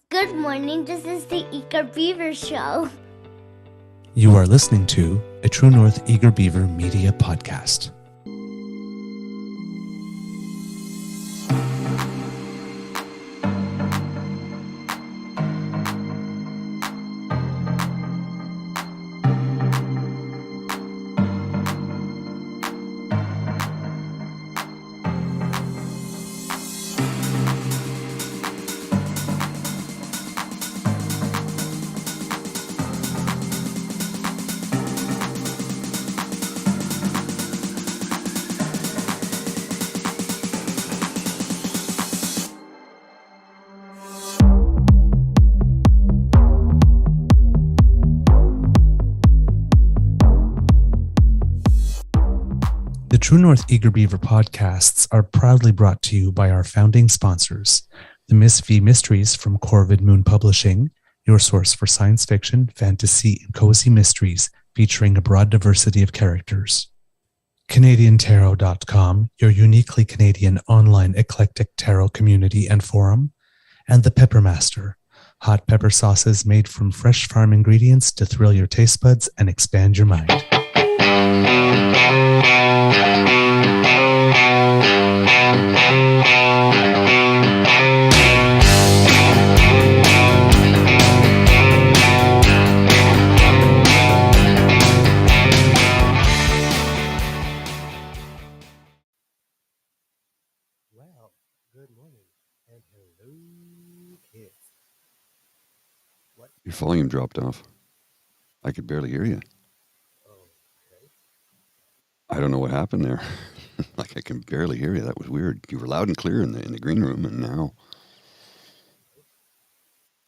Good morning, this is the Eager Beaver Show. You are listening to a True North Eager Beaver Media Podcast. The True North Eager Beaver podcasts are proudly brought to you by our founding sponsors, the Miss V Mysteries from Corvid Moon Publishing, your source for science fiction, fantasy, and cozy mysteries featuring a broad diversity of characters. CanadianTarot.com, your uniquely Canadian online eclectic tarot community and forum, and the Peppermaster, hot pepper sauces made from fresh farm ingredients to thrill your taste buds and expand your mind. Well, good morning, and hello, kids. What? Your volume dropped off. I could barely hear you. Okay. I don't know what happened there. Like I can barely hear you. That was weird. You were loud and clear in the green room, and now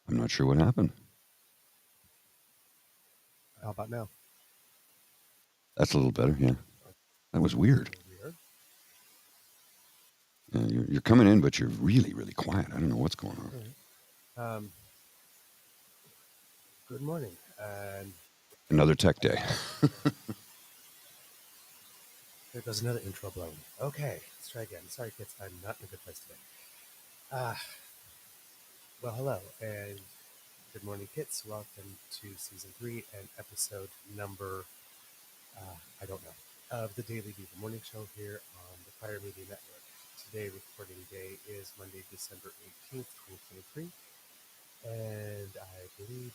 I'm not sure what happened. How about now? That's a little better, yeah. That was weird. Weird. Yeah, you're coming in, but you're really, really quiet. I don't know what's going on. All right. Good morning, and Another tech day. there goes another intro blowing. Okay, let's try again. Sorry, kids, I'm not in a good place today. Well, hello, and good morning, kids. Welcome to Season 3 and episode number, I don't know, of the Daily Beaver Morning Show here on the Fire Media Network. Today, recording day is Monday, December 18th, 2023, and I believe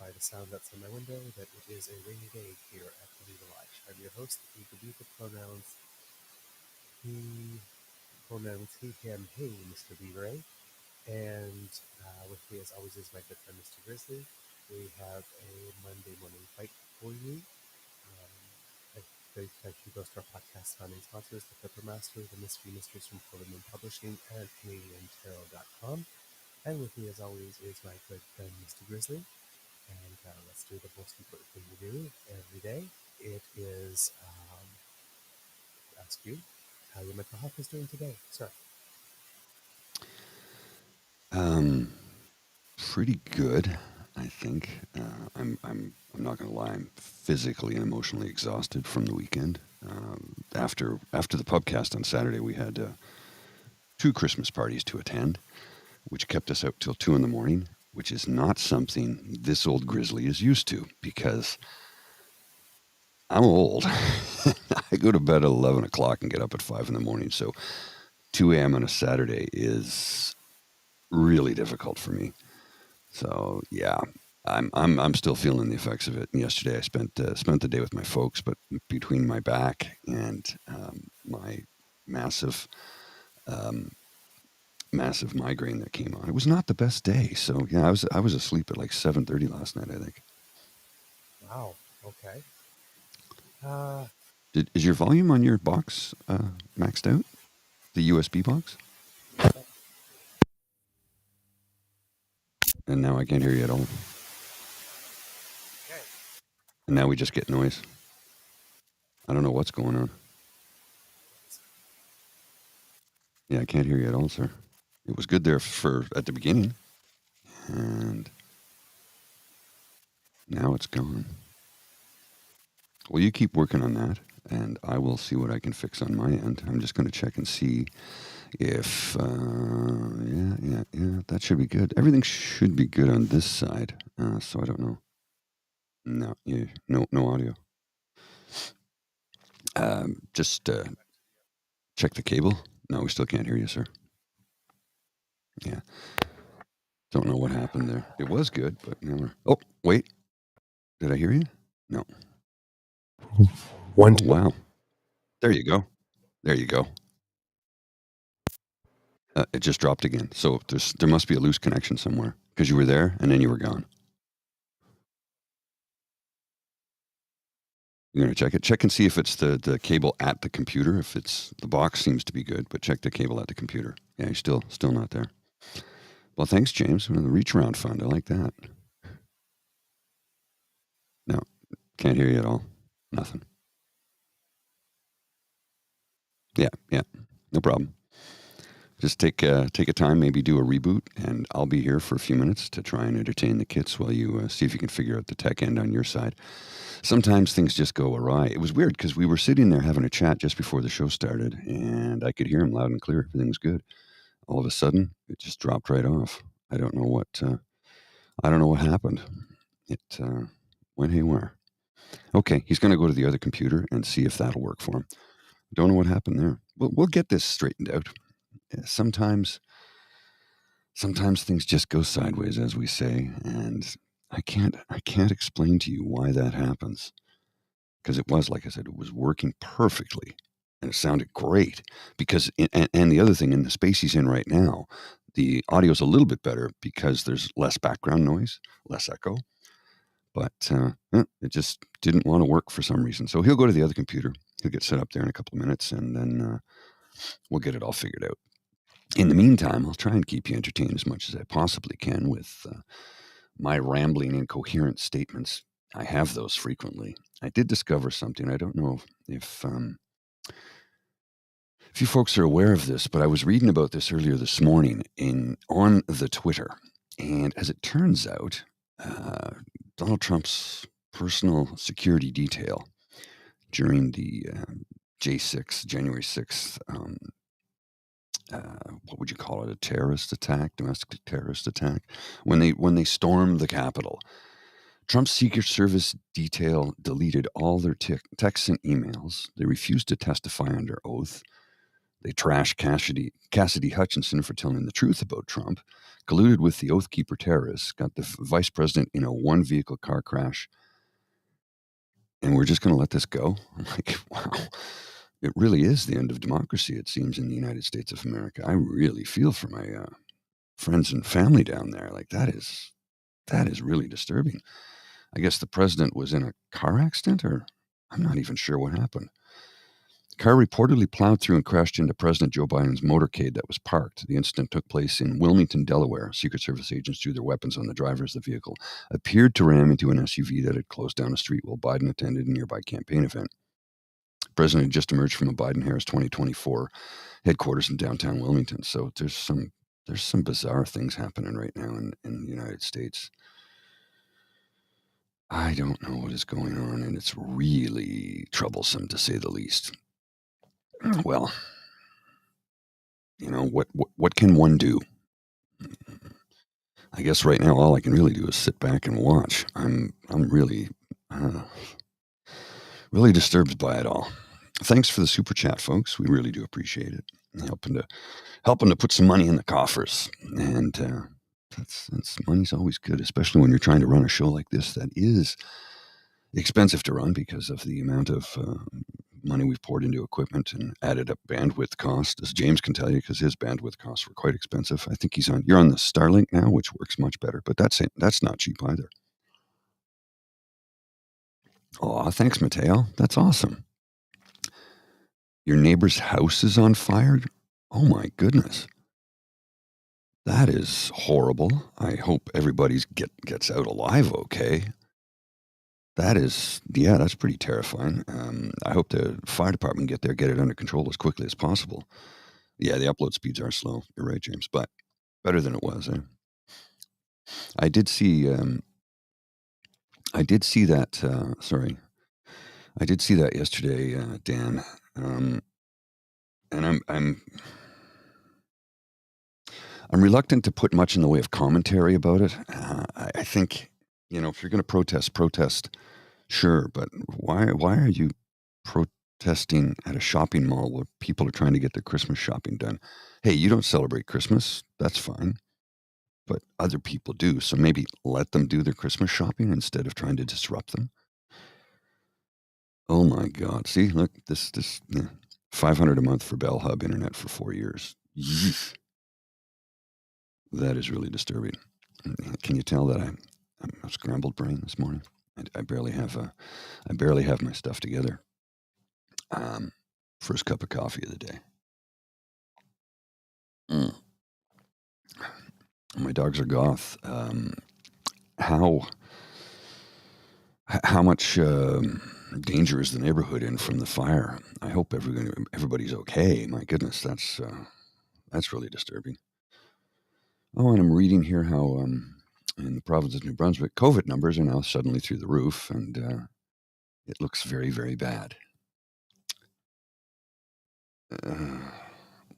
by the sound outside my window that it is a rainy day here at the Beaver Lodge. I'm your host, the Eager Beaver, pronouns he, him, hey, Mr. Beaver, eh? And with me, as always, is my good friend, Mr. Grizzly. We have a Monday morning fight for you. A big thank you goes to our podcast founding sponsors, the Peppermaster, the Mystery Mysteries from Corvid Moon Publishing, and CanadianTarot.com. And with me, as always, is my good friend, Mr. Grizzly. And let's do the most important thing we do every day. It is ask you how your mental health is doing today, sir. Pretty good, I think. I'm not going to lie. I'm physically and emotionally exhausted from the weekend. After the PubCast on Saturday, we had 2 Christmas parties to attend, which kept us out till 2 a.m, which is not something this old grizzly is used to because I'm old. I go to bed at 11 o'clock and get up at 5 a.m. So 2 a.m. on a Saturday is really difficult for me. So yeah, I'm still feeling the effects of it. And yesterday I spent the day with my folks, but between my back and my massive migraine that came on, it was not the best day. So yeah, I was asleep at like 7:30 last night, I think. Wow. Okay. Is your volume on your box maxed out? The USB box? And now I can't hear you at all. Okay. And now we just get noise. I don't know what's going on. Yeah, I can't hear you at all, sir. It was good there at the beginning. And now it's gone. Well, you keep working on that, and I will see what I can fix on my end. I'm just going to check and see. If yeah, that should be good. Everything should be good on this side. So I don't know. No, yeah, no audio. Just check the cable. No, we still can't hear you, sir. Yeah, don't know what happened there. It was good, but now oh, wait. Did I hear you? No. One. Oh, wow. There you go. There you go. It just dropped again. So there must be a loose connection somewhere because you were there and then you were gone. You're gonna check it. Check and see if it's the cable at the computer. If it's the box seems to be good, but check the cable at the computer. Yeah, you're still not there. Well, thanks, James. The reach around fund. I like that. No, can't hear you at all. Nothing. Yeah, no problem. Just take a time, maybe do a reboot, and I'll be here for a few minutes to try and entertain the kids while you see if you can figure out the tech end on your side. Sometimes things just go awry. It was weird because we were sitting there having a chat just before the show started, and I could hear him loud and clear. Everything was good. All of a sudden, it just dropped right off. I don't know what happened. It went haywire. Okay, he's going to go to the other computer and see if that'll work for him. Don't know what happened there. We'll get this straightened out. Sometimes things just go sideways, as we say, and I can't explain to you why that happens. Because it was, like I said, it was working perfectly, and it sounded great. Because and the other thing, in the space he's in right now, the audio's a little bit better because there's less background noise, less echo. But it just didn't want to work for some reason. So he'll go to the other computer. He'll get set up there in a couple of minutes, and then we'll get it all figured out. In the meantime, I'll try and keep you entertained as much as I possibly can with my rambling, incoherent statements. I have those frequently. I did discover something. I don't know if you folks are aware of this, but I was reading about this earlier this morning on the Twitter. And as it turns out, Donald Trump's personal security detail during the January 6th, what would you call it? A terrorist attack, domestic terrorist attack, when they stormed the Capitol. Trump's Secret Service detail deleted all their texts and emails. They refused to testify under oath. They trashed Cassidy Hutchinson for telling the truth about Trump, colluded with the Oath Keeper terrorists, got the vice president in a one-vehicle car crash, and we're just going to let this go? I'm like, wow. It really is the end of democracy, it seems, in the United States of America. I really feel for my friends and family down there. Like, that is really disturbing. I guess the president was in a car accident, or I'm not even sure what happened. The car reportedly plowed through and crashed into President Joe Biden's motorcade that was parked. The incident took place in Wilmington, Delaware. Secret Service agents drew their weapons on the driver as the vehicle appeared to ram into an SUV that had closed down a street while Biden attended a nearby campaign event. The president had just emerged from a Biden-Harris 2024 headquarters in downtown Wilmington. So there's some bizarre things happening right now in the United States. I don't know what is going on, and it's really troublesome, to say the least. Well, what can one do? I guess right now all I can really do is sit back and watch. I'm really really disturbed by it all. Thanks for the super chat, folks. We really do appreciate it. Helping to put some money in the coffers, and that's money's always good, especially when you're trying to run a show like this that is expensive to run because of the amount of money we've poured into equipment and added up bandwidth cost, as James can tell you, because his bandwidth costs were quite expensive. I think you're on the Starlink now, which works much better, but that's not cheap either. Oh, thanks, Mateo. That's awesome. Your neighbor's house is on fire? Oh my goodness. That is horrible. I hope everybody's gets out alive okay. That's pretty terrifying. I hope the fire department get it under control as quickly as possible. Yeah, the upload speeds are slow. You're right, James, but better than it was. I did see that. Sorry, I did see that yesterday, Dan. And I'm reluctant to put much in the way of commentary about it. I think, if you're going to protest, sure, but why are you protesting at a shopping mall where people are trying to get their Christmas shopping done? Hey, you don't celebrate Christmas, that's fine, but other people do, so maybe let them do their Christmas shopping instead of trying to disrupt them. Oh my God! See, look, this $500 a month for Bell Hub internet for 4 years. Yeesh. That is really disturbing. Can you tell that I'm a scrambled brain this morning? I barely have my stuff together. First cup of coffee of the day. My dogs are goth. How much danger is the neighborhood in from the fire? I hope everybody's okay. My goodness, that's really disturbing. Oh, and I'm reading here how in the province of New Brunswick, COVID numbers are now suddenly through the roof, and it looks very, very bad.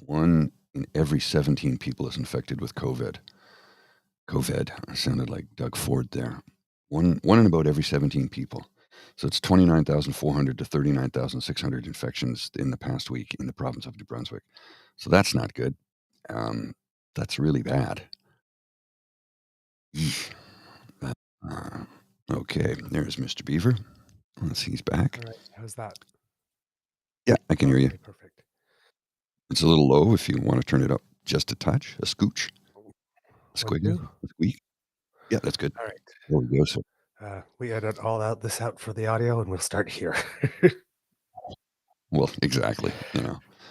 1 in every 17 people is infected with COVID. I sounded like Doug Ford there. One in about every 17 people. So it's 29,400 to 39,600 infections in the past week in the province of New Brunswick. So that's not good. That's really bad. Okay, there's Mr. Beaver. Let's see, he's back. All right, how's that? Yeah, I can hear you. Okay, perfect. It's a little low if you want to turn it up just a touch, a scooch, a squiggle, two. a squeak. Yeah, that's good. All right. There we go. So, We edit all this out for the audio, and we'll start here. well, exactly.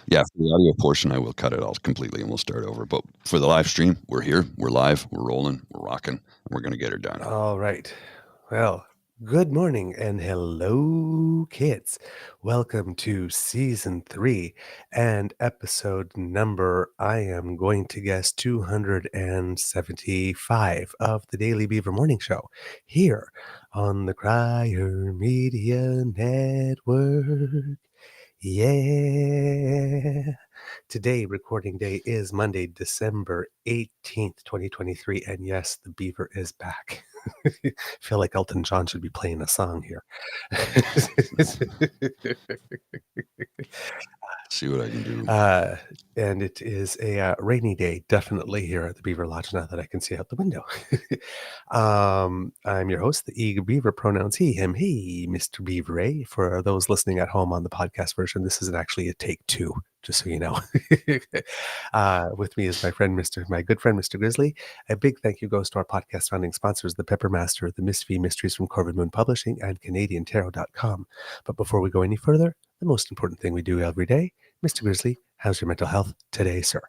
Yeah, for the audio portion, I will cut it all completely and we'll start over. But for the live stream, we're here, we're live, we're rolling, we're rocking, and we're going to get her done. All right. Well, good morning and hello, kids. Welcome to season 3 and episode number, I am going to guess, 275 of the Daily Beaver Morning Show here on the Crier Media Network. Yeah. Today, recording day is Monday, December 18th, 2023. And yes, the Beaver is back. I feel like Elton John should be playing a song here. See what I can do. And it is a rainy day, definitely here at the Beaver Lodge, now that I can see out the window. I'm your host, the Eager Beaver, pronouns he, him, he, Mr. Beaver. For those listening at home on the podcast version, this isn't actually a take 2, just so you know. With me is my good friend, Mr. Grizzly. A big thank you goes to our podcast founding sponsors, the Pepper Master, the Miss V Mysteries from Corvid Moon Publishing, and CanadianTarot.com. But before we go any further, the most important thing we do every day, Mr. Grizzly, how's your mental health today, sir?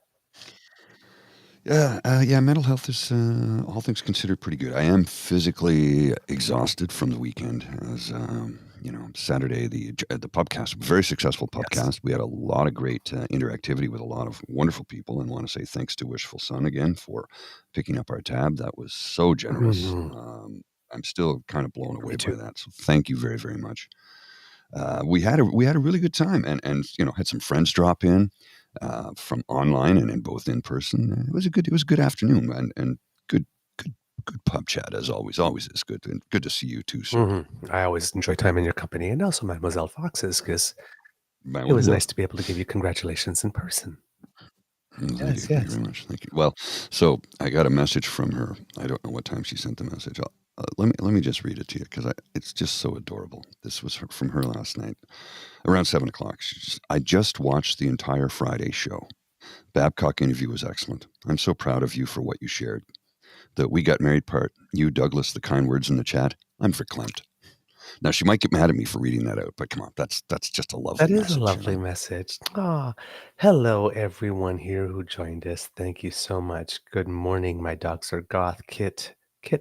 Yeah, mental health is, all things considered, pretty good. I am physically exhausted from the weekend. As Saturday, the PubCast, very successful PubCast. Yes. We had a lot of great interactivity with a lot of wonderful people, and want to say thanks to Wishful Son again for picking up our tab. That was so generous. Mm-hmm. I'm still kind of blown away by that. So thank you very, very much. We had a really good time, and had some friends drop in from online and both in person. It was a good afternoon, and good pub chat as always. Always is good, and good to see you too, sir. Mm-hmm. I always enjoy time in your company, and also Mademoiselle Fox's, because it was nice to be able to give you congratulations in person. Thank you very much. Thank you. Well, so I got a message from her. I don't know what time she sent the message. Let me just read it to you, because it's just so adorable. This was from her last night, around 7 o'clock. I just watched the entire Friday show. Babcock interview was excellent. I'm so proud of you for what you shared. The "we got married" part, you, Douglas, the kind words in the chat, I'm verklempt. Now, she might get mad at me for reading that out, but come on, that's just a lovely message. That is a lovely message. Oh, hello, everyone here who joined us. Thank you so much. Good morning. My dogs are goth. Kit,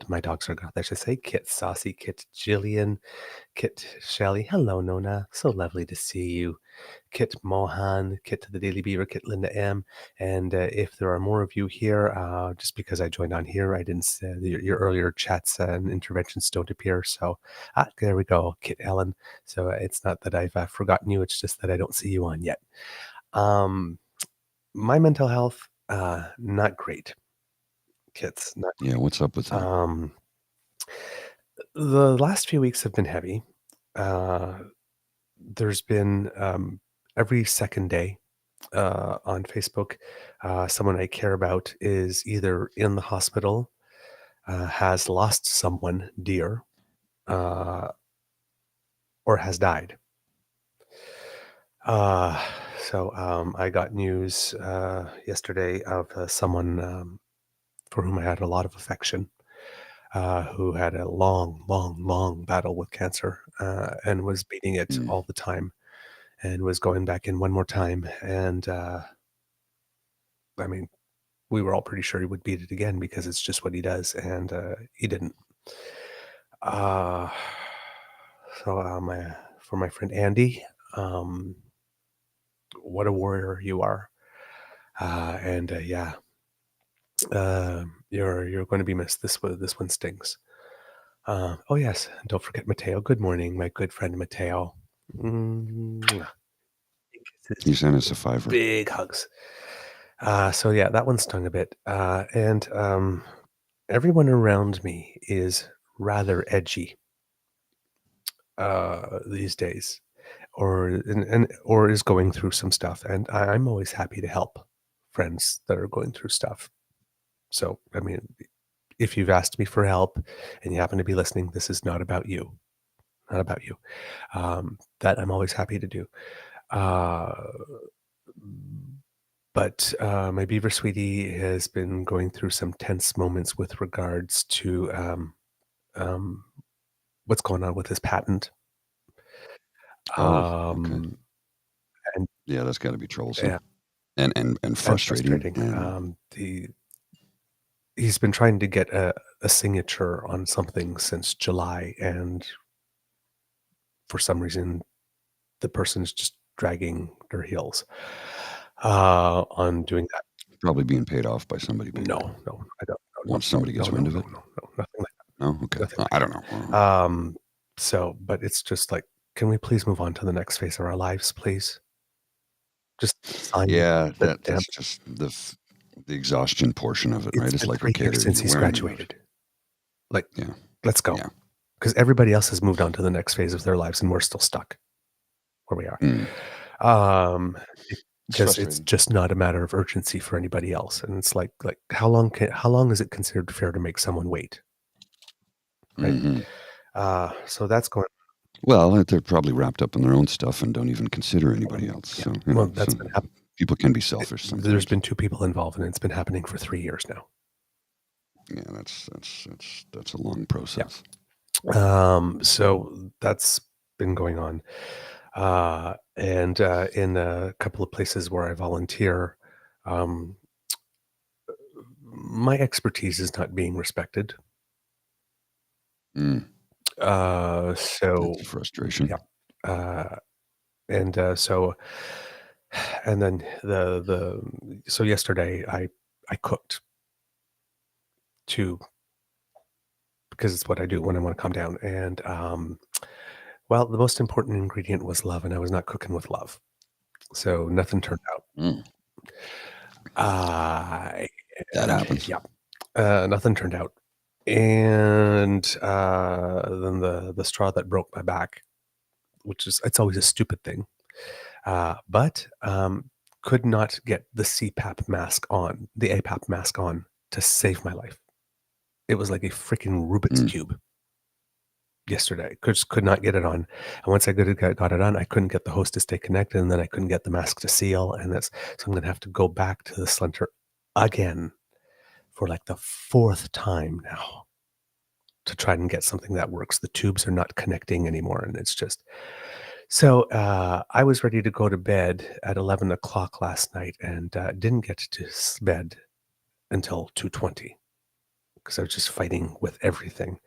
my dogs are goth, I should say. Kit, Saucy, Kit, Jillian, Kit, Shelly. Hello, Nona. So lovely to see you. Kit Mohan, Kit to the Daily Beaver, Kit Linda M. And if there are more of you here, just because I joined on here, I didn't say your earlier chats and interventions don't appear. So there we go, Kit Ellen. So it's not that I've forgotten you, it's just that I don't see you on yet. My mental health Not great, kids. Not Yeah, what's up with that? The last few weeks have been heavy. There's been every second day on Facebook, someone I care about is either in the hospital, has lost someone dear, uh, or has died. Uh, so I got news yesterday of someone for whom I had a lot of affection, who had a long, long, long battle with cancer and was beating it Mm, all the time and was going back in one more time. And I mean, we were all pretty sure he would beat it again because it's just what he does, and he didn't. Uh, for my friend Andy, um, what a warrior you are, and yeah, you're going to be missed. This one stings. Oh yes, and don't forget Mateo. Good morning, my good friend Mateo. Mwah. he Kisses, sent us a $5. big hugs. So yeah, that one stung a bit, and everyone around me is rather edgy these days, or is going through some stuff, and I'm always happy to help friends that are going through stuff. So I mean, if you've asked me for help and you happen to be listening, this is not about you, not about you. That I'm always happy to do. Uh, but my Beaver sweetie has been going through some tense moments with regards to um, what's going on with his patent. Oh, okay. Um, and Yeah, that's got to be yeah, troublesome and and frustrating. frustrating. And He's been trying to get a signature on something since July, and for some reason, the person's just dragging their heels on doing that. probably being paid off by somebody No, bigger. no, I don't. No, Once no, somebody no, gets no, wind no, of no, it. no, no, nothing like No, okay. nothing like I don't know. that. So, but it's just like, can we please move on to the next phase of our lives, please? Just sign Yeah, the damn. that's just the exhaustion portion of it, right? It's It's been like, 3 okay, years since you're he's wearing me out. graduated. Like, Yeah, let's go. yeah. Because everybody else has moved on to the next phase of their lives, and we're still stuck where we are. Mm, Um, it's because it's frustrating. just not a matter of urgency for anybody else, and it's like how long is it considered fair to make someone wait, right? Hmm. So that's going. Well, they're probably wrapped up in their own stuff and don't even consider anybody Um, else. yeah, So, well, so that's been happening. people can be selfish There's sometimes. been 2 people involved, and it's been happening for 3 years now. Yeah, that's a long process. So that's been going on. And in a couple of places where I volunteer, um, my expertise is not being respected. Mm, that's So frustration. yeah, uh, and so and then so yesterday I cooked too because it's what I do when I want to calm down. And well, the most important ingredient was love, and I was not cooking with love, so nothing turned out. Mm, Uh, that happens. yeah, nothing turned out. And then the straw that broke my back, which is it's always a stupid thing, but could not get the CPAP mask on, the APAP mask on to save my life. It was like a freaking Rubik's Mm, cube yesterday. Could not get it on. And once I got it on, I couldn't get the host to stay connected, and then I couldn't get the mask to seal. And that's so I'm gonna have to go back to the Slenter again for like the 4th time now to try and get something that works. The tubes are not connecting anymore, and it's just so I was ready to go to bed at 11 o'clock last night, and didn't get to bed until 2:20 because I was just fighting with everything.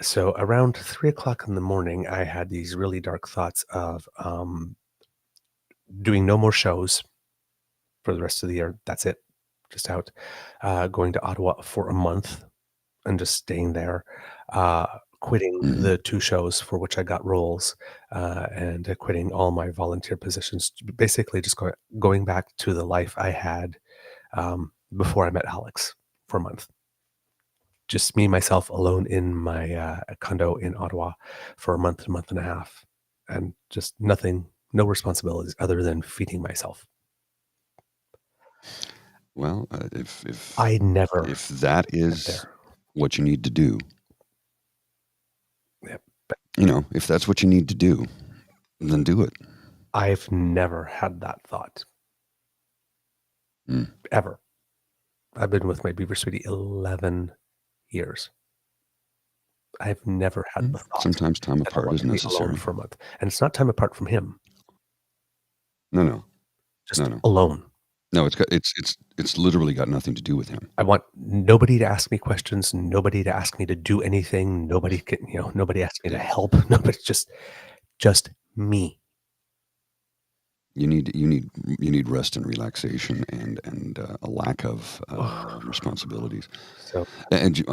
So around 3 o'clock in the morning, I had these really dark thoughts of doing no more shows for the rest of the year. That's it, just out. Going to Ottawa for a month and just staying there. Uh, quitting Mhm. the 2 shows for which I got roles, and quitting all my volunteer positions, basically just going back to the life I had, before I met Alex for a month. Just me, myself, alone in my, condo in Ottawa for a month and a half, and just nothing, no responsibilities other than feeding myself. Well, I never if that went is there. what you need to do, Yep. if that's what you need to do, then do it. I've never had that thought, Mm. ever. I've been with my Beaver sweetie 11 years. I've never had the thought Sometimes time that I apart want is to be alone necessary. for a month, and it's not time apart from him, No, no, just no. alone. No, it's literally got nothing to do with him. I want nobody to ask me questions, nobody to ask me to do anything, nobody asks me to Yeah. help, nobody, just me. You need rest and relaxation and a lack of responsibilities. So And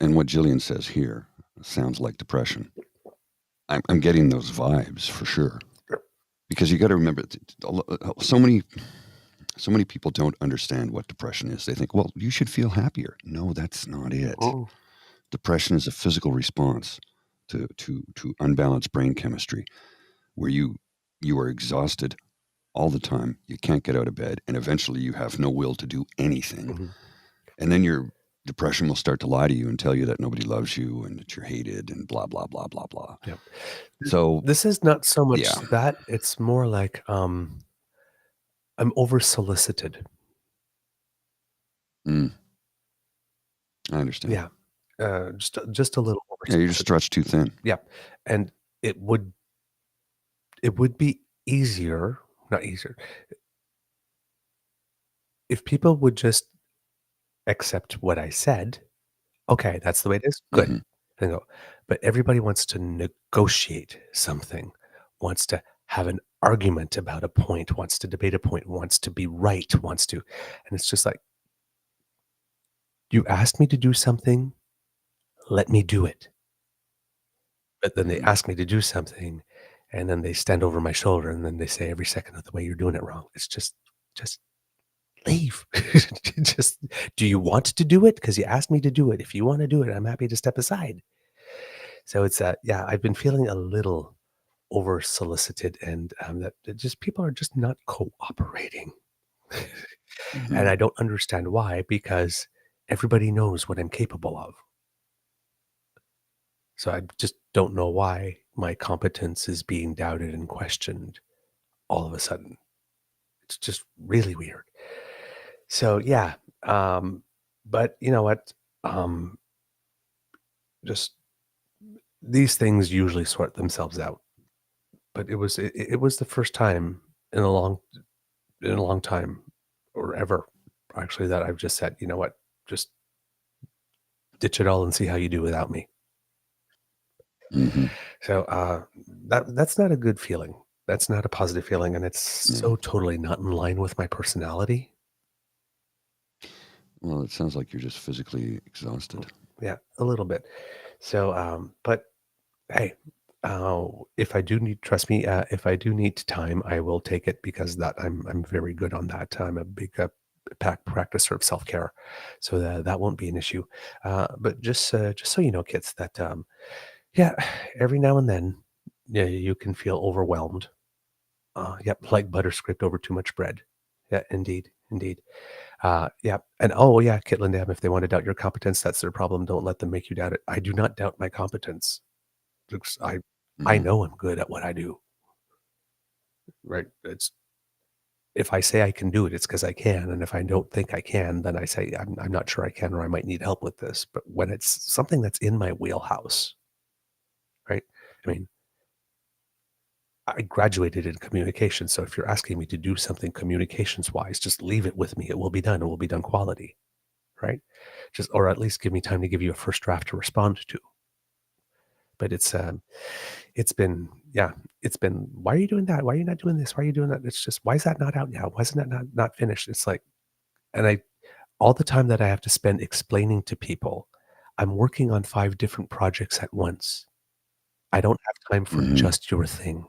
and what Jillian says here sounds like depression. I'm getting those vibes for sure. Because you got to remember, so many people don't understand what depression is. They think, well, you should feel happier. No, that's not it. mm, Depression is a physical response to unbalanced brain chemistry, where you are exhausted all the time. You can't get out of bed, and eventually you have no will to do anything. mhm. And then your depression will start to lie to you and tell you that nobody loves you and that you're hated and blah blah blah blah blah. Yep. So This is not so much yeah, that, it's more like, I'm over solicited. mm, I understand. Yeah. Just a little over Yeah, you're just solicited. stretched too thin. Yeah. And it would be easier, not easier, if people would just accept what I said. Okay, that's the way it is. Good. Hmm. Then go. But everybody wants to negotiate something, wants to have an argument about a point, wants to debate a point, wants to be right, wants to. And it's just like, you asked me to do something, let me do it. But then they Hmm. ask me to do something, and then they stand over my shoulder, and then they say every second of the way, you're doing it wrong. It's just leave. Just, do you want to do it? Because you asked me to do it. If you want to do it, I'm happy to step aside. So it's yeah, I've been feeling a little over solicited, and that just people are just not cooperating. And Hmm. I don't understand why, because everybody knows what I'm capable of. So I just don't know why my competence is being doubted and questioned all of a sudden. It's just really weird. So yeah, but you know what? Um, just these things usually sort themselves out. But it was the first time in a long time, or ever, actually, that I've just said, you know what, just ditch it all and see how you do without me. Hmm. So that's not a good feeling. That's not a positive feeling, and it's Yeah. so totally not in line with my personality. Well, it sounds like you're just physically exhausted. Yeah, a little bit. So, but hey, if I do need, trust me, if I do need time, I will take it, because that I'm very good on that. I'm a big practicer of self care, so that won't be an issue. But just so you know, kids, that yeah, every now and then, yeah, you can feel overwhelmed. Yep, like butter scraped over too much bread. Yeah, indeed, indeed. Yeah, and oh yeah, Kitlin Dam, if they want to doubt your competence, that's their problem. Don't let them make you doubt it. I do not doubt my competence. Because I Hmm. know I'm good at what I do, right? It's, if I say I can do it, it's because I can, and if I don't think I can, then I say I'm not sure I can, or I might need help with this. But when it's something that's in my wheelhouse, right? I mean, I graduated in communication, so if you're asking me to do something communications wise, just leave it with me. It will be done. It will be done quality, right? Just, or at least give me time to give you a first draft to respond to. But it's been, yeah, it's been, why are you doing that? Why are you not doing this? Why are you doing that? It's just, why is that not out now? Why isn't that not finished? It's like, and all the time that I have to spend explaining to people, I'm working on 5 different projects at once. I don't have time for Mhm. just your thing,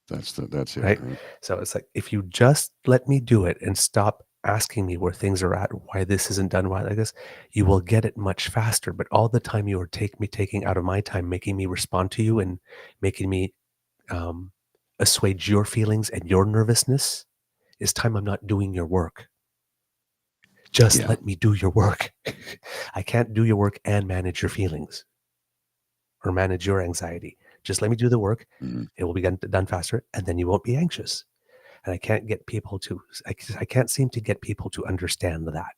That's it, right? right? So it's like, if you just let me do it and stop asking me where things are at, why this isn't done right like this, you will get it much faster. But all the time you are taking out of my time, making me respond to you and making me um, assuage your feelings and your nervousness is time I'm not doing your work. Just Yeah. let me do your work. I can't do your work and manage your feelings or manage your anxiety. Just let me do the work. Mhm. It will be done faster, and then you won't be anxious. And I can't get people to, I can't seem to get people to understand that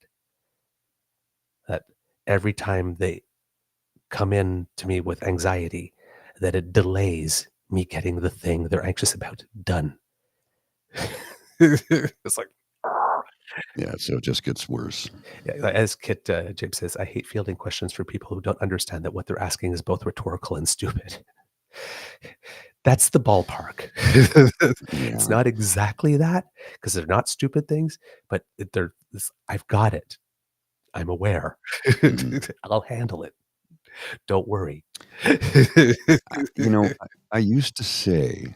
every time they come in to me with anxiety, that it delays me getting the thing they're anxious about done. It's like, Yeah, so it just gets worse. yeah, as Kit James says, I hate fielding questions for people who don't understand that what they're asking is both rhetorical and stupid. That's the ballpark. It's Yeah. not exactly that, because they're not stupid things, but I've got it. I'm aware. Mhm. I'll handle it. Don't worry. You know, I used to say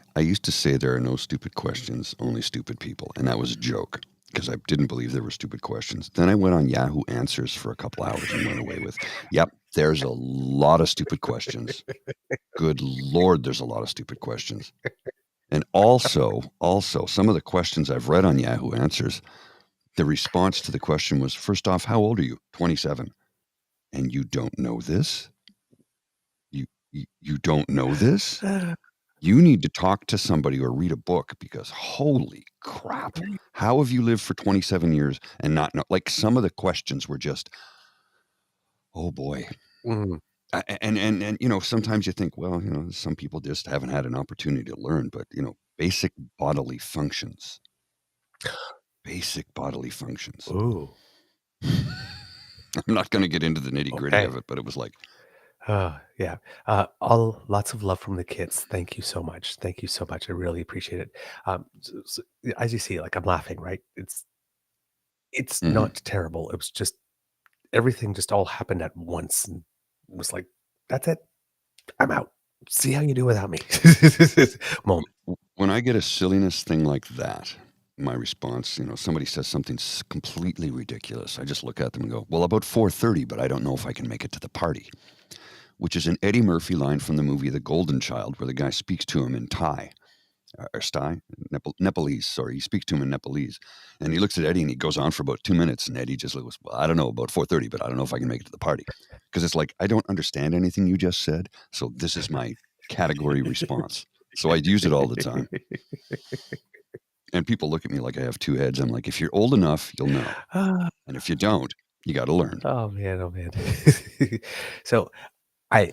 there are no stupid questions, only stupid people, and that was a joke because I didn't believe there were stupid questions. Then I went on Yahoo Answers for a couple hours and went away with, "Yep, there's a lot of stupid questions. Good lord, there's a lot of stupid questions." And also some of the questions I've read on Yahoo Answers, the response to the question was, first off, how old are you? 27. And you don't know this? You don't know this? You need to talk to somebody or read a book because holy crap, how have you lived for 27 years and not know? Like some of the questions were just, oh boy. Mm. And you know, sometimes you think, well, you know, some people just haven't had an opportunity to learn, but you know, bodily functions, basic bodily functions. Ooh, I'm not going to get into the nitty gritty okay. of it, but it was like, Yeah. All lots of love from the kids. Thank you so much. Thank you so much. I really appreciate it. As you see, like I'm laughing, right? It's mhm. not terrible. It was just everything just all happened at once and was like, that's it. I'm out. See how you do without me. Moment. When I get a silliness thing like that, my response, you know, somebody says something completely ridiculous. I just look at them and go, well, about 4:30, but I don't know if I can make it to the party, which is an Eddie Murphy line from the movie The Golden Child, where the guy speaks to him in Thai. Or Stai, Nepalese, sorry. He speaks to him in Nepalese. And he looks at Eddie and he goes on for about 2 minutes. And Eddie just goes, well, I don't know, about 4:30, but I don't know if I can make it to the party. Because it's like, I don't understand anything you just said. So this is my category response. So I use it all the time. And people look at me like I have two heads. I'm like, if you're old enough, you'll know. Ah, And if you don't, you got to learn. oh man, oh man. So I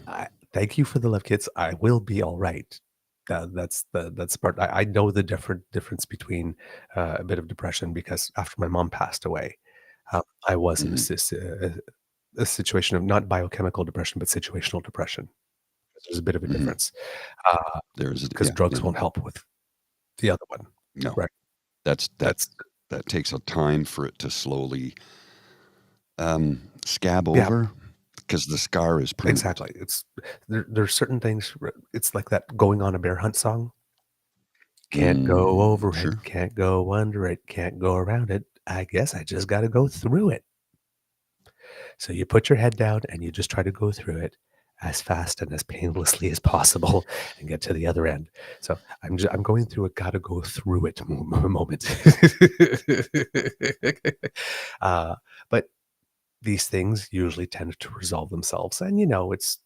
thank you for the love, kids. I will be all right. That's the part. I know the difference between a bit of depression because after my mom passed away, I was in Hmm. a situation of not biochemical depression but situational depression. There's a bit of a Hmm. difference There's, because yeah, drugs yeah. won't help with the other one, No, right? that's, that, That's that takes a time for it to slowly scab yeah, over because the scar is permanent. exactly. There's certain things. It's like that "Going on a Bear Hunt" song. Can't go Mm, over it, sure. can't go under it, can't go around it. I guess I just gotta go through it. So you put your head down and you just try to go through it as fast and as painlessly as possible and get to the other end. So I'm going through a gotta go through it moment. uh, but these things usually tend to resolve themselves. And you know, it's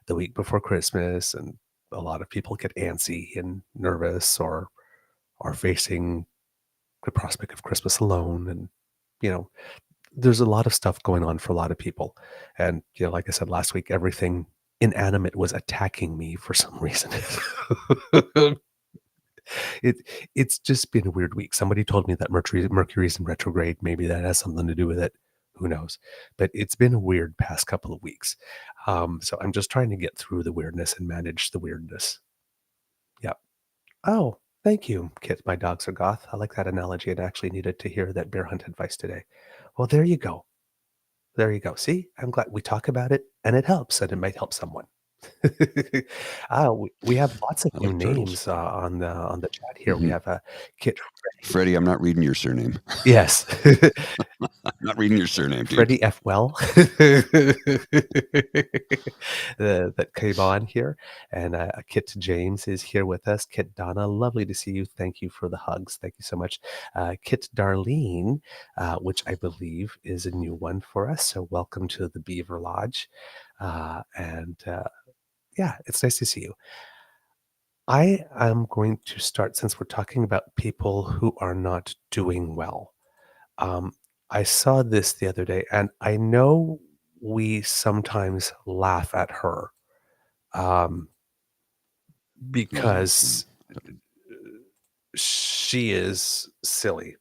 the week before Christmas and a lot of people get antsy and nervous or are facing the prospect of Christmas alone. And, you know, there's a lot of stuff going on for a lot of people. And, you know, like I said last week, everything inanimate was attacking me for some reason. it it's just been a weird week. Somebody told me that Mercury's in retrograde. Maybe that has something to do with it. Who knows? But it's been a weird past couple of weeks. So I'm just trying to get through the weirdness and manage the weirdness. Yeah. Oh, thank you, Kit. My dogs are goth. I like that analogy and actually needed to hear that bear hunt advice today. Well, there you go. There you go. See, I'm glad we talk about it, and it helps, and it might help someone. We have lots of I new like turtles. names on the chat here. We Hmm. have Kit Freddy. Freddie, I'm not reading your surname. Yes, I'm not reading your surname, dude. Freddie F. Well that came on here, and Kit James is here with us. Kit Donna, lovely to see you. Thank you for the hugs. Thank you so much. Kit Darlene, which I believe is a new one for us. So welcome to the Beaver Lodge, and yeah, it's nice to see you. I am going to start, since we're talking about people who are not doing well. Um, I saw this the other day, and I know we sometimes laugh at her um, Who's this? because she is silly,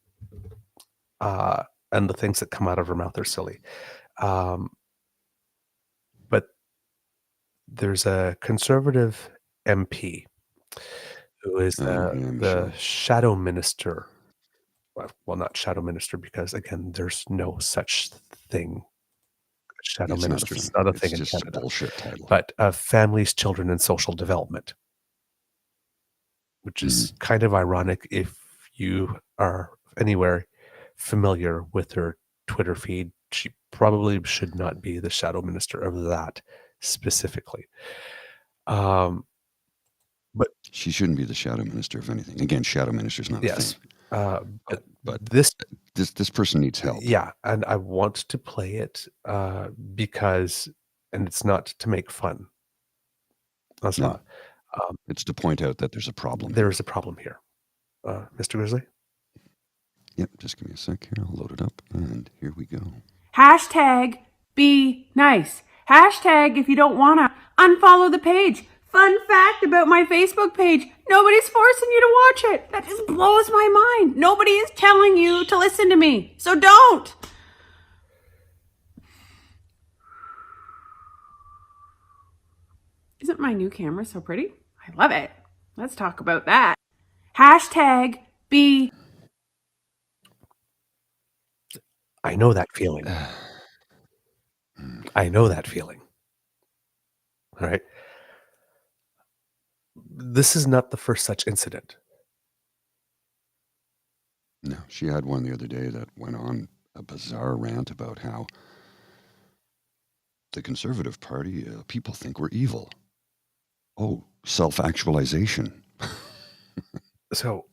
and the things that come out of her mouth are silly. Um, but there's a conservative MP who is Yeah, the Michelle. shadow minister. Well, not shadow minister, because again, there's no such thing. Shadow It's not a minister is thing. not a It's thing in just a Canada. bullshit title. But families, children, and social development, which is kind of ironic if you are anywhere familiar with her Twitter feed. She probably should not be the shadow minister of that specifically. But She shouldn't be the shadow minister of anything. Again, shadow minister is not a yes, thing. but But this, this person needs help. yeah, and I want to play it because, and it's not to make fun. That's No. not. It's to point out that there's a problem There here. is a problem here, Mr. Grizzly. Yep, just give me a sec here. I'll load it up, and here we go. Hashtag be nice. Hashtag if you don't wanna unfollow the page. Fun fact about my Facebook page, nobody's forcing you to watch it. That just blows my mind. Nobody is telling you to listen to me. So don't. Isn't my new camera so pretty? I love it. Let's talk about that. Hashtag be. I know that feeling. I know that feeling. All right. This is not the first such incident. No, she had one the other day that went on a bizarre rant about how the Conservative Party, people think we're evil. Oh, self-actualization. So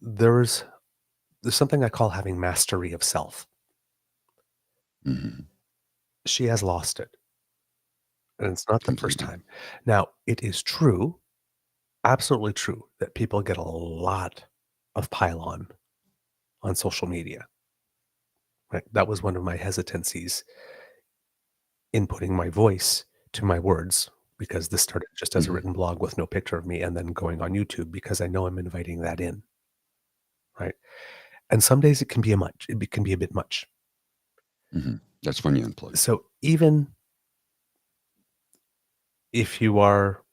there's something I call having mastery of self. Mm-hmm. She has lost it. And it's not the first Completely. time. Now, it is true, absolutely true, that people get a lot of pile on social media. Right? That was one of my hesitancies in putting my voice to my words, because this started just as a written blog with no picture of me, and then going on YouTube because I know I'm inviting that in. Right? And some days it can be it can be a bit much. Mm-hmm. That's when you unplug. So even if you are,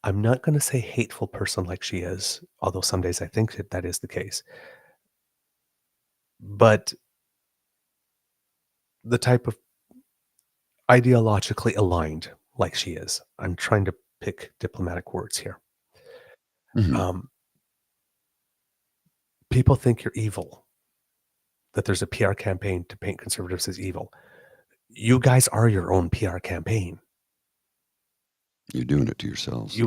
I'm not going to say hateful person like she is, although some days I think that is the case. But the type of ideologically aligned like she is, I'm trying to pick diplomatic words here. Mm-hmm. People think you're evil, that there's a PR campaign to paint conservatives as evil. You guys are your own PR campaign. You're doing it to yourselves.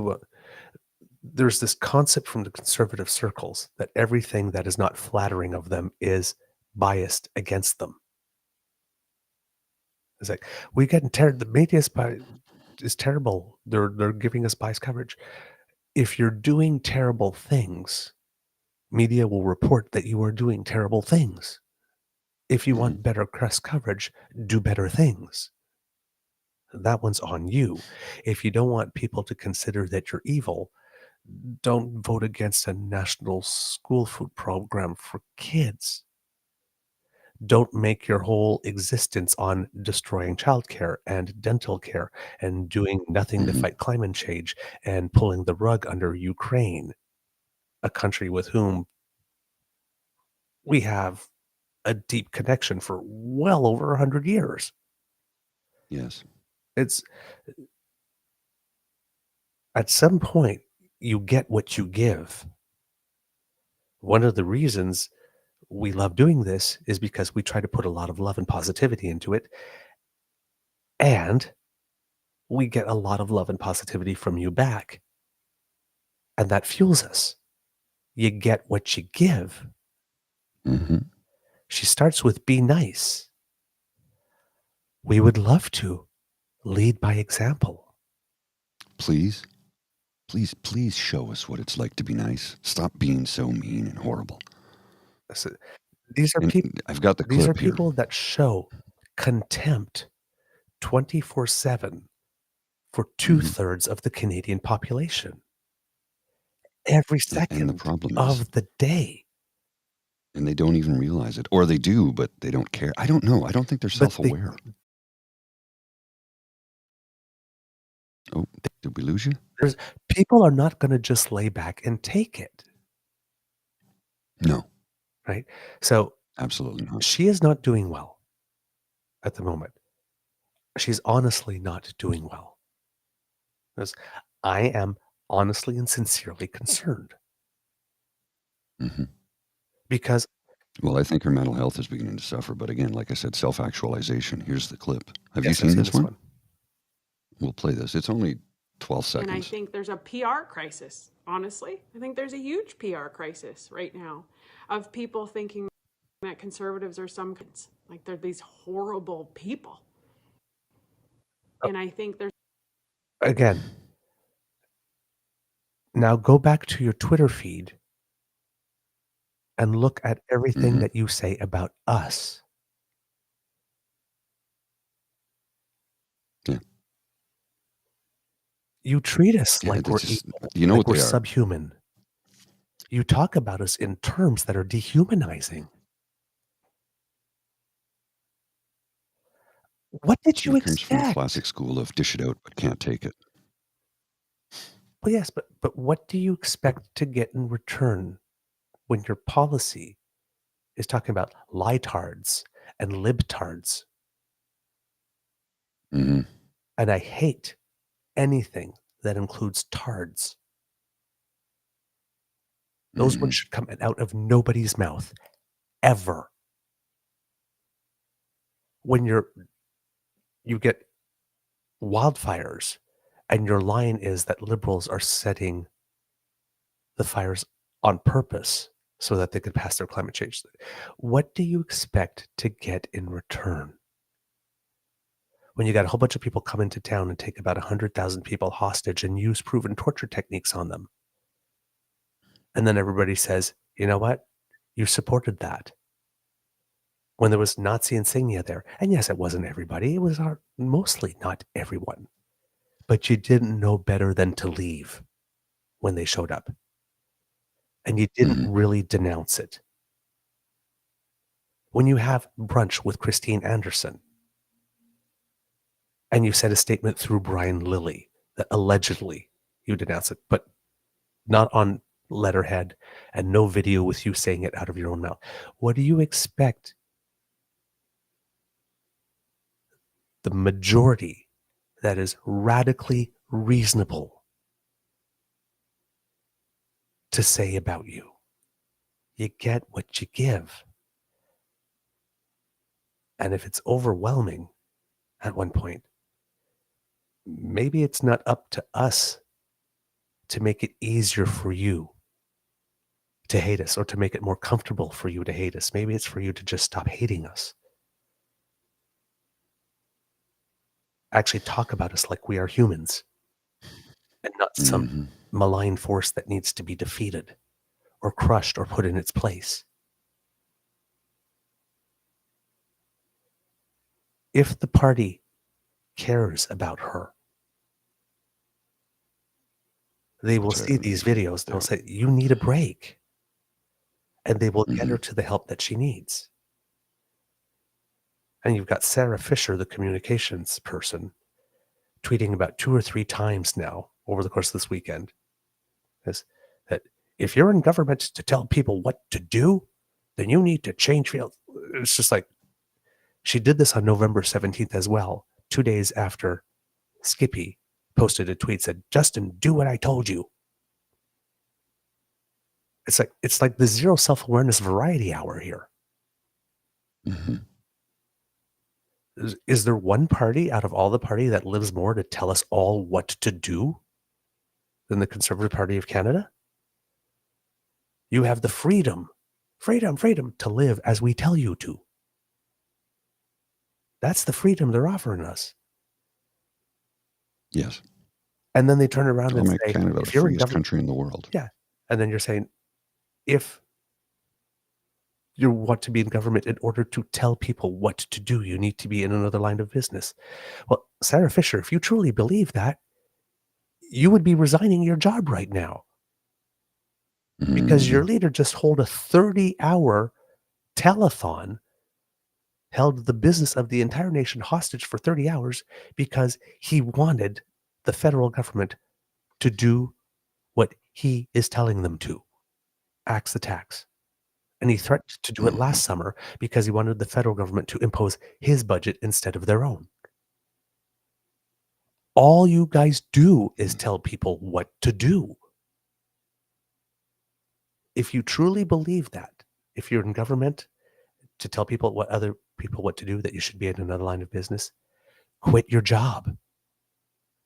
There's this concept from the conservative circles that everything that is not flattering of them is biased against them. It's like, we get the media is terrible. They're giving us biased coverage. If you're doing terrible things, media will report that you are doing terrible things. If you want better press coverage, do better things. That one's on you. If you don't want people to consider that you're evil, don't vote against a national school food program for kids. Don't make your whole existence on destroying childcare and dental care and doing nothing to fight climate change and pulling the rug under Ukraine, a country with whom we have a deep connection for well over 100 years. Yes. It's at some point you get what you give. One of the reasons we love doing this is because we try to put a lot of love and positivity into it, and we get a lot of love and positivity from you back, and that fuels us. You get what you give. Hmm. She starts with be nice. We would love to lead by example. Please, please show us what it's like to be nice. Stop being so mean and horrible. So these are And people. I've got the These are clip here. people that show contempt 24/7 for 2/3 of the Canadian population. Every And the second problem is, of the day. and they don't even realize it, or they do, but they don't care. I don't know. I don't think they're But self-aware. Oh, did we lose you? people are not going to just lay back and take it, No, right? So absolutely not. she is not doing well at the moment. She's honestly not doing well. Because I am honestly and sincerely concerned. Hmm. Because Well, I think her mental health is beginning to suffer. But again, like I said, self-actualization. Here's the clip. Have you yes, I've seen this one? one. We'll play this. It's only 12 And I seconds. think there's a PR crisis, honestly. I think there's a huge PR crisis right now of people thinking that conservatives are some kinds, like they're these horrible people. And I think there's Again, now go back to your Twitter feed and look at everything Mhm. that you say about us. Yeah. You treat us Yeah, like we're this is, evil, you know like what we're they are. subhuman. You talk about us in terms that are dehumanizing. What did you It comes from the expect? classic school of dish it out but can't take it. Well, yes, but what do you expect to get in return when your policy is talking about litards and libtards? Hmm. And I hate anything that includes tards. Those Hmm. words should come out of nobody's mouth, ever. When you get wildfires and your line is that liberals are setting the fires on purpose so that they could pass their climate change. What do you expect to get in return? When you got a whole bunch of people come into town and take about 100,000 people hostage and use proven torture techniques on them. And then everybody says, you know what? You supported that. When there was Nazi insignia there. And yes, it wasn't everybody. It was mostly not everyone. But you didn't know better than to leave when they showed up. And you didn't Hmm. really denounce it. When you have brunch with Christine Anderson and you sent a statement through Brian Lilly that allegedly you denounce it, but not on letterhead and no video with you saying it out of your own mouth. What do you expect the majority that is radically reasonable to say about you? You get what you give. And if it's overwhelming at one point, maybe it's not up to us to make it easier for you to hate us or to make it more comfortable for you to hate us. Maybe it's for you to just stop hating us. Actually talk about us like we are humans and not some Hmm. malign force that needs to be defeated or crushed or put in its place. If the party cares about her, they will That's right, see I these believe. videos. They'll Yeah. say, you need a break. And they will get Hmm. her to the help that she needs. And you've got Sarah Fisher, the communications person, tweeting about 2 or 3 times now over the course of this weekend is that if you're in government to tell people what to do, then you need to change fields. it's just like, she did this on November 17th as well, 2 days after Skippy posted a tweet, said, Justin, do what I told you. It's like the zero self-awareness variety hour here. Mm-hmm. Is there one party out of all the party that lives more to tell us all what to do than the Conservative Party of Canada? You have the freedom to live as we tell you to. That's the freedom they're offering us. Yes. And then they turn around I'll and make say, Canada the if you're in freest government, country in the world. yeah. And then you're saying, if you want to be in government in order to tell people what to do, you need to be in another line of business. Well, Sarah Fisher, if you truly believe that, you would be resigning your job right now, because your leader just held a 30-hour telethon, held the business of the entire nation hostage for 30 hours because he wanted the federal government to do what he is telling them to, axe the tax. And he threatened to do it last summer because he wanted the federal government to impose his budget instead of their own. All you guys do is tell people what to do. If you truly believe that, if you're in government to tell people what to do, that you should be in another line of business, quit your job.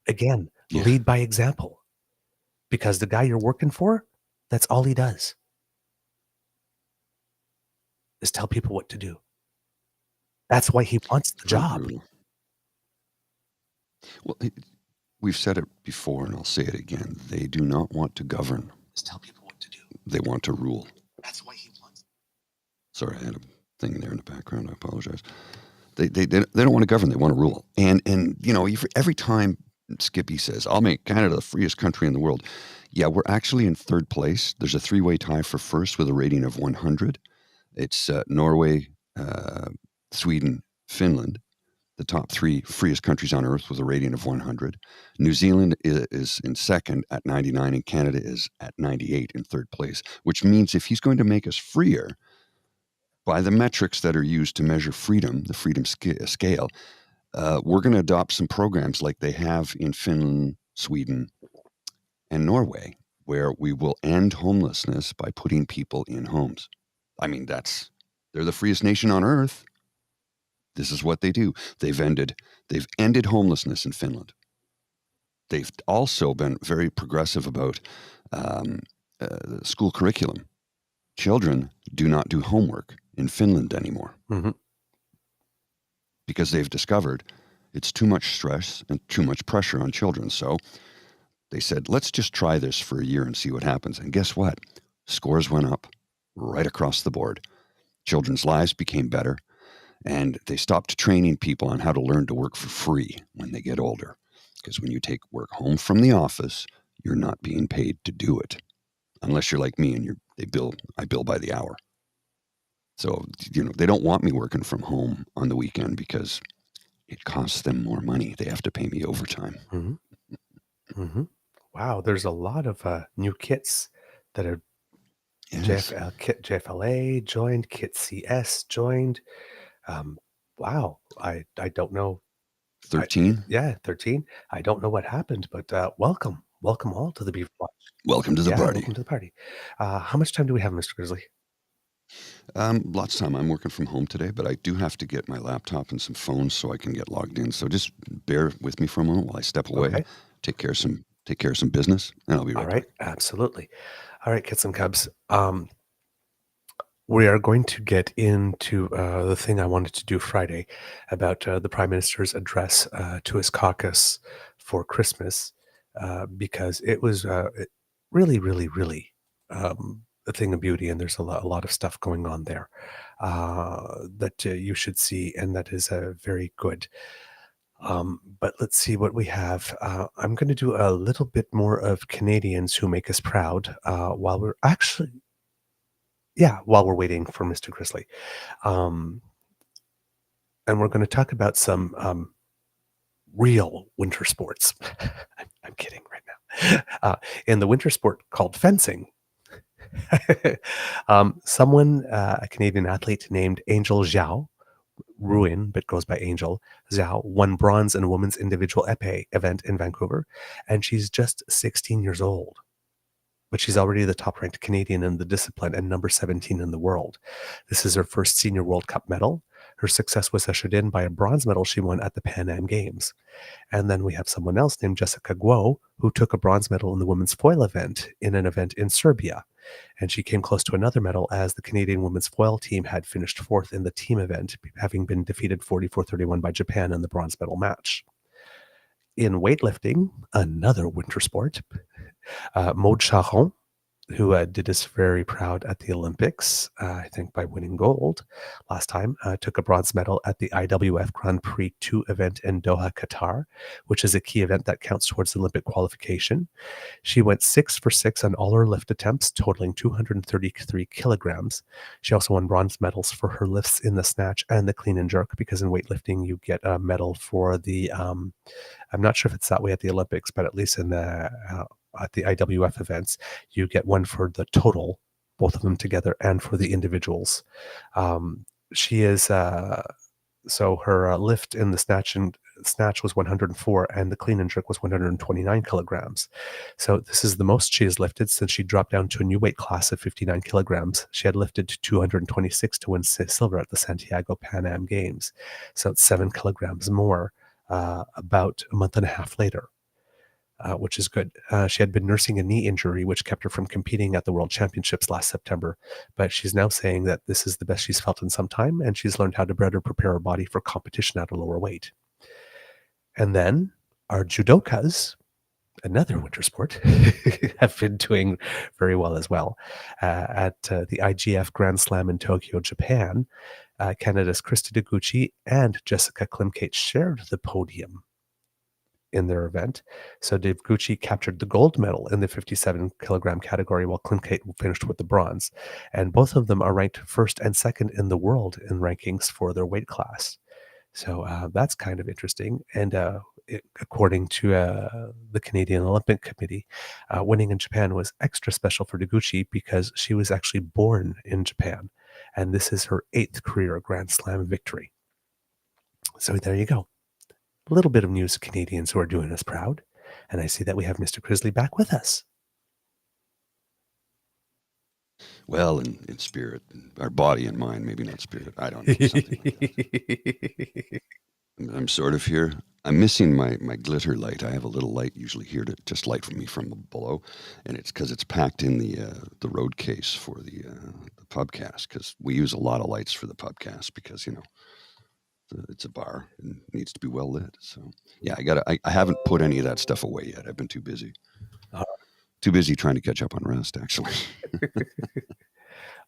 Again, lead by example. Because the guy you're working for, that's all he does, is tell people what to do. That's why he wants the job. Well, we've said it before, and I'll say it again. They do not want to govern. Just tell people what to do. They want to rule. That's why he wants. Sorry, I had a thing there in the background. I apologize. They don't want to govern. They want to rule. And you know, every time Skippy says, I'll make Canada the freest country in the world. Yeah, we're actually in third place. There's a three-way tie for first with a rating of 100. It's Norway, Sweden, Finland, the top three freest countries on earth with a rating of 100. New Zealand is in second at 99, and Canada is at 98 in third place, which means if he's going to make us freer by the metrics that are used to measure freedom, the freedom scale, we're going to adopt some programs like they have in Finland, Sweden, and Norway, where we will end homelessness by putting people in homes. I mean, they're the freest nation on earth. This is what they do. They've ended homelessness in Finland. They've also been very progressive about the school curriculum. Children do not do homework in Finland anymore because they've discovered it's too much stress and too much pressure on children. So they said, let's just try this for a year and see what happens. And guess what? Scores went up right across the board. Children's lives became better, and they stopped training people on how to learn to work for free when they get older. Because when you take work home from the office, you're not being paid to do it. Unless you're like me and I bill by the hour. So, you know, they don't want me working from home on the weekend because it costs them more money. They have to pay me overtime. Wow, there's a lot of new kits that are Kit JFLA joined, Kit CS joined. Wow, I don't know. 13? 13. I don't know what happened, but welcome all to the Beaver Watch. Welcome to the party. Welcome to the party. How much time do we have, Mr. Grizzly? Lots of time. I'm working from home today, but I do have to get my laptop and some phones so I can get logged in. So just bear with me for a moment while I step away, Okay. take care of some business, and I'll be right All right, absolutely. All right, Kits and Cubs. We are going to get into the thing I wanted to do Friday about the Prime Minister's address to his caucus for Christmas, because it was really, really, really a thing of beauty, and there's a lot of stuff going on there that you should see, and that is very good. But let's see what we have. I'm going to do a little bit more of Canadians who make us proud while we're waiting for Mr. Grizzly. And we're going to talk about some real winter sports. I'm kidding right now. In the winter sport called fencing, Someone, a Canadian athlete named Angel Zhao, Ruin, but goes by Angel Zhao, won bronze in a women's individual épée event in Vancouver, and she's just 16 years old. But she's already the top-ranked Canadian in the discipline and number 17 in the world. This is her first Senior World Cup medal. Her success was ushered in by a bronze medal she won at the Pan Am Games. And then we have someone else named Jessica Guo, who took a bronze medal in the women's foil event in an event in Serbia. And she came close to another medal as the Canadian women's foil team had finished fourth in the team event, having been defeated 44-31 by Japan in the bronze medal match. In weightlifting, another winter sport, Maud Charon, who did us very proud at the Olympics, I think by winning gold last time, took a bronze medal at the IWF Grand Prix 2 event in Doha, Qatar, which is a key event that counts towards Olympic qualification. She went 6 for 6 on all her lift attempts, totaling 233 kilograms. She also won bronze medals for her lifts in the snatch and the clean and jerk, because in weightlifting you get a medal for the, I'm not sure if it's that way at the Olympics, but at least in the at the IWF events, you get one for the total, both of them together, and for the individuals. She is so her lift in the snatch was 104, and the clean and jerk was 129 kilograms. So this is the most she has lifted since she dropped down to a new weight class of 59 kilograms. She had lifted to 226 to win silver at the Santiago Pan Am Games. So it's 7 kilograms more about a month and a half later. Which is good. She had been nursing a knee injury, which kept her from competing at the World Championships last September. But she's now saying that this is the best she's felt in some time, and she's learned how to better prepare her body for competition at a lower weight. And then our judokas, another winter sport, have been doing very well as well. At the IGF Grand Slam in Tokyo, Japan, Canada's Krista Deguchi and Jessica Klimkate shared the podium in their event. So Deguchi captured the gold medal in the 57 kilogram category, while Klimkate finished with the bronze. And both of them are ranked first and second in the world in rankings for their weight class. So that's kind of interesting. And according to the Canadian Olympic Committee, winning in Japan was extra special for Deguchi because she was actually born in Japan. And this is her 8th career Grand Slam victory. So there you go. A little bit of news of Canadians who are doing us proud. And I see that we have Mr. Grizzly back with us. Well, in spirit, our body and mind, maybe not spirit. I don't know. Something like that. I'm sort of here. I'm missing my glitter light. I have a little light usually here to just light from me from below, and it's because it's packed in the road case for the PubCast, because we use a lot of lights for the PubCast because it's a bar and needs to be well lit. So yeah, I haven't put any of that stuff away yet. I've been too busy. Too busy trying to catch up on rest, actually.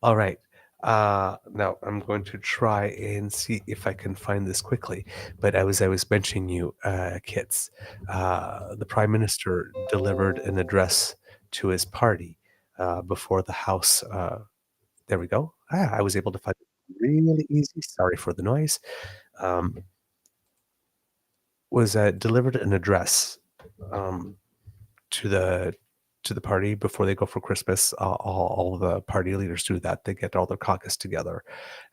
All right. Now I'm going to try and see if I can find this quickly. But as I was mentioning you, Kits, the Prime Minister delivered an address to his party before the House. There we go. I was able to find it really easy. Sorry for the noise. Was delivered an address to the party before they go for Christmas. All the party leaders do that. They get all their caucus together,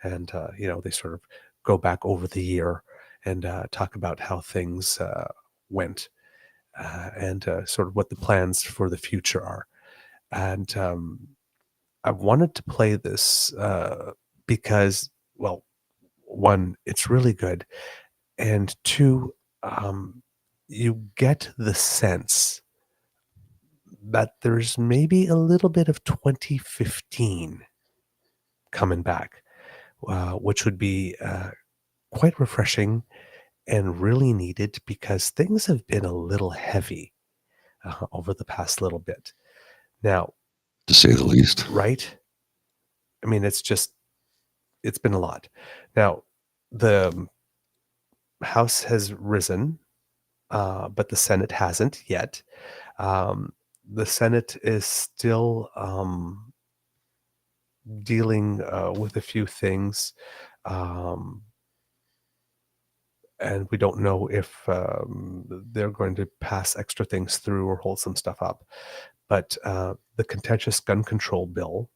and they sort of go back over the year and talk about how things went and sort of what the plans for the future are. And I wanted to play this because, well, one, it's really good, and two, you get the sense that there's maybe a little bit of 2015 coming back, which would be quite refreshing and really needed, because things have been a little heavy over the past little bit. Now, to say the least. Right? I mean, it's been a lot. Now, the House has risen, but the Senate hasn't yet. The Senate is still dealing with a few things, and we don't know if they're going to pass extra things through or hold some stuff up. But the contentious gun control bill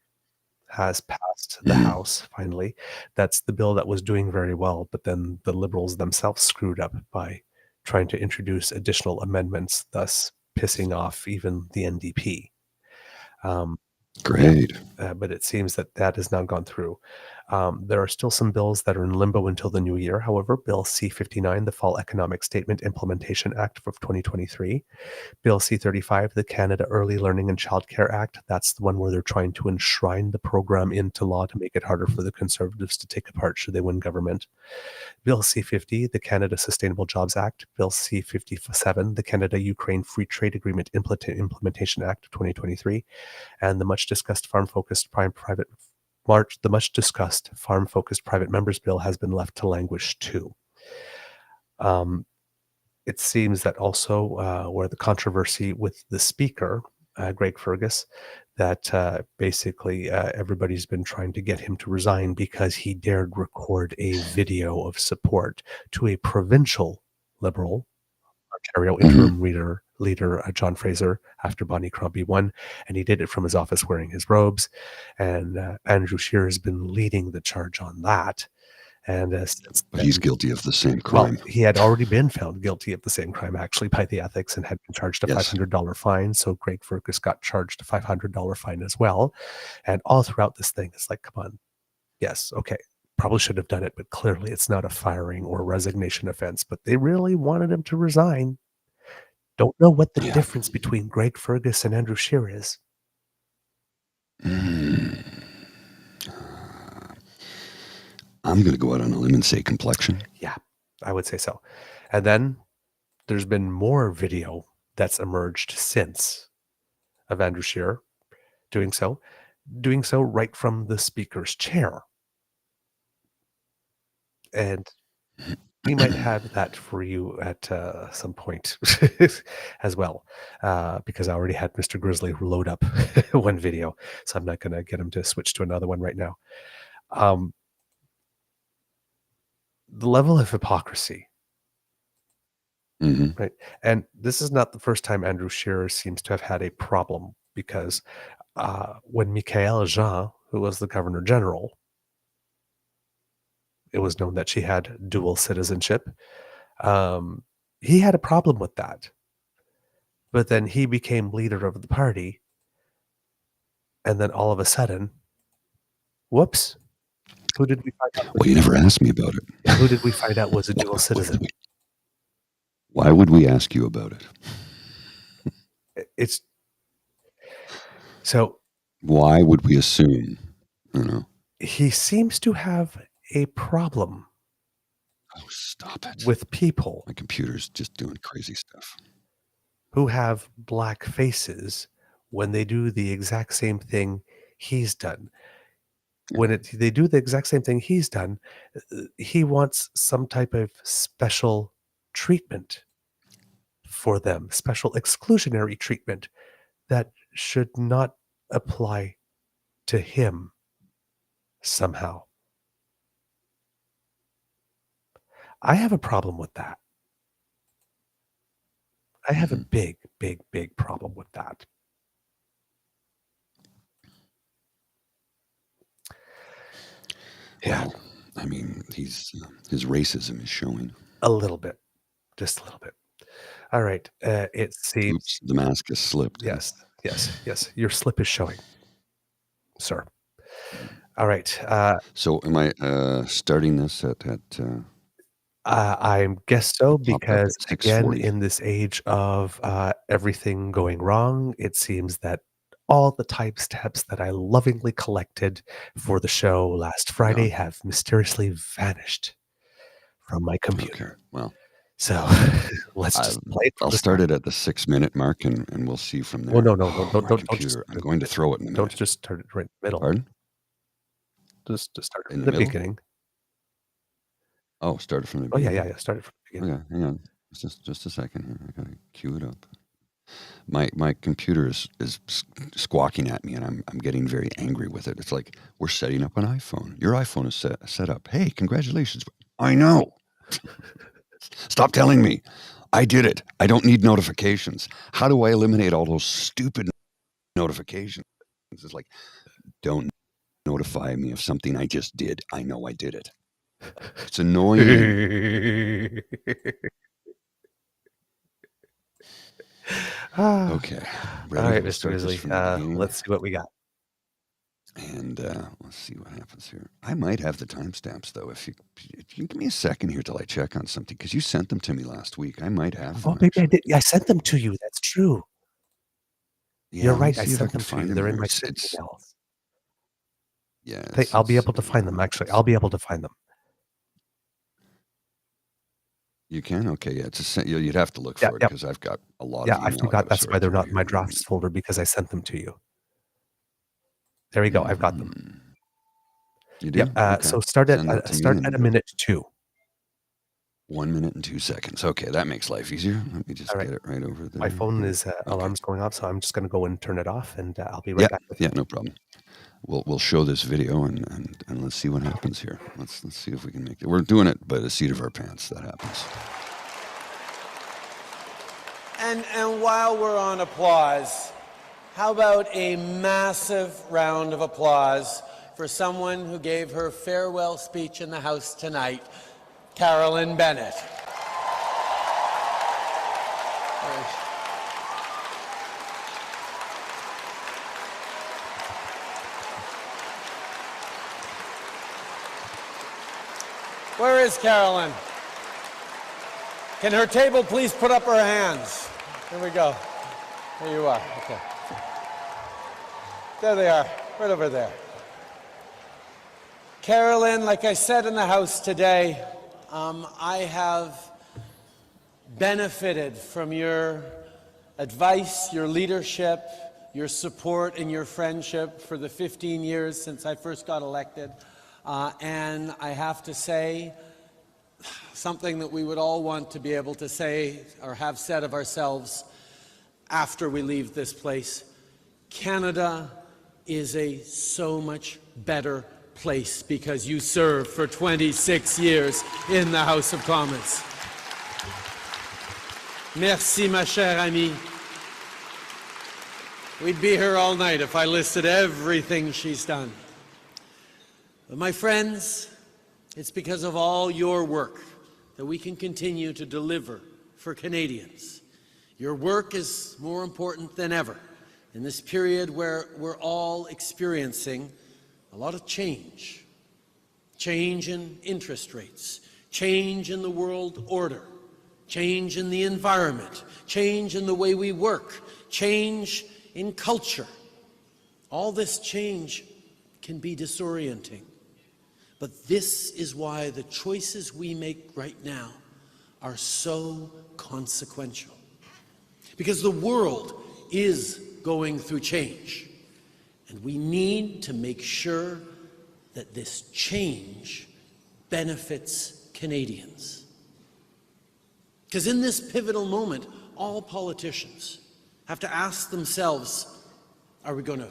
has passed the House finally. That's the bill that was doing very well, but then the Liberals themselves screwed up by trying to introduce additional amendments, thus pissing off even the NDP. Great. But it seems that has now gone through. There are still some bills that are in limbo until the new year. However, Bill C-59, the Fall Economic Statement Implementation Act of 2023, Bill C-35, the Canada Early Learning and Childcare Act, that's the one where they're trying to enshrine the program into law to make it harder for the Conservatives to take apart should they win government. Bill C-50, the Canada Sustainable Jobs Act, Bill C-57, the Canada-Ukraine Free Trade Agreement Implementation Act of 2023, and the much-discussed farm-focused private members bill has been left to languish too. It seems that also where the controversy with the speaker, Greg Fergus, that basically everybody's been trying to get him to resign because he dared record a video of support to a provincial Liberal, Ontario interim leader John Fraser, after Bonnie Crombie won, and he did it from his office wearing his robes. And Andrew Scheer has been leading the charge on that. And but he's guilty of the same crime. Well, he had already been found guilty of the same crime, actually, by the ethics, and had been charged a $500 fine. So Greg Fergus got charged a $500 fine as well. And all throughout this thing, it's like, come on. Yes, okay. Probably should have done it, but clearly it's not a firing or resignation offense. But they really wanted him to resign. Don't know what the difference between Greg Fergus and Andrew Scheer is. I'm going to go out on a limb and say complexion. Yeah, I would say so. And then there's been more video that's emerged since of Andrew Scheer doing so right from the speaker's chair. And we might have that for you at some point as well, because I already had Mr. Grizzly load up one video, so I'm not going to get him to switch to another one right now. The level of hypocrisy, right? And this is not the first time Andrew Scheer seems to have had a problem, because when Michaëlle Jean, who was the Governor General, it was known that she had dual citizenship. He had a problem with that. But then he became leader of the party. And then all of a sudden, whoops, who did we find out? Well, you never asked me about it. Who did we find out was a dual citizen? Why would we ask you about it? It's so. Why would we assume? You know, he seems to have a problem. Oh, stop it! With people, my computer's just doing crazy stuff, who have black faces when they do the exact same thing he's done. When they do the exact same thing he's done, he wants some type of special treatment for them, special exclusionary treatment that should not apply to him somehow. I have a problem with that. I have a big, big, big problem with that. Yeah. Well, I mean, his racism is showing. A little bit. Just a little bit. All right. It seems... Oops, the mask has slipped. Yes. Your slip is showing, sir. All right. So am I starting this at I guess so, because again, 6:40. in this age of everything going wrong, it seems that all the timestamps that I lovingly collected for the show last Friday have mysteriously vanished from my computer. Okay, well, so let's just play it. I'll start it at the 6-minute mark, and we'll see from there. Well, no, don't just. I'm going to throw it in the Don't minute. just start it right in the middle. Pardon? Just start it In in the the middle? beginning. Oh, start it from the Oh beginning. yeah. Start it from the beginning. Okay, hang on. Just a second here. I gotta cue it up. My computer is squawking at me, and I'm getting very angry with it. It's like, we're setting up an iPhone. Your iPhone is set up. Hey, congratulations. I know. Stop telling me. I did it. I don't need notifications. How do I eliminate all those stupid notifications? It's like, don't notify me of something I just did, I know I did it. It's annoying. Okay. All right, We'll Mr. start this Grizzly. from the beginning. Let's see what we got. And let's see what happens here. I might have the timestamps, though. If you give me a second here till I check on something, because you sent them to me last week. I might have them. Oh, maybe I did. I sent them to you. That's true. Yeah, You're let me right. I see if sent can them to find you. They're in here. my It's- sent it's- emails. Yeah, I'll be able to find them, actually. I'll be able to find them. You can? Okay, yeah. You'd have to look for it because I've got a lot Yeah, of I email forgot. gotta That's sort why they're through not in my here. drafts folder, because I sent them to you. There we go. I've got them. You do? Yep. Okay. So start Send that at to me start at and- a minute 2. 1 minute and 2 seconds. Okay, that makes life easier. Let me just All right. get it right over there. My phone is alarm's going off, so I'm just going to go and turn it off, and I'll be right back with you. Yeah, no problem. We'll show this video and let's see what happens here. Let's see if we can make it. We're doing it by the seat of our pants. That happens. And while we're on applause, how about a massive round of applause for someone who gave her farewell speech in the House tonight, Carolyn Bennett. Where is Carolyn? Can her table please put up her hands? Here we go. There you are. Okay. There they are, right over there. Carolyn, like I said in the House today, I have benefited from your advice, your leadership, your support, and your friendship for the 15 years since I first got elected. And I have to say something that we would all want to be able to say or have said of ourselves after we leave this place. Canada is a so much better place because you served for 26 years in the House of Commons. Merci, ma chère amie. We'd be here all night if I listed everything she's done. But my friends, it's because of all your work that we can continue to deliver for Canadians. Your work is more important than ever in this period where we're all experiencing a lot of change. Change in interest rates, change in the world order, change in the environment, change in the way we work, change in culture. All this change can be disorienting. But this is why the choices we make right now are so consequential. Because the world is going through change. And we need to make sure that this change benefits Canadians. Because in this pivotal moment, all politicians have to ask themselves, are we going to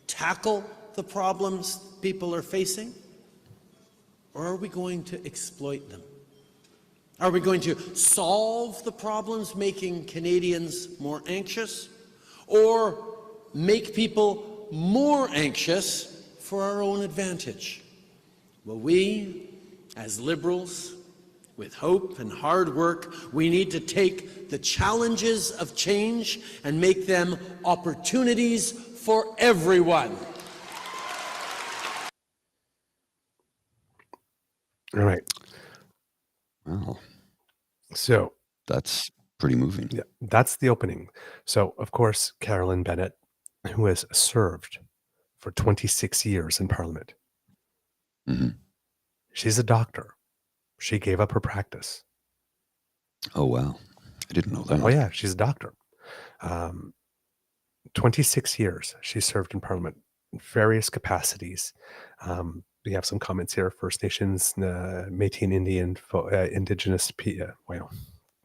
tackle the problems people are facing? Or are we going to exploit them? Are we going to solve the problems making Canadians more anxious? Or make people more anxious for our own advantage? Well, we, as Liberals, with hope and hard work, we need to take the challenges of change and make them opportunities for everyone. All right. Wow, So that's pretty moving. yeah, that's the opening. So, of course, Carolyn Bennett, who has served for 26 years in Parliament, she's a doctor. She gave up her practice. Oh, wow. I didn't know that. Oh, yeah, she's a doctor. 26 years she served in Parliament in various capacities. We have some comments here. First Nations, Métis and Indian, Indigenous, well,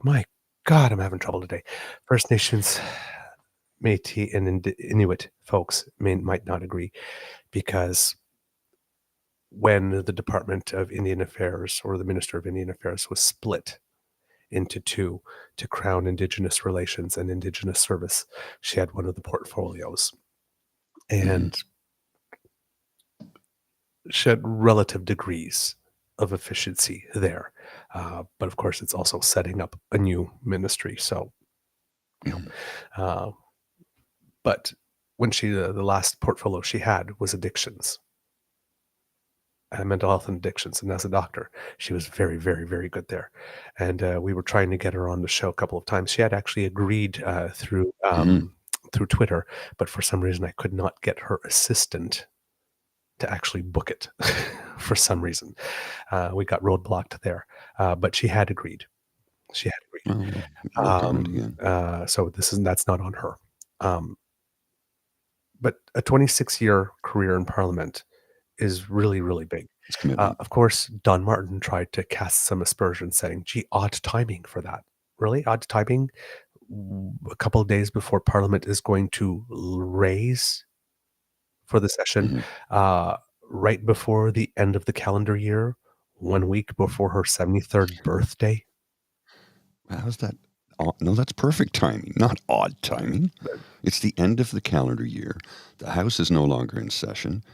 my God, I'm having trouble today. First Nations, Métis, and Inuit folks might not agree, because when the Department of Indian Affairs or the Minister of Indian Affairs was split into two to crown Indigenous relations and Indigenous service, she had one of the portfolios. And she had relative degrees of efficiency there. But of course, it's also setting up a new ministry. So, but when the last portfolio she had was addictions, mental health and addictions. And as a doctor, she was very, very, very good there. And we were trying to get her on the show a couple of times. She had actually agreed through Twitter, but for some reason I could not get her assistant to actually book it for some reason. We got roadblocked there, but she had agreed. She had agreed. Work on it again. So that's not on her. But a 26-year career in Parliament is really, really big. Of course, Don Martin tried to cast some aspersions saying, gee, odd timing for that. Really? Odd timing? A couple of days before Parliament is going to raise for the session, right before the end of the calendar year, 1 week before her 73rd birthday. How's that? No, that's perfect timing, not odd timing. It's the end of the calendar year. The House is no longer in session.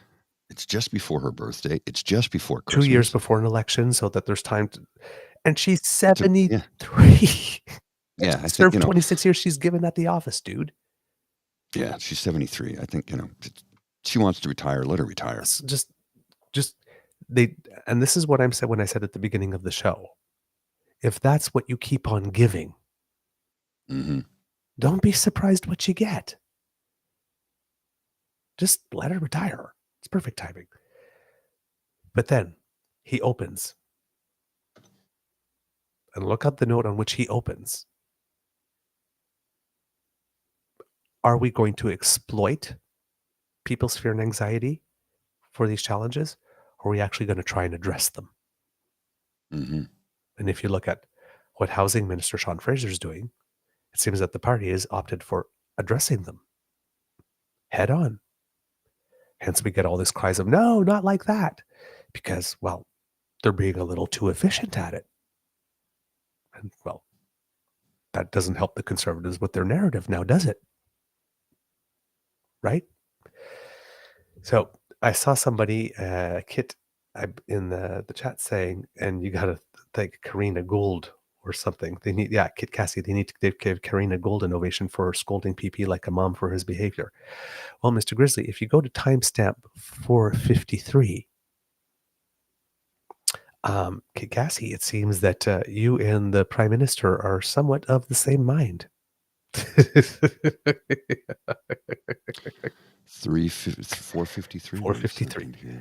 It's just before her birthday. It's just before Christmas. 2 years before an election, so that there's time to... And she's 73. Yeah, I served think, 26 years. She's given that the office, dude. Yeah, she's 73. I think, she wants to retire. Let her retire. And this is what I'm said when I said at the beginning of the show. If that's what you keep on giving, don't be surprised what you get. Just let her retire. It's perfect timing. But then he opens. And look at the note on which he opens. Are we going to exploit people's fear and anxiety for these challenges? Or are we actually going to try and address them? And if you look at what Housing Minister Sean Fraser is doing, it seems that the party has opted for addressing them head on. Hence, we get all these cries of, no, not like that. Because, well, they're being a little too efficient at it. And, well, that doesn't help the Conservatives with their narrative now, does it? Right? So I saw somebody, Kit, in the chat saying, and you got to thank Karina Gould or something. Kit Cassie, they need to give Karina Gould an ovation for scolding PP like a mom for his behavior. Well, Mr. Grizzly, if you go to timestamp 453, Kit Cassie, it seems that you and the Prime Minister are somewhat of the same mind. 453. 453.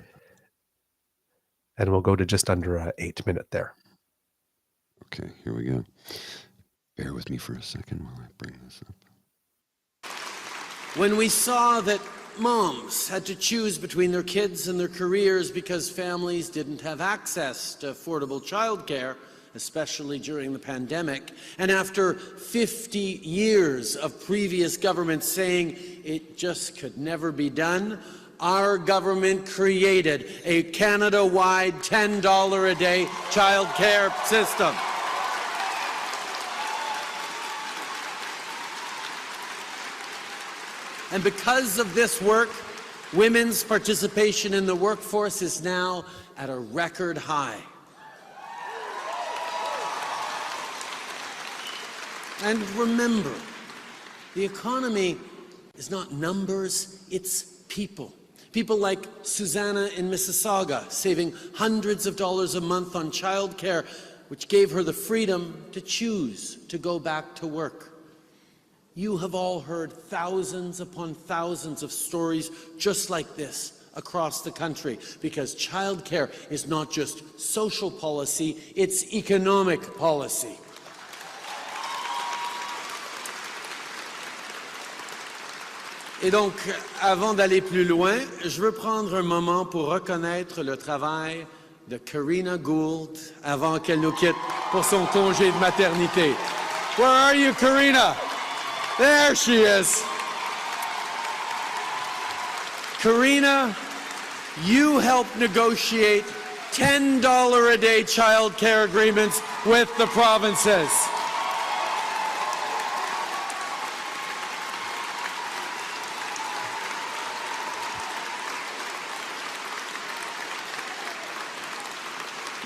And we'll go to just under 8 minutes there. Okay, here we go. Bear with me for a second while I bring this up. When we saw that moms had to choose between their kids and their careers because families didn't have access to affordable childcare, especially during the pandemic, and after 50 years of previous governments saying it just could never be done, our government created a Canada-wide $10 a day childcare system. And because of this work, women's participation in the workforce is now at a record high. And remember, the economy is not numbers, it's people. People like Susanna in Mississauga, saving hundreds of dollars a month on childcare, which gave her the freedom to choose to go back to work. You have all heard thousands upon thousands of stories just like this across the country, because childcare is not just social policy, it's economic policy. Et donc, avant d'aller plus loin, je veux prendre un moment pour reconnaître le travail de Karina Gould avant qu'elle nous quitte pour son congé de maternité. Where are you, Karina? There she is. Karina, you helped negotiate $10 a day child care agreements with the provinces.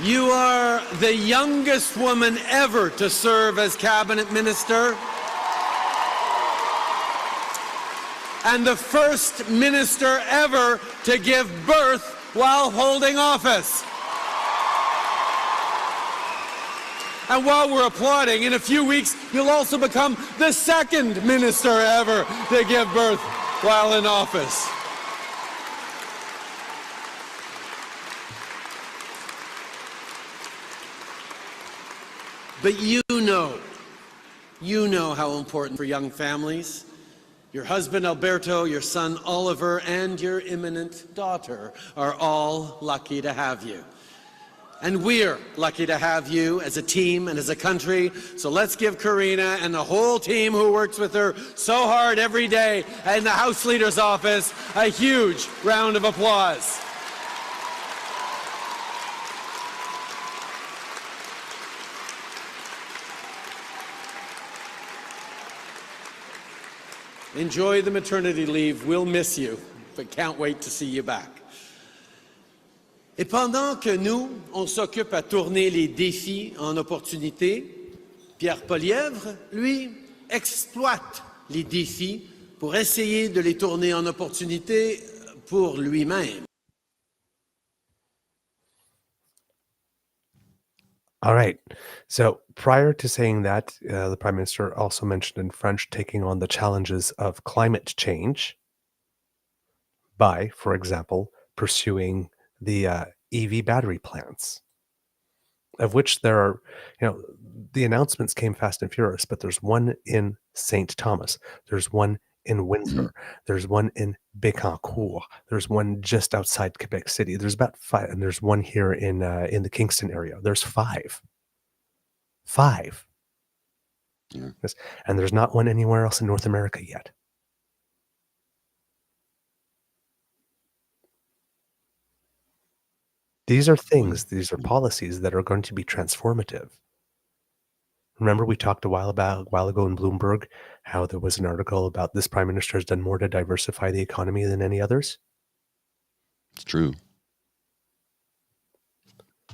You are the youngest woman ever to serve as cabinet minister and the first minister ever to give birth while holding office. And while we're applauding, in a few weeks, you'll also become the second minister ever to give birth while in office. But you know how important for young families. Your husband Alberto, your son Oliver, and your imminent daughter are all lucky to have you. And we're lucky to have you as a team and as a country. So let's give Karina and the whole team who works with her so hard every day in the House Leader's office a huge round of applause. Enjoy the maternity leave. We'll miss you, but can't wait to see you back. Et pendant que nous, on s'occupe à tourner les défis en opportunités, Pierre Poilievre, lui, exploite les défis pour essayer de les tourner en opportunités pour lui-même. All right. So prior to saying that, the Prime Minister also mentioned in French taking on the challenges of climate change by, for example, pursuing the EV battery plants, of which there are, the announcements came fast and furious, but there's one in St. Thomas, there's one in Windsor, there's one in Bécancour, there's one just outside Quebec City, there's about 5, and there's one here in the Kingston area. There's 5. 5. Yeah. Yes. And there's not one anywhere else in North America yet. These are things, these are policies that are going to be transformative. Remember we talked a while ago in Bloomberg how there was an article about this Prime Minister has done more to diversify the economy than any others? It's true.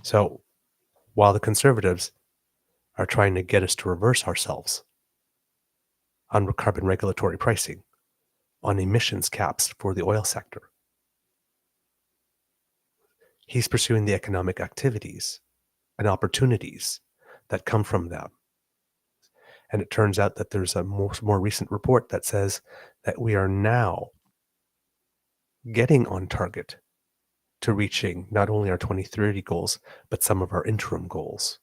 So while the Conservatives are trying to get us to reverse ourselves on carbon regulatory pricing, on emissions caps for the oil sector, he's pursuing the economic activities and opportunities that come from them. And it turns out that there's a more recent report that says that we are now getting on target to reaching not only our 2030 goals, but some of our interim goals.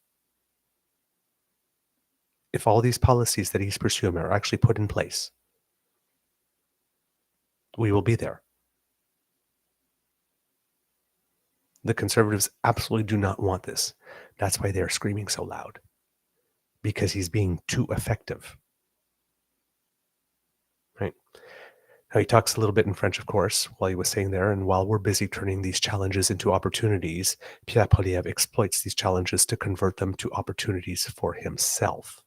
If all these policies that he's pursuing are actually put in place, we will be there. The Conservatives absolutely do not want this. That's why they're screaming so loud. Because he's being too effective. Right? Now he talks a little bit in French, of course, while he was saying there, and while we're busy turning these challenges into opportunities, Pierre Poilievre exploits these challenges to convert them to opportunities for himself.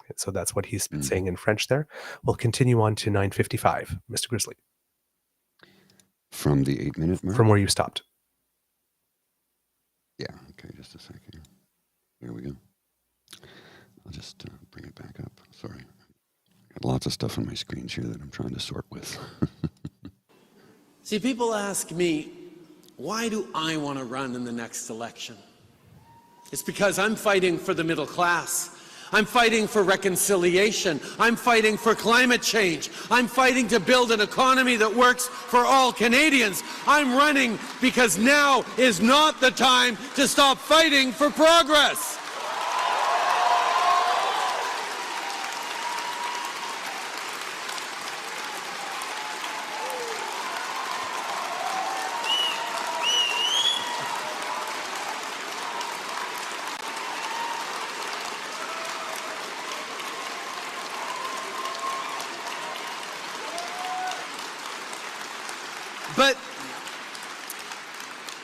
Okay, so that's what he's been saying in French there. We'll continue on to 9:55, Mr. Grizzly. From the 8-minute mark? From where you stopped. Yeah, okay, just a second. Here we go. I'll just bring it back up. Sorry. Got lots of stuff on my screens here that I'm trying to sort with. See, people ask me, why do I want to run in the next election? It's because I'm fighting for the middle class. I'm fighting for reconciliation. I'm fighting for climate change. I'm fighting to build an economy that works for all Canadians. I'm running because now is not the time to stop fighting for progress.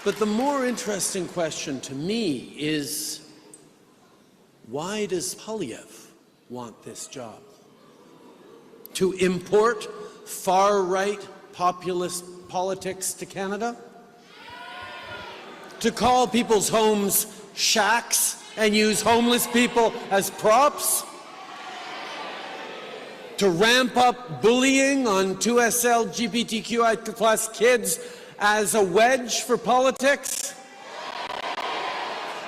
But the more interesting question to me is, why does Poilievre want this job? To import far-right populist politics to Canada? to call people's homes shacks and use homeless people as props, to ramp up bullying on 2SL LGBTQI plus kids as a wedge for politics,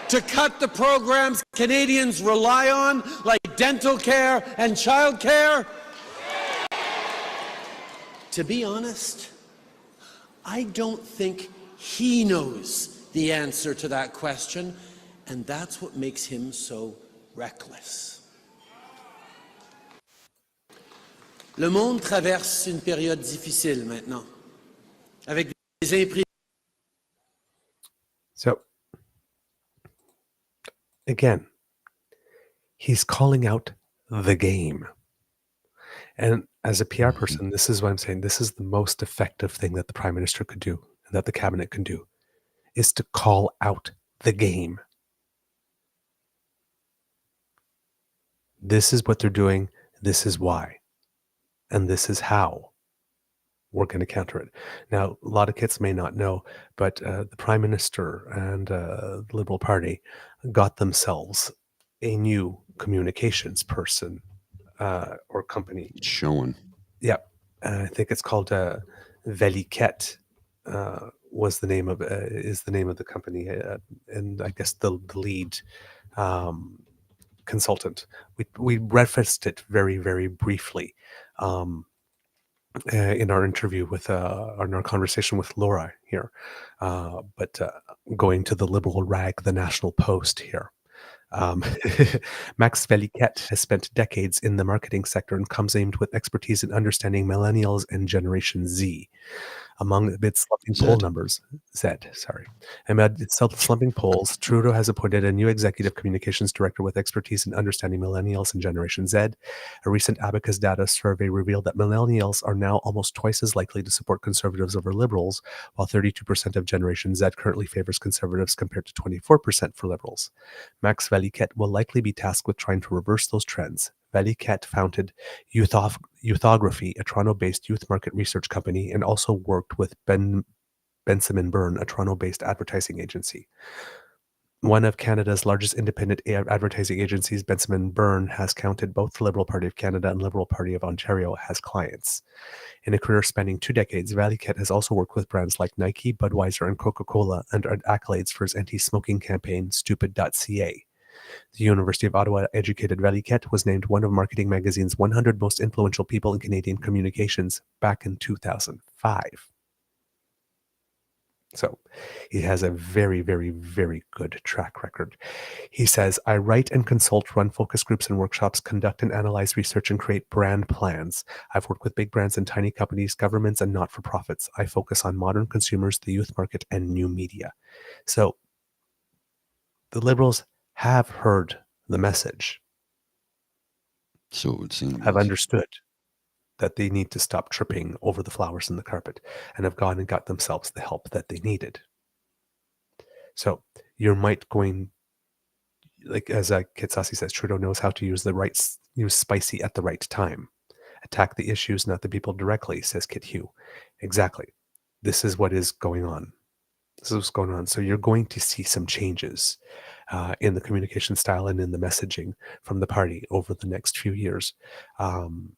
to cut the programs Canadians rely on, like dental care and child care. To be honest, I don't think he knows the answer to that question, and that's what makes him so reckless. Le monde traverse une période difficile maintenant, avec des imprévus. So, again, he's calling out the game. And as a PR person, this is what I'm saying. This is the most effective thing that the Prime Minister could do and that the Cabinet can do, is to call out the game. This is what they're doing. This is why. And this is how we're going to counter it. Now, a lot of kids may not know, but the Prime Minister and the Liberal Party got themselves a new communications person or company. Showing. Yeah, I think it's called Veliket. Is the name of the company, and I guess the lead consultant. We referenced it very, very briefly in our interview with in our conversation with Laura here, but going to the liberal rag, the National Post here. Max Veliket has spent decades in the marketing sector and comes armed with expertise in understanding millennials and Generation Z. Amid slumping poll numbers, amid slumping polls, Trudeau has appointed a new executive communications director with expertise in understanding millennials and Generation Z. A recent Abacus data survey revealed that millennials are now almost twice as likely to support conservatives over liberals, while 32% of Generation Z currently favors conservatives compared to 24% for liberals. Max Veliket will likely be tasked with trying to reverse those trends. Veliket founded Youthography, a Toronto-based youth market research company, and also worked with Benson & Byrne, a Toronto-based advertising agency. One of Canada's largest independent advertising agencies, Benson & Byrne, has counted both the Liberal Party of Canada and Liberal Party of Ontario as clients. In a career spanning 2 decades, Veliket has also worked with brands like Nike, Budweiser, and Coca-Cola, and earned accolades for his anti-smoking campaign, Stupid.ca. The University of Ottawa educated Veliket was named one of Marketing Magazine's 100 most influential people in Canadian communications back in 2005. So he has a very, very, very good track record. He says, I write and consult, run focus groups and workshops, conduct and analyze research, and create brand plans. I've worked with big brands and tiny companies, governments, and not-for-profits. I focus on modern consumers, the youth market, and new media. So the Liberals have heard the message. So it would seem. Have understood that they need to stop tripping over the flowers in the carpet, and have gone and got themselves the help that they needed. So you might going, like as Kitsasi says, Trudeau knows how to use spicy at the right time. Attack the issues, not the people directly, says Kit Hugh. Exactly. This is what is going on. This is what's going on. So you're going to see some changes in the communication style and in the messaging from the party over the next few years. And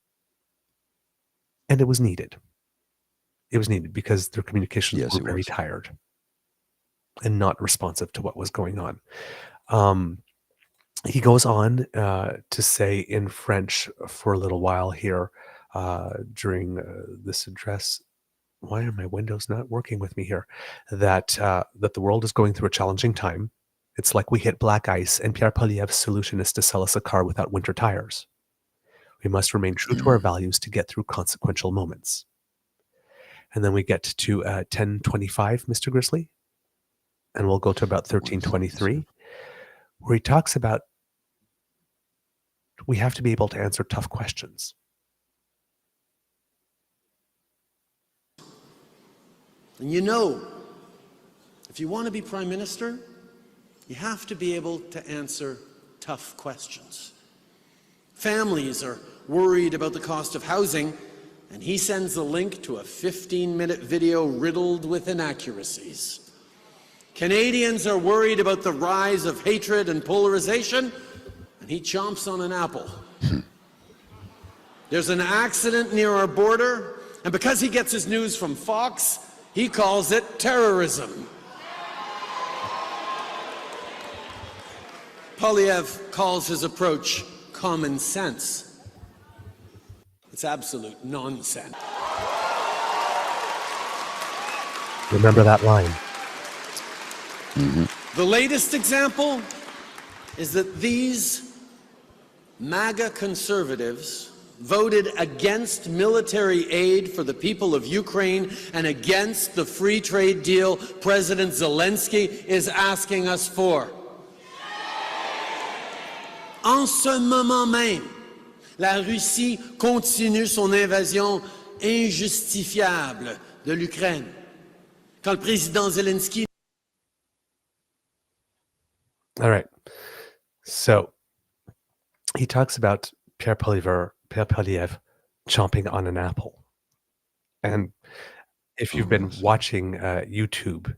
it was needed. It was needed because their communications were very tired and not responsive to what was going on. He goes on to say in French for a little while here during this address, why are my windows not working with me here? That the world is going through a challenging time. It's like we hit black ice, and Pierre Poilievre's solution is to sell us a car without winter tires. We must remain true to our values to get through consequential moments. And then we get to 10:25, Mr. Grizzly, and we'll go to about 13:23, where he talks about we have to be able to answer tough questions. And you know, if you want to be Prime Minister, you have to be able to answer tough questions. Families are worried about the cost of housing, and he sends a link to a 15-minute video riddled with inaccuracies. Canadians are worried about the rise of hatred and polarization, and he chomps on an apple. There's an accident near our border, and because he gets his news from Fox, he calls it terrorism. Poilievre calls his approach common sense. It's absolute nonsense. Remember that line. The latest example is that these MAGA conservatives voted against military aid for the people of Ukraine and against the free trade deal President Zelensky is asking us for. En ce moment même, la Russie continue son invasion injustifiable de l'Ukraine. Quand le président Zelensky... All right. So he talks about Pierre Poilievre chomping on an apple. And if you've been watching YouTube,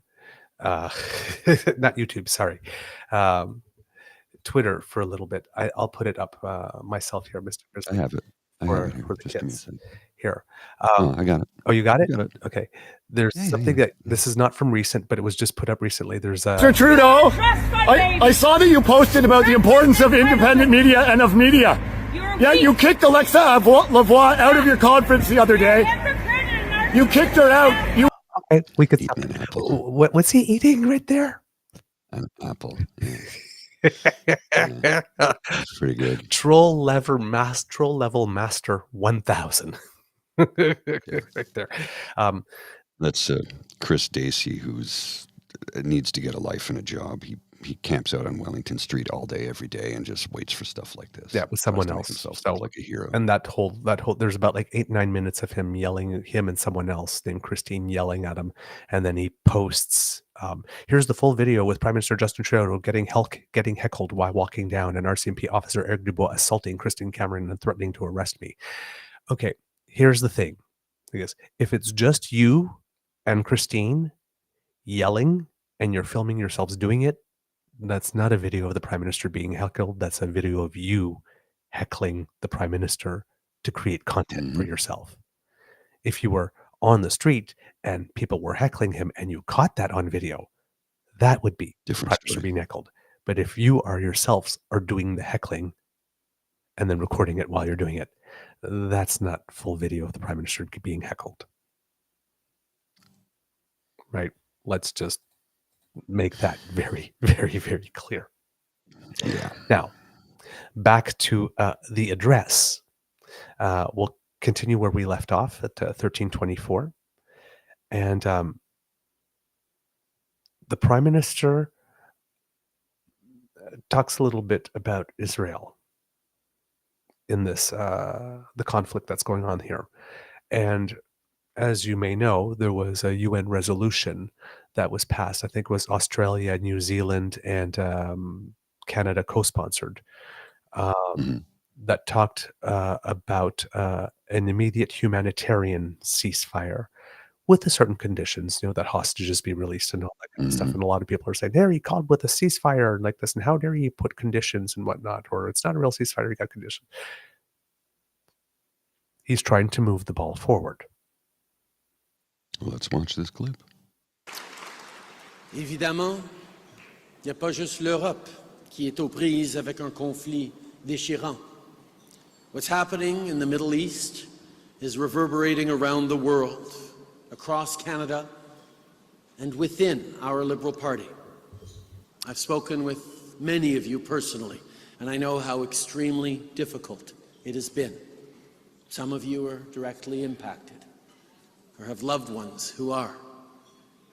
not YouTube, sorry, Twitter for a little bit, I'll put it up myself here, Mr. I have it. For here. the Just give me a kids. second. Here. I got it. Oh, you got it? Got it. Okay. There's something that this is not from recent, but it was just put up recently. There's Mr. Trudeau, I saw that you posted about the importance of independent media and of media. Yeah, you kicked Alexa Lavoie out of your conference the other day. You kicked her out. You. Okay, we could Eating stop. an apple. What's he eating right there? An apple. Yeah. That's pretty good. Troll level master 1000. Right there. That's Chris Dacey, who's needs to get a life and a job. He camps out on Wellington Street all day, every day, and just waits for stuff like this. Yeah, with someone Tries to make else. himself So, look like a hero. and that whole there's about like 8-9 minutes of him yelling, him and someone else named Christine yelling at him, and then he posts here's the full video with Prime Minister Justin Trudeau getting heckled while walking down, and RCMP officer Eric Dubois assaulting Christine Cameron and threatening to arrest me. Okay, here's the thing. Because if it's just you and Christine yelling and you're filming yourselves doing it, that's not a video of the Prime Minister being heckled. That's a video of you heckling the Prime Minister to create content for yourself. If you were on the street and people were heckling him and you caught that on video, that would be the Prime Minister being heckled. But if you are yourselves are doing the heckling and then recording it while you're doing it, that's not full video of the Prime Minister being heckled. Right? Let's just make that very, very, very clear. Yeah. Now, back to the address. We'll continue where we left off at 1324. And the Prime Minister talks a little bit about Israel in this, the conflict that's going on here. And as you may know, there was a UN resolution that was passed. I think it was Australia, New Zealand, and Canada co-sponsored, that talked about an immediate humanitarian ceasefire with a certain conditions, that hostages be released and all that kind of stuff. And a lot of people are saying, there, he called with a ceasefire like this, and how dare you put conditions and whatnot, or it's not a real ceasefire, you got conditions. He's trying to move the ball forward. Well, let's watch this clip. Évidemment, il n'y a pas juste l'Europe qui est aux prises avec un conflit déchirant. What's happening in the Middle East is reverberating around the world, across Canada, and within our Liberal Party. I've spoken with many of you personally, and I know how extremely difficult it has been. Some of you are directly impacted, or have loved ones who are.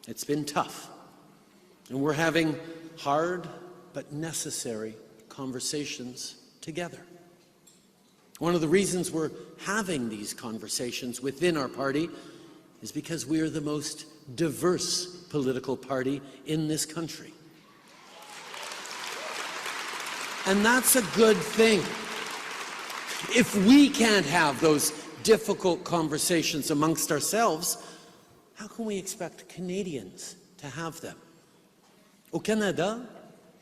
It's been tough. And we're having hard but necessary conversations together. One of the reasons we're having these conversations within our party is because we are the most diverse political party in this country. And that's a good thing. If we can't have those difficult conversations amongst ourselves, how can we expect Canadians to have them? Au Canada,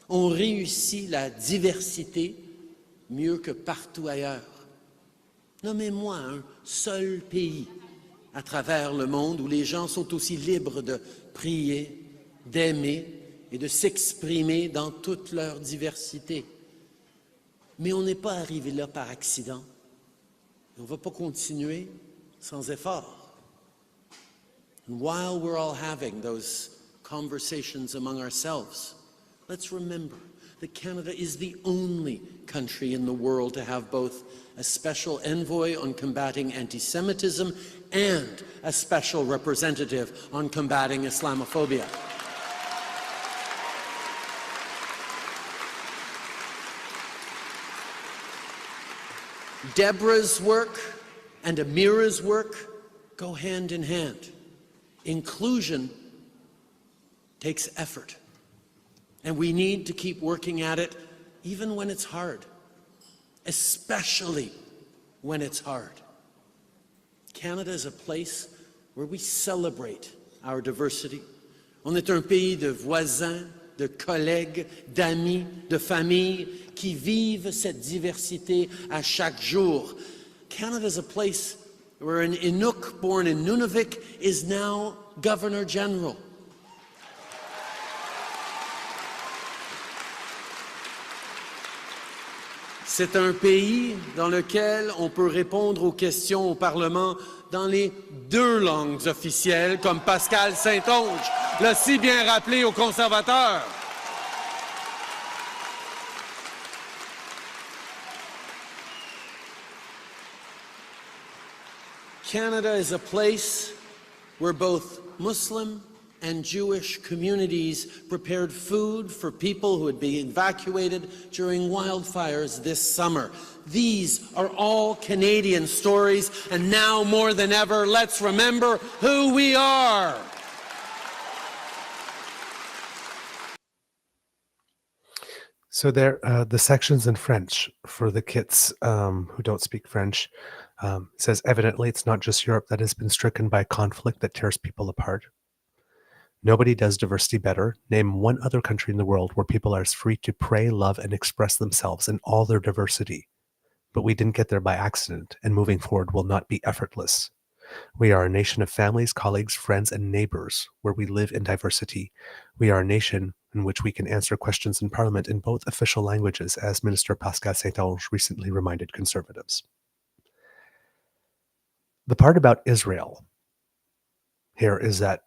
on réussit la diversité mieux que partout ailleurs. Nommez-moi un seul pays à travers le monde où les gens sont aussi libres de prier, d'aimer et de s'exprimer dans toute leur diversité. Mais on n'est pas arrivé là par accident. On ne va pas continuer sans effort. And while we're all having those conversations among ourselves, let's remember that Canada is the only country in the world to have both a special envoy on combating anti-Semitism and a special representative on combating Islamophobia. Deborah's work and Amira's work go hand in hand. Inclusion takes effort, and we need to keep working at it even when it's hard, especially when it's hard. Canada is a place where we celebrate our diversity. On est un pays de voisins, de collègues, d'amis, de familles qui vivent cette diversité à chaque jour. Canada is a place where an Inuk born in Nunavik is now Governor General. C'est un pays dans lequel on peut répondre aux questions au Parlement dans les 2 langues officielles, comme Pascal Saint-Onge l'a si bien rappelé aux conservateurs. Canada is a place where both Muslim and Jewish communities prepared food for people who had been evacuated during wildfires this summer. These are all Canadian stories, and now more than ever, let's remember who we are. So there, the sections in French for the kits who don't speak French says, evidently, it's not just Europe that has been stricken by conflict that tears people apart. Nobody does diversity better. Name one other country in the world where people are as free to pray, love, and express themselves in all their diversity. But we didn't get there by accident, and moving forward will not be effortless. We are a nation of families, colleagues, friends, and neighbors where we live in diversity. We are a nation in which we can answer questions in Parliament in both official languages, as Minister Pascal Saint-Onge recently reminded Conservatives. The part about Israel here is that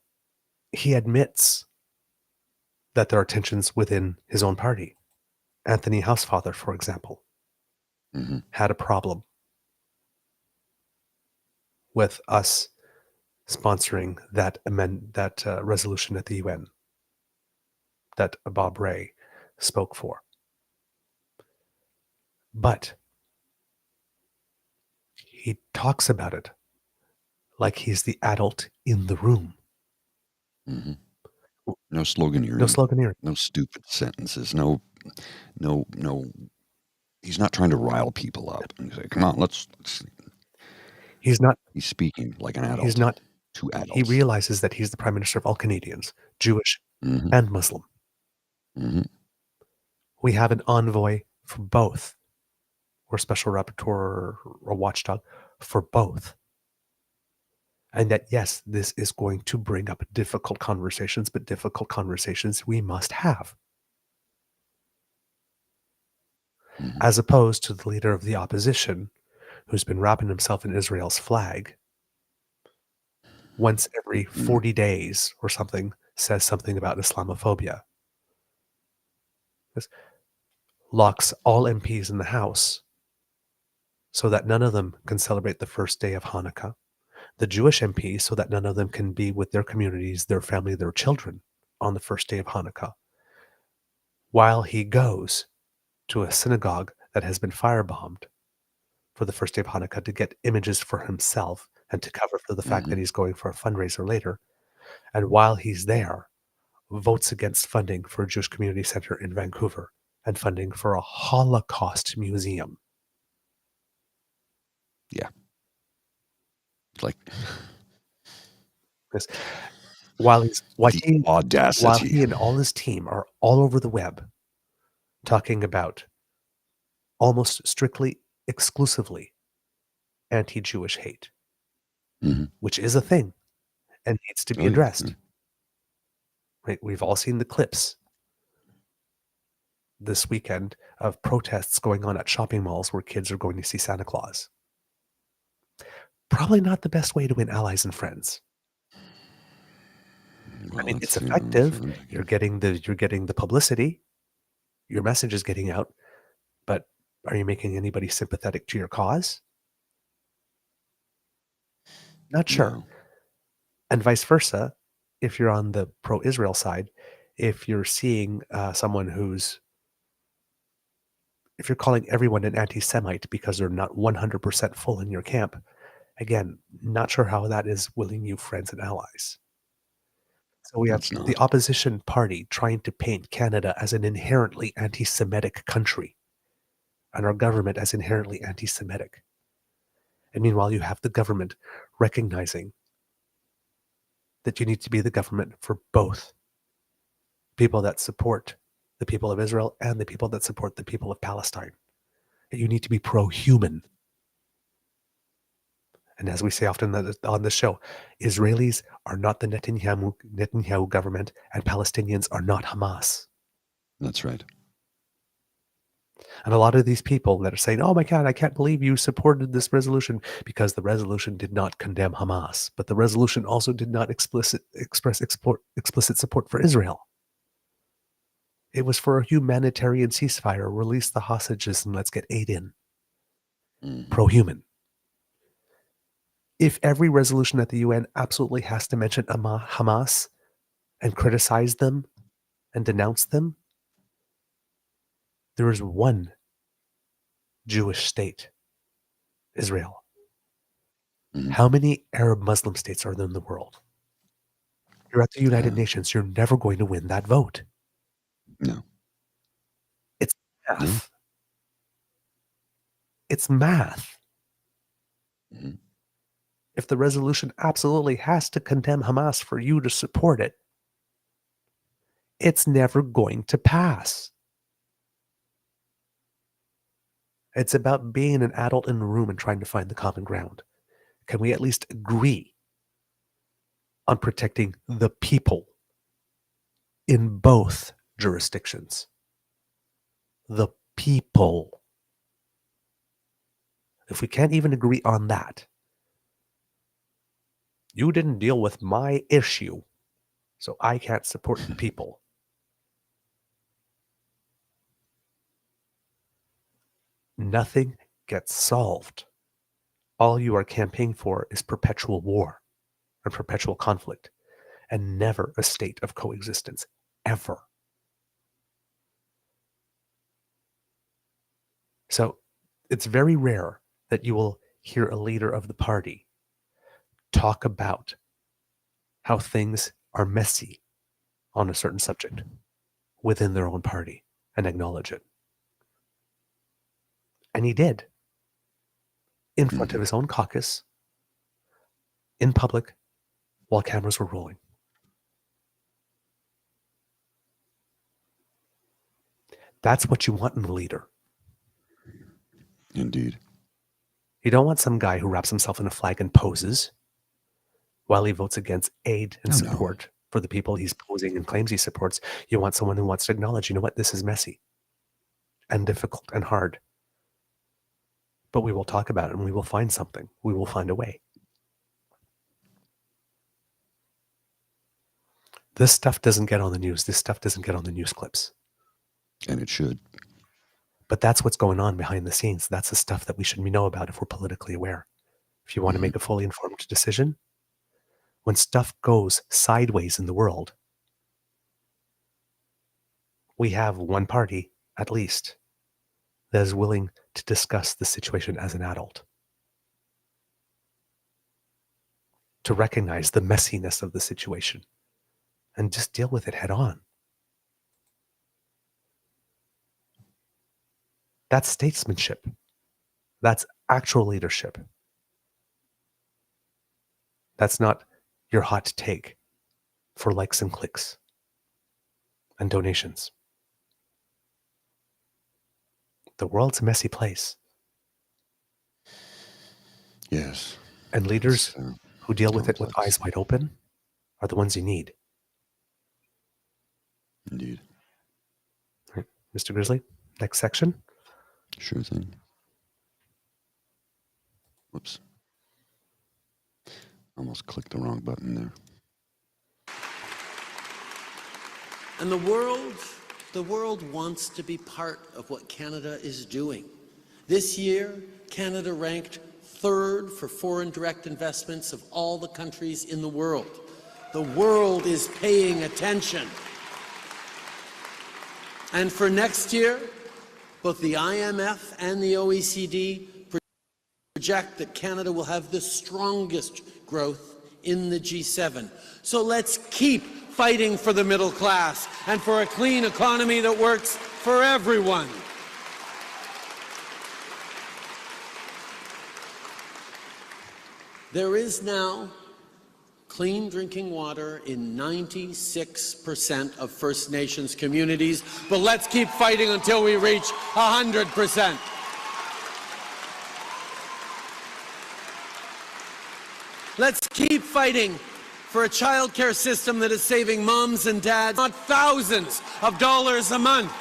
he admits that there are tensions within his own party. Anthony Housefather, for example, had a problem with us sponsoring that resolution at the UN that Bob Ray spoke for. But he talks about it like he's the adult in the room. No sloganeering. No sloganeering. No stupid sentences. No. He's not trying to rile people up and say, "Come on, let's." He's not. He's speaking like an adult. He's not. To adults. He realizes that he's the Prime Minister of all Canadians, Jewish and Muslim. We have an envoy for both, or a special rapporteur or a watchdog for both. And that, yes, this is going to bring up difficult conversations, but difficult conversations we must have. As opposed to the leader of the opposition, who's been wrapping himself in Israel's flag, once every 40 days or something, says something about Islamophobia. This locks all MPs in the House so that none of them can celebrate the first day of Hanukkah. The Jewish MPs so that none of them can be with their communities, their family, their children on the first day of Hanukkah. While he goes to a synagogue that has been firebombed for the first day of Hanukkah to get images for himself and to cover for the fact that he's going for a fundraiser later. And while he's there, votes against funding for a Jewish community center in Vancouver and funding for a Holocaust museum. Yeah. Like, while The he audacity. and all his team are all over the web talking about almost strictly, exclusively anti-Jewish hate, which is a thing and needs to be addressed. Right? We've all seen the clips this weekend of protests going on at shopping malls where kids are going to see Santa Claus. Probably not the best way to win allies and friends. Well, I mean, it's effective. You're getting the publicity. Your message is getting out, but are you making anybody sympathetic to your cause? Not sure. No. And vice versa, if you're on the pro-Israel side, if you're seeing someone if you're calling everyone an anti-Semite because they're not 100% full in your camp, again, not sure how that is winning you friends and allies. So we have the opposition party trying to paint Canada as an inherently anti-Semitic country and our government as inherently anti-Semitic. And meanwhile, you have the government recognizing that you need to be the government for both people that support the people of Israel and the people that support the people of Palestine. You need to be pro-human. And as we say often on the show, Israelis are not the Netanyahu government and Palestinians are not Hamas. That's right. And a lot of these people that are saying, oh my God, I can't believe you supported this resolution, because the resolution did not condemn Hamas, but the resolution also did not express explicit support for Israel. It was for a humanitarian ceasefire, release the hostages and let's get aid in. Pro-human. If every resolution at the UN absolutely has to mention Hamas and criticize them and denounce them, there is one Jewish state, Israel. How many Arab Muslim states are there in the world? You're at the United Nations. You're never going to win that vote. No. It's math. No. It's math. If the resolution absolutely has to condemn Hamas for you to support it, it's never going to pass. It's about being an adult in the room and trying to find the common ground. Can we at least agree on protecting the people in both jurisdictions? The people. If we can't even agree on that, you didn't deal with my issue, so I can't support the people. Nothing gets solved. All you are campaigning for is perpetual war and perpetual conflict, and never a state of coexistence, ever. So it's very rare that you will hear a leader of the party talk about how things are messy on a certain subject within their own party and acknowledge it. And he did. In front of his own caucus, in public, while cameras were rolling. That's what you want in a leader. Indeed. You don't want some guy who wraps himself in a flag and poses while he votes against aid and support for the people he's posing and claims he supports. You want someone who wants to acknowledge, you know what, this is messy and difficult and hard. But we will talk about it and we will find something. We will find a way. This stuff doesn't get on the news. This stuff doesn't get on the news clips. And it should. But that's what's going on behind the scenes. That's the stuff that we should know about if we're politically aware. If you want to make a fully informed decision, when stuff goes sideways in the world, we have one party, at least, that is willing to discuss the situation as an adult. To recognize the messiness of the situation and just deal with it head on. That's statesmanship. That's actual leadership. That's not your hot take. for likes and clicks and donations. The world's a messy place. Yes. And leaders who deal with it with complex. eyes wide open are the ones you need. Indeed. Right. Mr. Grizzly, next section. Sure thing. Whoops. Almost clicked the wrong button there. And the world wants to be part of what Canada is doing. This year, Canada ranked 3rd for foreign direct investments of all the countries in the world. The world is paying attention. And for next year, both the IMF and the OECD project that Canada will have the strongest growth in the G7. So let's keep fighting for the middle class and for a clean economy that works for everyone. There is now clean drinking water in 96% of First Nations communities, but let's keep fighting until we reach 100%. Let's keep fighting for a childcare system that is saving moms and dads not thousands of dollars a month.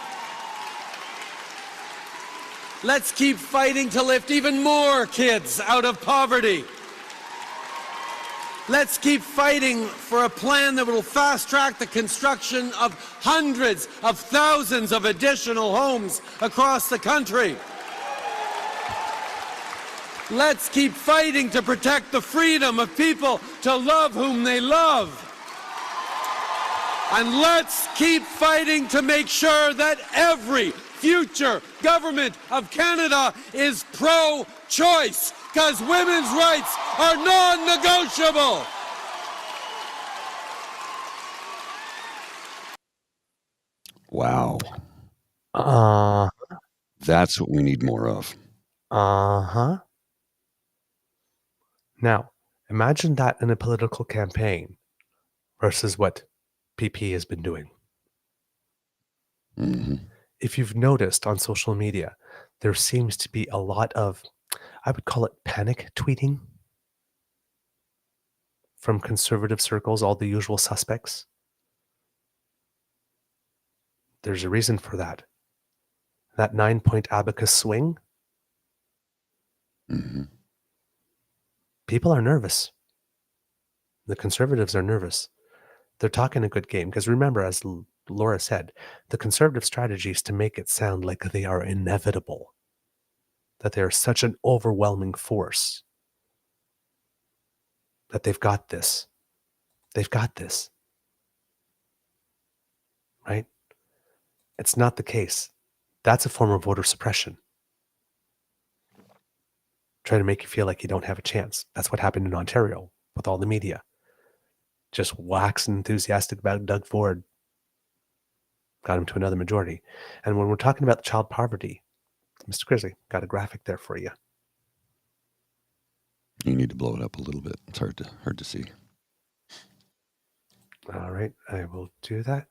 Let's keep fighting to lift even more kids out of poverty. Let's keep fighting for a plan that will fast-track the construction of hundreds of thousands of additional homes across the country. Let's keep fighting to protect the freedom of people to love whom they love. And let's keep fighting to make sure that every future government of Canada is pro-choice, because women's rights are non-negotiable. Wow. That's what we need more of. Uh-huh. Now, imagine that in a political campaign versus what PP has been doing. Mm-hmm. If you've noticed on social media, there seems to be a lot of, I would call it panic tweeting from conservative circles, all the usual suspects. There's a reason for that. That 9-point abacus swing. Mm-hmm. People are nervous. The conservatives are nervous. They're talking a good game because remember, as Laura said, the conservative strategy is to make it sound like they are inevitable, that they are such an overwhelming force, that they've got this. They've got this. Right? It's not the case. That's a form of voter suppression. Try to make you feel like you don't have a chance. That's what happened in Ontario with all the media. Just wax enthusiastic about Doug Ford. Got him to another majority. And when we're talking about child poverty, Mr. Grizzly, got a graphic there for you. You need to blow it up a little bit. It's hard to see. All right, I will do that.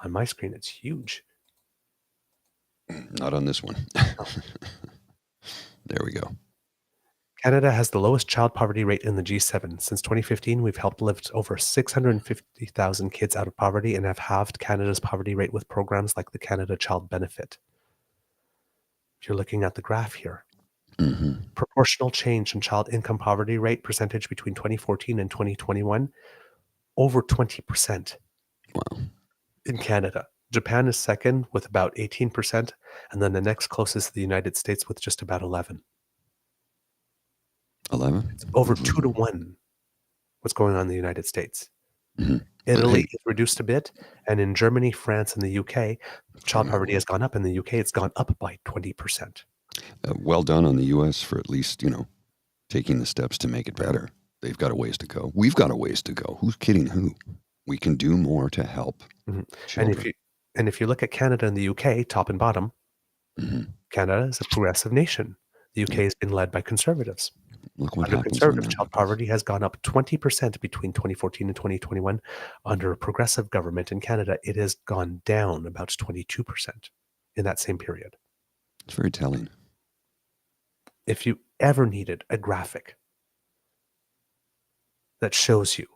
On my screen, it's huge. Not on this one. There we go. Canada has the lowest child poverty rate in the G7. Since 2015, we've helped lift over 650,000 kids out of poverty and have halved Canada's poverty rate with programs like the Canada Child Benefit. If you're looking at the graph here, proportional change in child income poverty rate percentage between 2014 and 2021, over 20%. Wow. In Canada. Japan is second with about 18%, and then the next closest is the United States with just about 11. 11? It's over 2 to 1 what's going on in the United States. Mm-hmm. Italy is reduced a bit, and in Germany, France, and the UK, child poverty has gone up. In the UK, it's gone up by 20%. Well done on the U.S. for at least, taking the steps to make it better. They've got a ways to go. We've got a ways to go. Who's kidding who? We can do more to help children. And if you look at Canada and the UK, top and bottom, Canada is a progressive nation. The UK has been led by conservatives. Look what Under happens when conservative, that child happens. poverty has gone up 20% between 2014 and 2021. Under a progressive government in Canada, it has gone down about 22% in that same period. It's very telling. If you ever needed a graphic that shows you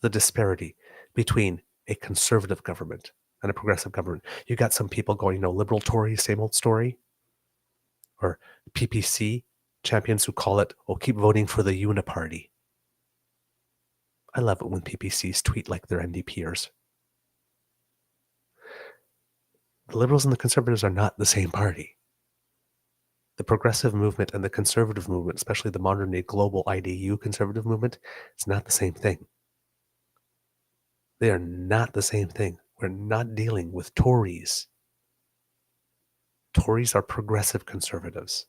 the disparity between a conservative government and a progressive government, you got some people going, liberal Tory, same old story, or PPC champions who call it, keep voting for the uniparty. I love it when PPCs tweet like they're NDPers. The Liberals and the Conservatives are not the same party. The progressive movement and the conservative movement, especially the modern day global IDU conservative movement, it's not the same thing. They are not the same thing. We're not dealing with Tories. Tories are progressive conservatives.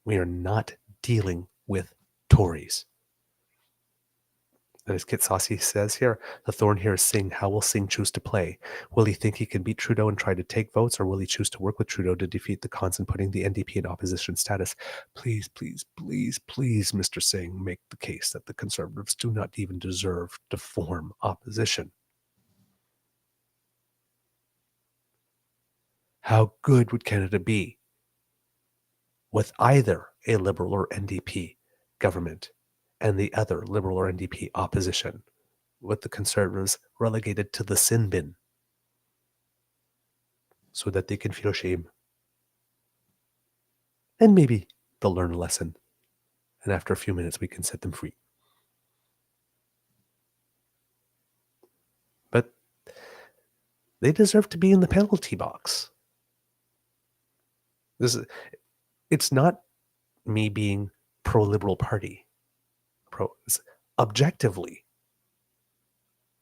We are not dealing with Tories. And as Kit Saucy says here, the thorn here is Singh. How will Singh choose to play? Will he think he can beat Trudeau and try to take votes, or will he choose to work with Trudeau to defeat the cons and putting the NDP in opposition status? Please, please, please, please, Mr. Singh, make the case that the Conservatives do not even deserve to form opposition. How good would Canada be with either a Liberal or NDP government and the other Liberal or NDP opposition, with the Conservatives relegated to the sin bin so that they can feel shame? And maybe they'll learn a lesson, and after a few minutes we can set them free. But they deserve to be in the penalty box. It's not me being pro-liberal party. Objectively,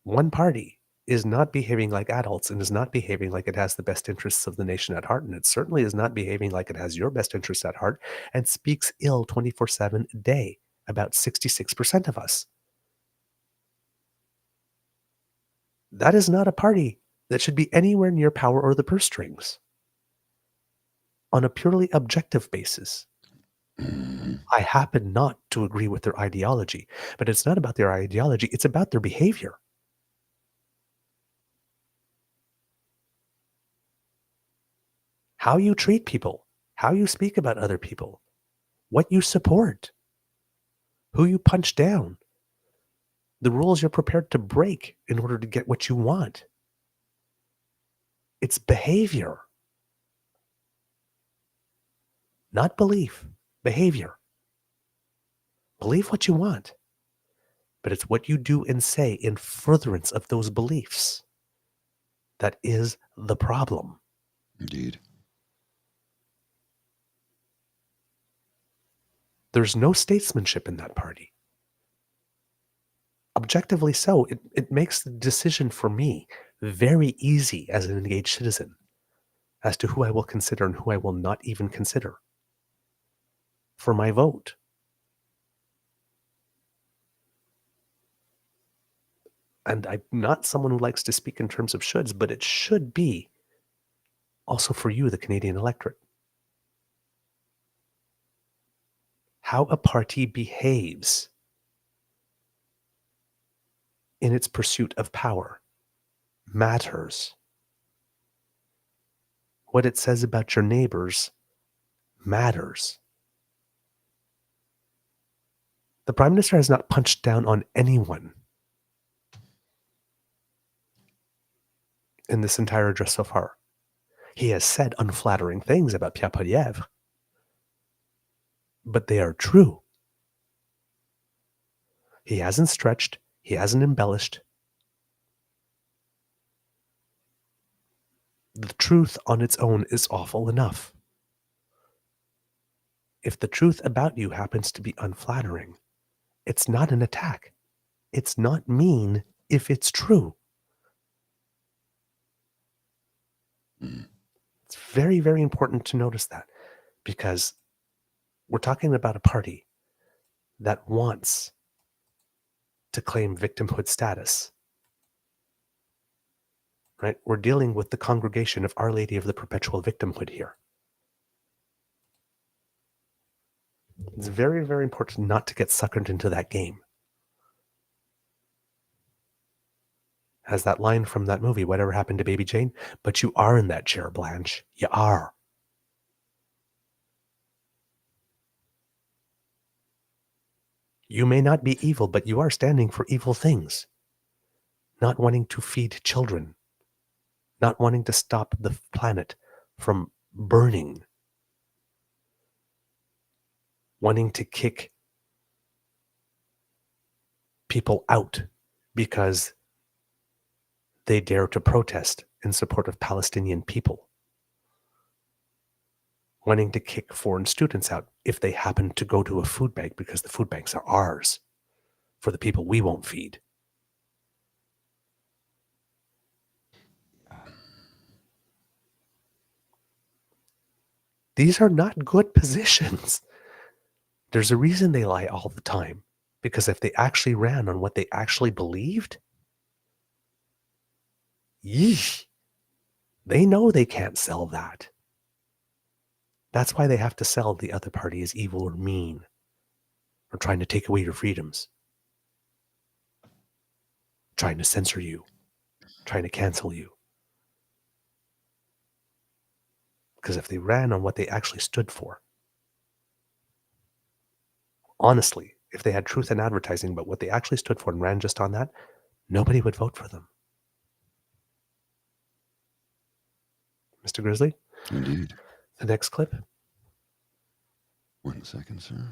one party is not behaving like adults and is not behaving like it has the best interests of the nation at heart, and it certainly is not behaving like it has your best interests at heart, and speaks ill 24/7 a day about 66% of us. That is not a party that should be anywhere near power or the purse strings. On a purely objective basis, I happen not to agree with their ideology, but it's not about their ideology, it's about their behavior. How you treat people, how you speak about other people, what you support, who you punch down, the rules you're prepared to break in order to get what you want. It's behavior. Not belief, behavior. Believe what you want, but it's what you do and say in furtherance of those beliefs that is the problem. Indeed. There's no statesmanship in that party. Objectively so, it makes the decision for me very easy as an engaged citizen as to who I will consider and who I will not even consider for my vote. And I'm not someone who likes to speak in terms of shoulds, but it should be also for you, the Canadian electorate. How a party behaves in its pursuit of power matters. What it says about your neighbors matters. The Prime Minister has not punched down on anyone in this entire address so far. He has said unflattering things about Pierre Poilievre, but they are true. He hasn't stretched, he hasn't embellished. The truth on its own is awful enough. If the truth about you happens to be unflattering, it's not an attack. It's not mean if it's true. It's very, very important to notice that, because we're talking about a party that wants to claim victimhood status. Right? We're dealing with the congregation of Our Lady of the Perpetual Victimhood here. It's very, very important not to get suckered into that game. Has that line from that movie, Whatever Happened to Baby Jane? But you are in that chair, Blanche. You are. You may not be evil, but you are standing for evil things. Not wanting to feed children. Not wanting to stop the planet from burning. Wanting to kick people out because they dare to protest in support of Palestinian people. Wanting to kick foreign students out if they happen to go to a food bank because the food banks are ours for the people we won't feed. These are not good positions. There's a reason they lie all the time, because if they actually ran on what they actually believed, yeesh, they know they can't sell that. That's why they have to sell the other party as evil or mean or trying to take away your freedoms, trying to censor you, trying to cancel you. Because if they ran on what they actually stood for, honestly, if they had truth in advertising but what they actually stood for and ran just on that, nobody would vote for them. Mr. Grizzly? Indeed. The next clip. 1 second, sir.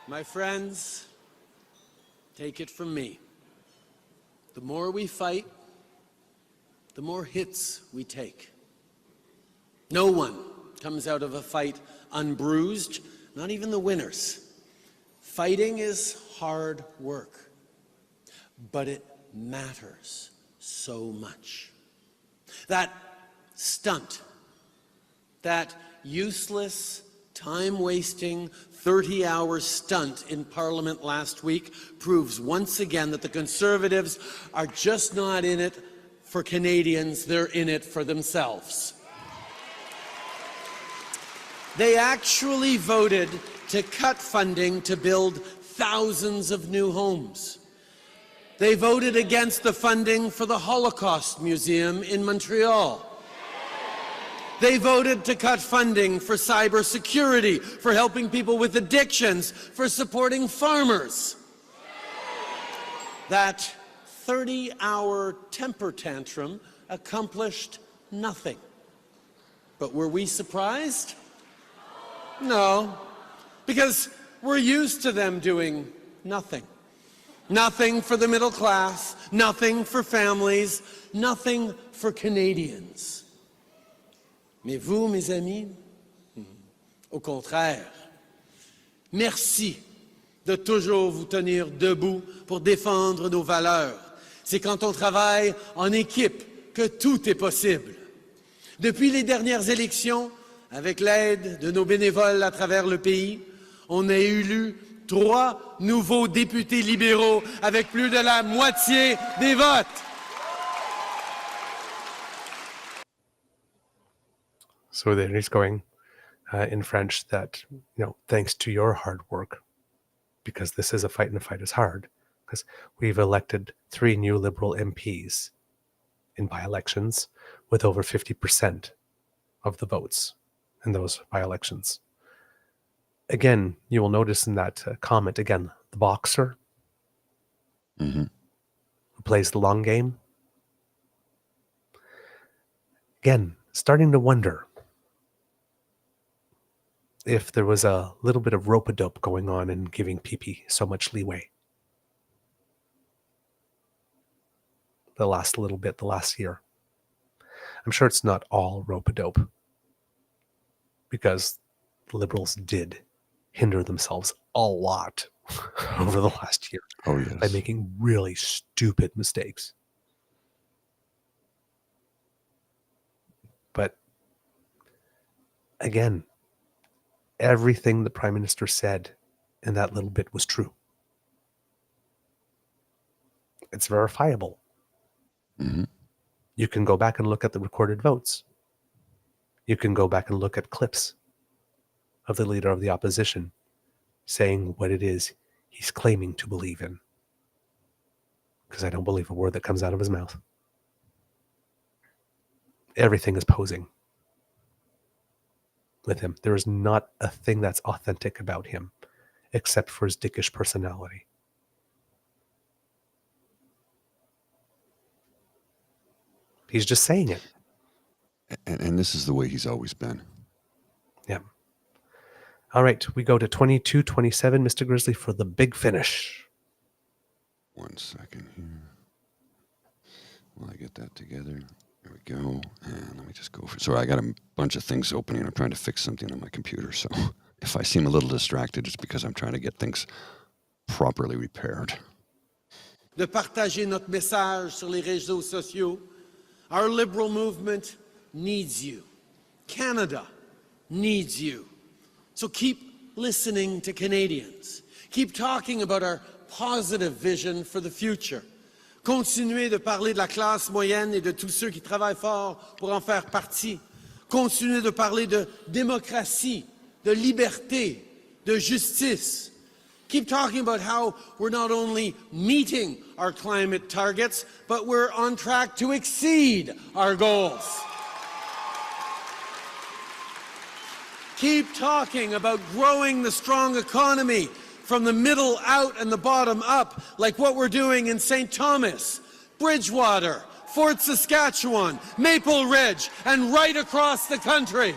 My friends, take it from me. The more we fight, the more hits we take. No one comes out of a fight unbruised, not even the winners. Fighting is hard work, but it matters so much. That stunt, that useless, time-wasting, 30-hour stunt in Parliament last week proves once again that the Conservatives are just not in it for Canadians, they're in it for themselves. They actually voted to cut funding to build thousands of new homes. They voted against the funding for the Holocaust Museum in Montreal. They voted to cut funding for cybersecurity, for helping people with addictions, for supporting farmers. That 30-hour temper tantrum accomplished nothing. But were we surprised? No, because we're used to them doing nothing. Nothing for the middle class, nothing for families, nothing for Canadians. Mais vous, mes amis, au contraire, merci de toujours vous tenir debout pour défendre nos valeurs. C'est quand on travaille en équipe que tout est possible. Depuis les dernières élections, avec l'aide de nos bénévoles à travers le pays, on a élu 3 nouveaux députés libéraux avec plus de la moitié des votes. So there he's going in French that, thanks to your hard work, because this is a fight and a fight is hard, because we've elected 3 new Liberal MPs in by-elections with over 50% of the votes in those by-elections. Again, you will notice in that comment, again, the boxer who plays the long game. Again, starting to wonder if there was a little bit of rope-a-dope going on in giving PP so much leeway. The last year. I'm sure it's not all rope-a-dope, because the Liberals did hinder themselves a lot over the last year by making really stupid mistakes. But again, everything the Prime Minister said in that little bit was true. It's verifiable. You can go back and look at the recorded votes. You can go back and look at clips of the leader of the opposition saying what it is he's claiming to believe in. Because I don't believe a word that comes out of his mouth. Everything is posing with him. There is not a thing that's authentic about him except for his dickish personality. He's just saying it. And this is the way he's always been. Yeah. All right, we go to 22-27, Mr. Grizzly, for the big finish. 1 second here. While I get that together. There we go. And let me just go for... Sorry, I got a bunch of things opening. I'm trying to fix something on my computer. So if I seem a little distracted, it's because I'm trying to get things properly repaired. De partager notre message sur les réseaux sociaux. Our liberal movement needs you. Canada needs you. So keep listening to Canadians. Keep talking about our positive vision for the future. Continuez de parler de la classe moyenne et de tous ceux qui travaillent fort pour en faire partie. Continuez de parler de démocratie, de liberté, de justice. Keep talking about how we're not only meeting our climate targets, but we're on track to exceed our goals. Keep talking about growing the strong economy from the middle out and the bottom up, like what we're doing in St. Thomas, Bridgewater, Fort Saskatchewan, Maple Ridge, and right across the country.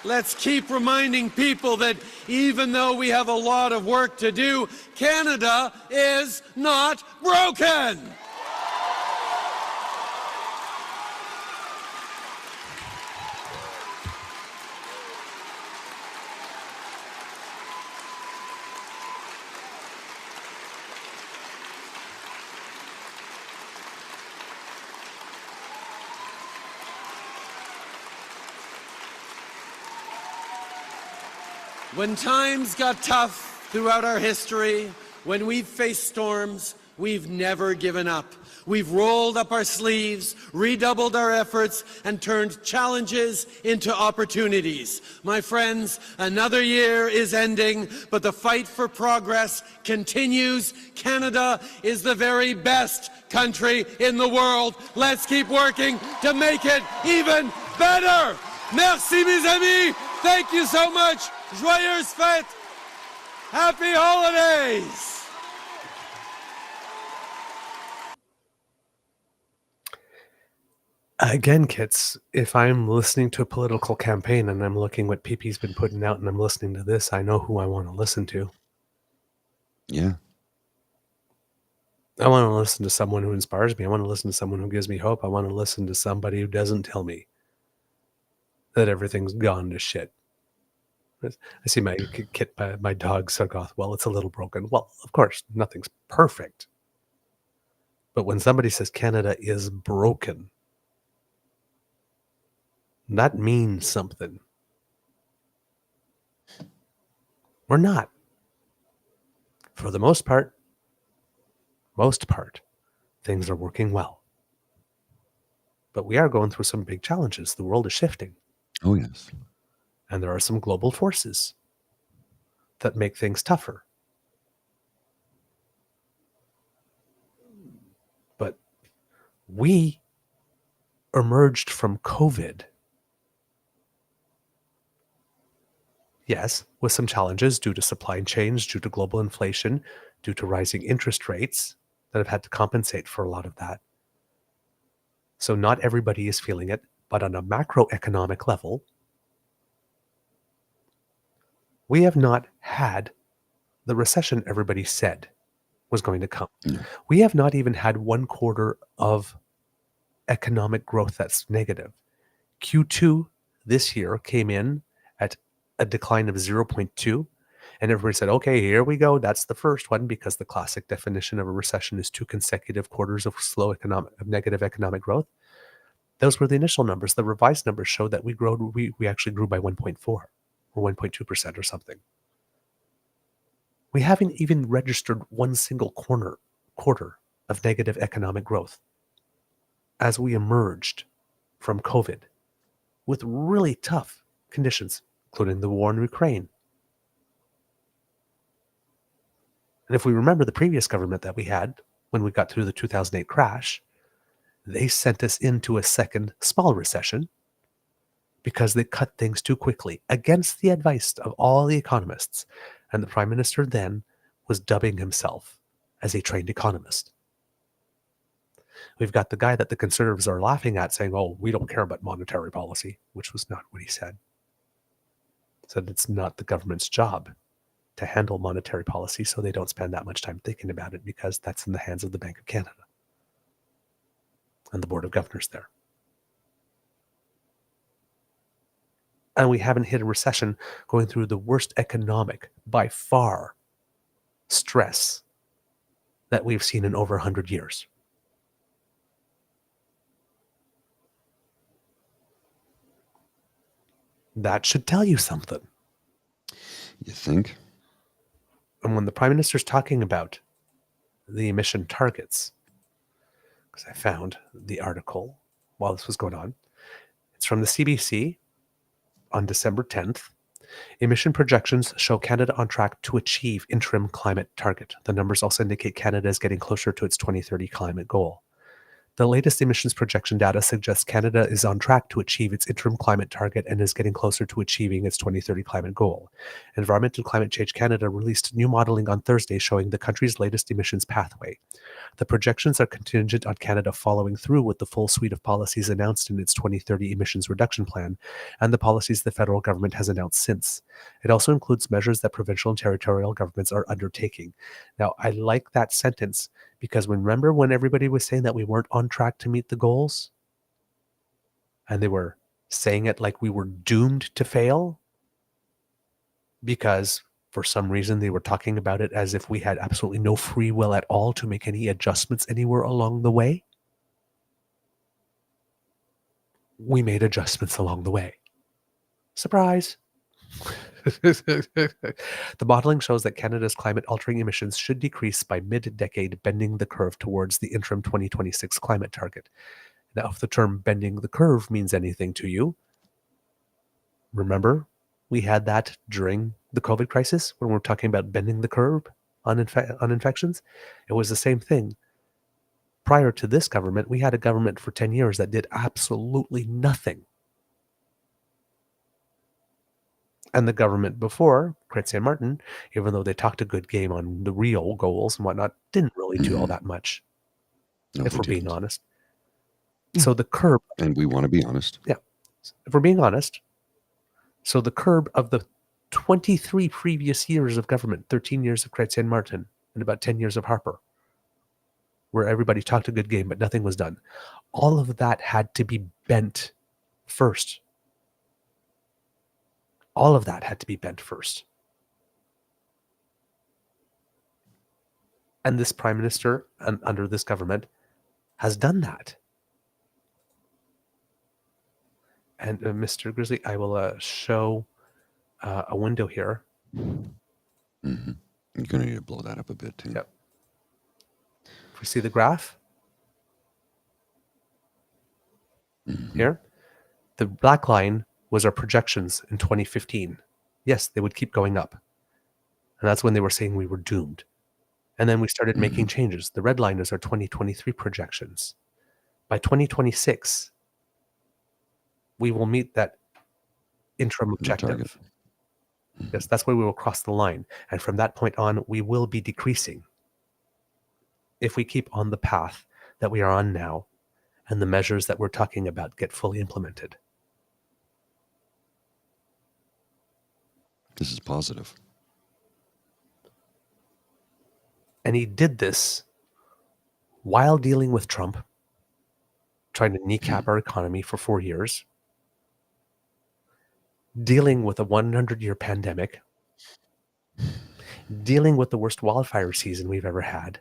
Let's keep reminding people that even though we have a lot of work to do, Canada is not broken. When times got tough throughout our history, when we've faced storms, we've never given up. We've rolled up our sleeves, redoubled our efforts, and turned challenges into opportunities. My friends, another year is ending, but the fight for progress continues. Canada is the very best country in the world. Let's keep working to make it even better. Merci, mes amis. Thank you so much. Joyeuses fêtes! Happy holidays! Again, kids, if I'm listening to a political campaign and I'm looking what PP's been putting out and I'm listening to this, I know who I want to listen to. Yeah. I want to listen to someone who inspires me. I want to listen to someone who gives me hope. I want to listen to somebody who doesn't tell me that everything's gone to shit. I see my kit, my dog, Sargoth. Well, it's a little broken. Well, of course, nothing's perfect. But when somebody says Canada is broken, that means something. We're not. For the most part, things are working well. But we are going through some big challenges. The world is shifting. Oh, yes. And there are some global forces that make things tougher. But we emerged from COVID, yes, with some challenges due to supply chains, due to global inflation, due to rising interest rates that have had to compensate for a lot of that. So not everybody is feeling it, but on a macroeconomic level, we have not had the recession everybody said was going to come. Yeah. We have not even had 1 quarter of economic growth that's negative. Q2 this year came in at a decline of 0.2, and everybody said, okay, here we go. That's the first one, because the classic definition of a recession is 2 consecutive quarters of negative economic growth. Those were the initial numbers. The revised numbers show that we actually grew by 1.4 or 1.2% or something. We haven't even registered one single quarter of negative economic growth as we emerged from COVID with really tough conditions, including the war in Ukraine. And if we remember the previous government that we had when we got through the 2008 crash, they sent us into a second small recession because they cut things too quickly against the advice of all the economists. And the prime minister then was dubbing himself as a trained economist. We've got the guy that the conservatives are laughing at saying, oh, we don't care about monetary policy, which was not what he said. He said it's not the government's job to handle monetary policy, so they don't spend that much time thinking about it because that's in the hands of the Bank of Canada and the Board of Governors there. And we haven't hit a recession going through the worst economic, by far, stress that we've seen in over 100 years. That should tell you something. You think? And when the Prime Minister's talking about the emission targets, because I found the article while this was going on, it's from the CBC on December 10th. Emission projections show Canada on track to achieve interim climate target. The numbers also indicate Canada is getting closer to its 2030 climate goal. The latest emissions projection data suggests Canada is on track to achieve its interim climate target and is getting closer to achieving its 2030 climate goal. Environment and Climate Change Canada released new modeling on Thursday showing the country's latest emissions pathway. The projections are contingent on Canada following through with the full suite of policies announced in its 2030 emissions reduction plan and the policies the federal government has announced since. It also includes measures that provincial and territorial governments are undertaking. Now, I like that sentence because remember when everybody was saying that we weren't on track to meet the goals? And they were saying it like we were doomed to fail? Because for some reason they were talking about it as if we had absolutely no free will at all to make any adjustments anywhere along the way. We made adjustments along the way. Surprise! The modeling shows that Canada's climate-altering emissions should decrease by mid-decade, bending the curve towards the interim 2026 climate target. Now, if the term bending the curve means anything to you, remember we had that during the COVID crisis when we were talking about bending the curve on infections? It was the same thing. Prior to this government, we had a government for 10 years that did absolutely nothing. And the government before, Chrétien Martin, even though they talked a good game on the real goals and whatnot, didn't really do all that much, if we're being honest. So the curb... And we want to be honest. Yeah. If we're being honest, so the curb of the 23 previous years of government, 13 years of Chrétien Martin, and about 10 years of Harper, where everybody talked a good game, but nothing was done. All of that had to be bent first. All of that had to be bent first. And this prime minister, and under this government, has done that. And Mr. Grizzly, I will show a window here. Mm-hmm. You're going to need to blow that up a bit too. Yep. If we see the graph here, the black line was our projections in 2015. Yes, they would keep going up. And that's when they were saying we were doomed. And then we started making changes. The red line is our 2023 projections. By 2026, we will meet that interim objective. Yes, that's where we will cross the line. And from that point on, we will be decreasing if we keep on the path that we are on now and the measures that we're talking about get fully implemented. This is positive. And he did this while dealing with Trump, trying to kneecap our economy for 4 years, dealing with a 100-year pandemic, dealing with the worst wildfire season we've ever had,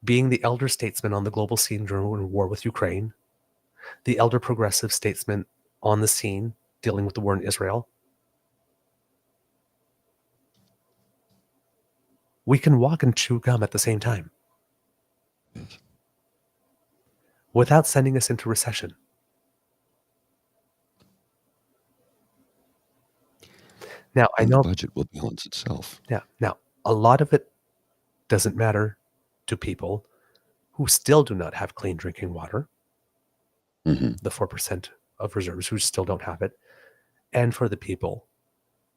being the elder statesman on the global scene during war with Ukraine, the elder progressive statesman on the scene dealing with the war in Israel. We can walk and chew gum at the same time. Yes. without sending us into recession. Now, I And the know, budget will balance itself. yeah, now, a lot of it doesn't matter to people who still do not have clean drinking water, Hmm. the 4% of reserves who still don't have it, and for the people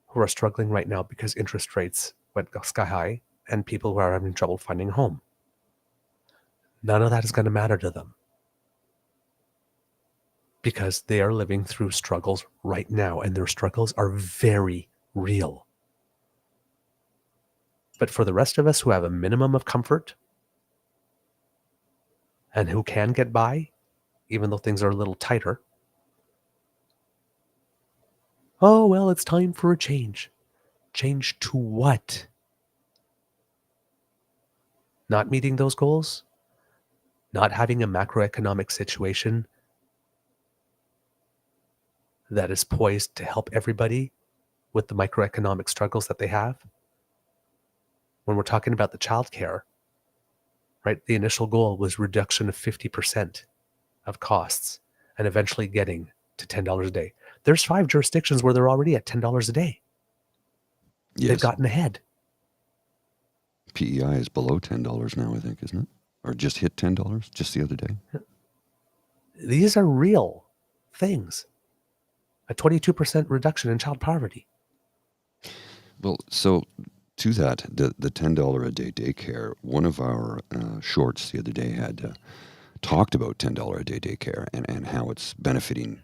who are struggling right now because interest rates went sky high and people who are having trouble finding a home. None of that is going to matter to them because they are living through struggles right now, and their struggles are very real. But for the rest of us who have a minimum of comfort and who can get by, even though things are a little tighter, oh, well, it's time for a change. Change to what? Not meeting those goals? Not having a macroeconomic situation that is poised to help everybody with the microeconomic struggles that they have? When we're talking about the childcare, right, the initial goal was reduction of 50% of costs and eventually getting to $10 a day. There's 5 jurisdictions where they're already at $10 a day. Yes. They've gotten ahead. PEI is below $10 now, I think, isn't it? Or just hit $10 just the other day. These are real things. A 22% reduction in child poverty. Well, so to that, the $10 a day daycare, one of our shorts the other day had talked about $10 a day daycare and how it's benefiting,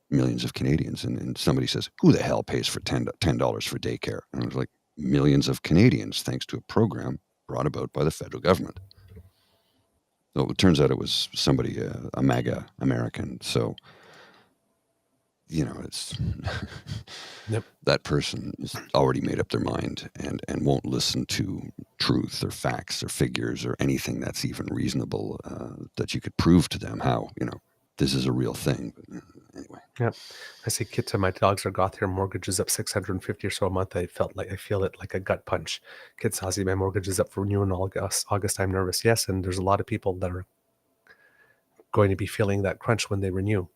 millions of Canadians. And somebody says, who the hell pays for $10 for daycare? And I was like, millions of Canadians, thanks to a program brought about by the federal government. So it turns out it was somebody, a MAGA American. So, it's Yep. that person has already made up their mind and won't listen to truth or facts or figures or anything that's even reasonable that you could prove to them how, this is a real thing. But anyway. Yep. I see kids and my dogs are goth here. Mortgage is up $650 or so a month. I feel it like a gut punch. Kids, Ozzy, my mortgage is up for renewal in August. I'm nervous. Yes, and there's a lot of people that are going to be feeling that crunch when they renew.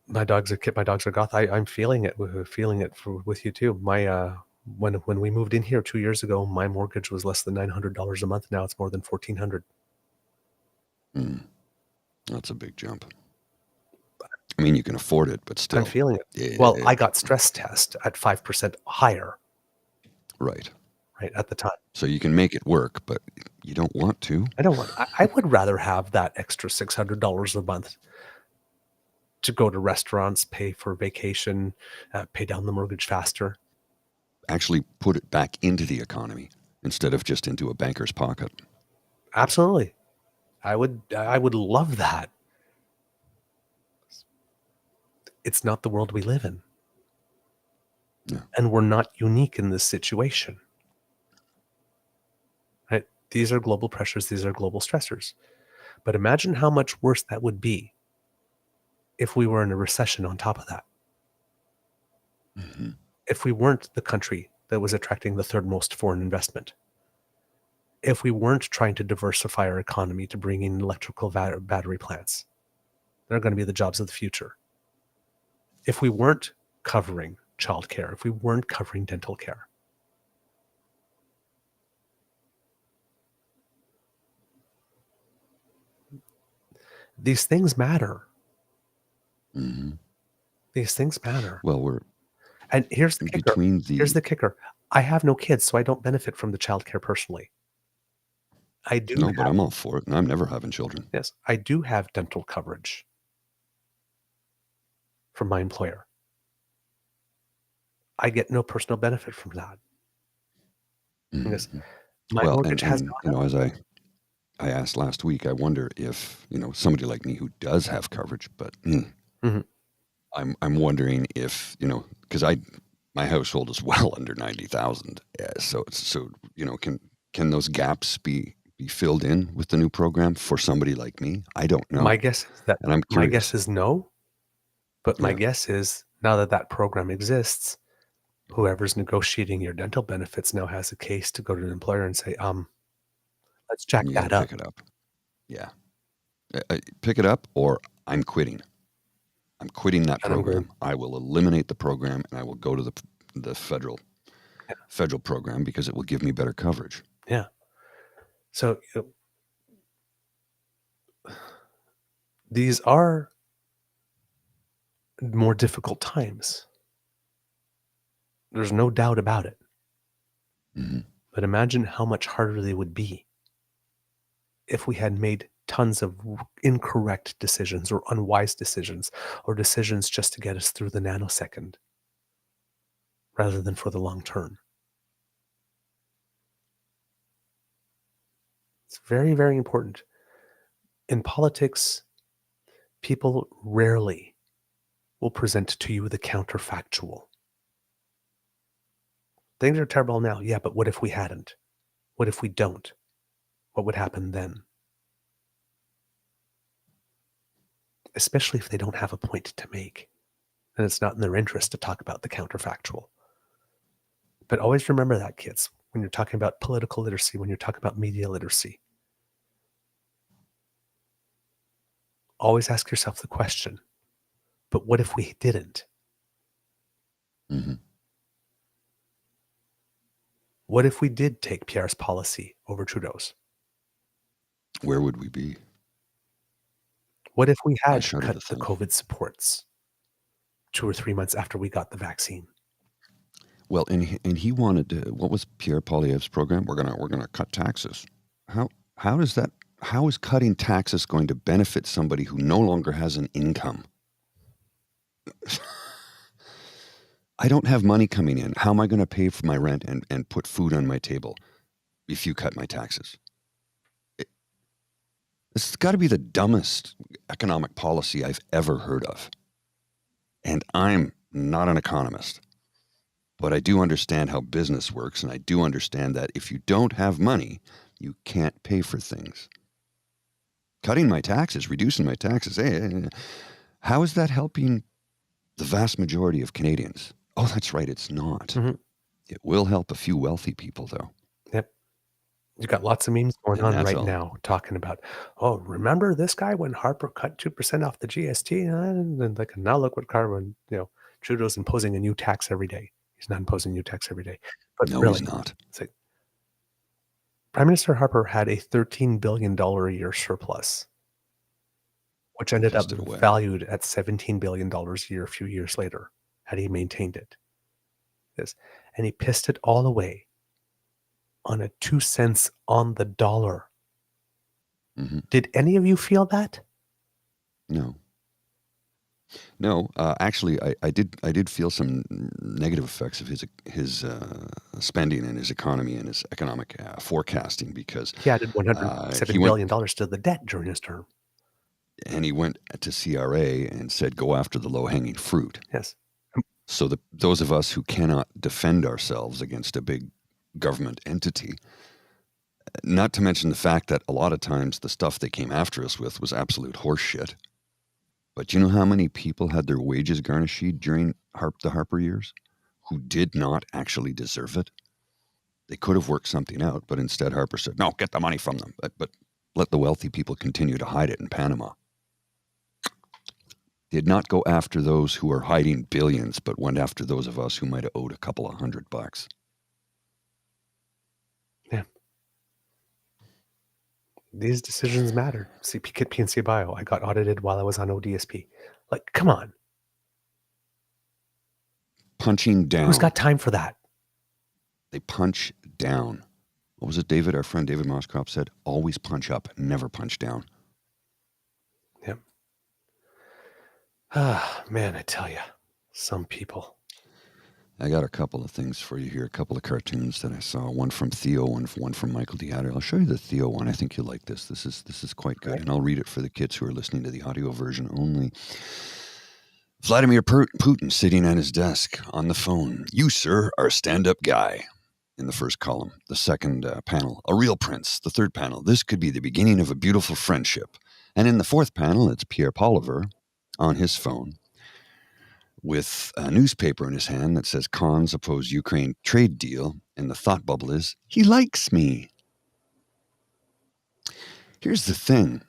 My dogs are goth. I'm feeling it. With you too. My when we moved in here 2 years ago, my mortgage was less than $900 a month. Now it's more than $1,400. That's a big jump. I mean, you can afford it, but still. I'm feeling it. Yeah. Well, I got stress test at 5% higher. Right at the time. So you can make it work, but you don't want to. I don't want. I would rather have that extra $600 a month to go to restaurants, pay for vacation, pay down the mortgage faster. Actually put it back into the economy instead of just into a banker's pocket. Absolutely. I would love that. It's not the world we live in. Yeah. And we're not unique in this situation. Right? These are global pressures, these are global stressors. But imagine how much worse that would be if we were in a recession on top of that. Mm-hmm. If we weren't the country that was attracting the third most foreign investment. If we weren't trying to diversify our economy to bring in electrical battery plants. They're going to be the jobs of the future. If we weren't covering childcare, if we weren't covering dental care. These things matter. Mm-hmm. These things matter. Well, and here's the kicker. Here's the kicker. I have no kids, so I don't benefit from the childcare personally. I do. No, but I'm all for it, and I'm never having children. Yes, I do have dental coverage from my employer. I get no personal benefit from that. Mm-hmm. Because my mortgage has gone up. As I asked last week, I wonder if somebody like me who does have coverage, but mm-hmm. I'm wondering if because my household is well under 90,000, so can those gaps be filled in with the new program for somebody like me? I don't know. My guess is that, and I'm curious. My guess is no, but my guess is now that program exists, whoever's negotiating your dental benefits now has a case to go to an employer and say, Let's jack You that gotta up. pick it up. Yeah. Pick it up, or I'm quitting. I'm quitting that And I'm program. going- I will eliminate the program, and I will go to the federal program because it will give me better coverage. Yeah. So these are more difficult times. There's no doubt about it. Mm-hmm. But imagine how much harder they would be if we had made tons of incorrect decisions or unwise decisions or decisions just to get us through the nanosecond rather than for the long term. It's very, very important. In politics, people rarely will present to you the counterfactual. Things are terrible now. Yeah, but what if we hadn't? What if we don't? What would happen then? Especially if they don't have a point to make. And it's not in their interest to talk about the counterfactual. But always remember that, kids, when you're talking about political literacy, when you're talking about media literacy. Always ask yourself the question, but what if we didn't? Mm-hmm. What if we did take Pierre's policy over Trudeau's? Where would we be? What if we had shudder cut to the think. COVID supports 2 or 3 months after we got the vaccine? Well, and he wanted to, what was Pierre Poilievre's program? We're gonna cut taxes. How does that? How is cutting taxes going to benefit somebody who no longer has an income? I don't have money coming in. How am I going to pay for my rent and put food on my table if you cut my taxes? This has got to be the dumbest economic policy I've ever heard of. And I'm not an economist, but I do understand how business works, and I do understand that if you don't have money, you can't pay for things. Cutting my taxes, reducing my taxes, hey, how is that helping the vast majority of Canadians? Oh, that's right, it's not. Mm-hmm. It will help a few wealthy people, though. Yep. You've got lots of memes going And on that's right all. now talking about, oh, remember this guy when Harper cut 2% off the GST? And then like, now look what Carmen, Trudeau's imposing a new tax every day. He's not imposing a new tax every day. But No, really, he's not. it's like, Prime Minister Harper had a $13 billion a year surplus, which ended up Pissed it away. valued at $17 billion a year a few years later, had he maintained it. Yes. And he pissed it all away on a 2 cents on the dollar. Mm-hmm. Did any of you feel that? No, actually, I did feel some negative effects of his spending and his economy and his economic forecasting, because He added $107 billion to the debt during his term. And he went to CRA and said, go after the low-hanging fruit. Yes. So those of us who cannot defend ourselves against a big government entity, not to mention the fact that a lot of times the stuff they came after us with was absolute horseshit. But you know how many people had their wages garnished during the Harper years who did not actually deserve it? They could have worked something out, but instead Harper said, no, get the money from them, but let the wealthy people continue to hide it in Panama. Did not go after those who are hiding billions, but went after those of us who might have owed a couple of $100. Yeah. These decisions matter. See, PNC Bio, I got audited while I was on ODSP. Like, come on. Punching down. Who's got time for that? They punch down. What was it, David? Our friend David Moskop said, always punch up, never punch down. Yep. Ah, man, I tell you, some people. I got a couple of things for you here, a couple of cartoons that I saw, one from Theo, one from Michael DeHatter. I'll show you the Theo one. I think you'll like this. This is quite good, and I'll read it for the kids who are listening to the audio version only. Vladimir Putin sitting at his desk on the phone. You, sir, are a stand-up guy. In the first column. The second panel, a real prince. The third panel, this could be the beginning of a beautiful friendship. And in the fourth panel, it's Pierre Poilievre on his phone with a newspaper in his hand that says Cons oppose Ukraine trade deal. And the thought bubble is, he likes me. Here's the thing.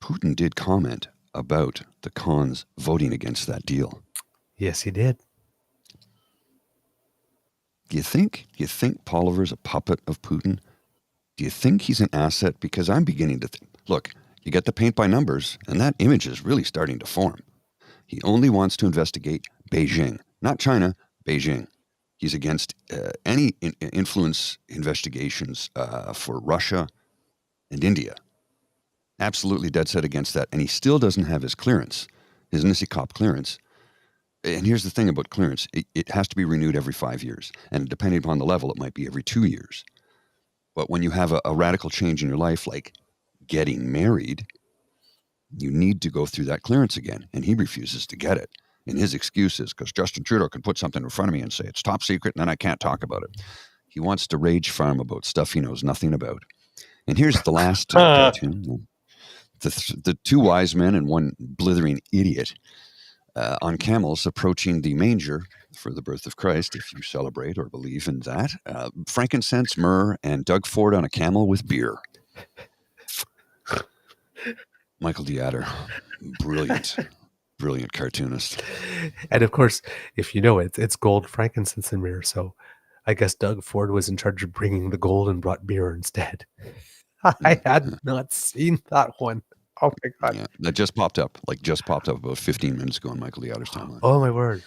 Putin did comment about the cons voting against that deal. Yes, he did. Do you think Poliver's a puppet of Putin? Do you think he's an asset? Because I'm beginning to think, look, you get the paint by numbers, and that image is really starting to form. He only wants to investigate Beijing, not China, Beijing. He's against any influence investigations for Russia and India. Absolutely dead set against that. And he still doesn't have his clearance, his NISI-COP clearance. And here's the thing about clearance. It has to be renewed every 5 years. And depending upon the level, it might be every 2 years. But when you have a radical change in your life, like getting married, you need to go through that clearance again. And he refuses to get it. And his excuse is because Justin Trudeau can put something in front of me and say it's top secret, and then I can't talk about it. He wants to rage farm about stuff he knows nothing about. And here's the last cartoon. The two wise men and one blithering idiot on camels approaching the manger for the birth of Christ, if you celebrate or believe in that. Frankincense, myrrh, and Doug Ford on a camel with beer. Michael D'Adder, brilliant cartoonist. And of course, if you know it, it's gold, frankincense, and myrrh. So I guess Doug Ford was in charge of bringing the gold and brought beer instead. I had not seen that one. Oh my God. Yeah, that just popped up about 15 minutes ago on Michael D'Adder's timeline. Oh my word.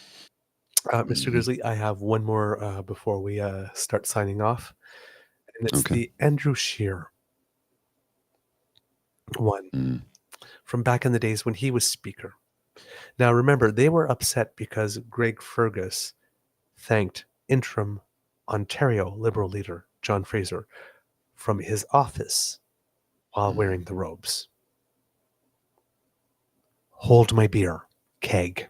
Mr. Grizzly, I have one more before we start signing off. And it's the Andrew Scheer one from back in the days when he was speaker. Now, remember, they were upset because Greg Fergus thanked interim Ontario Liberal leader John Fraser from his office while wearing the robes. Hold my beer, keg.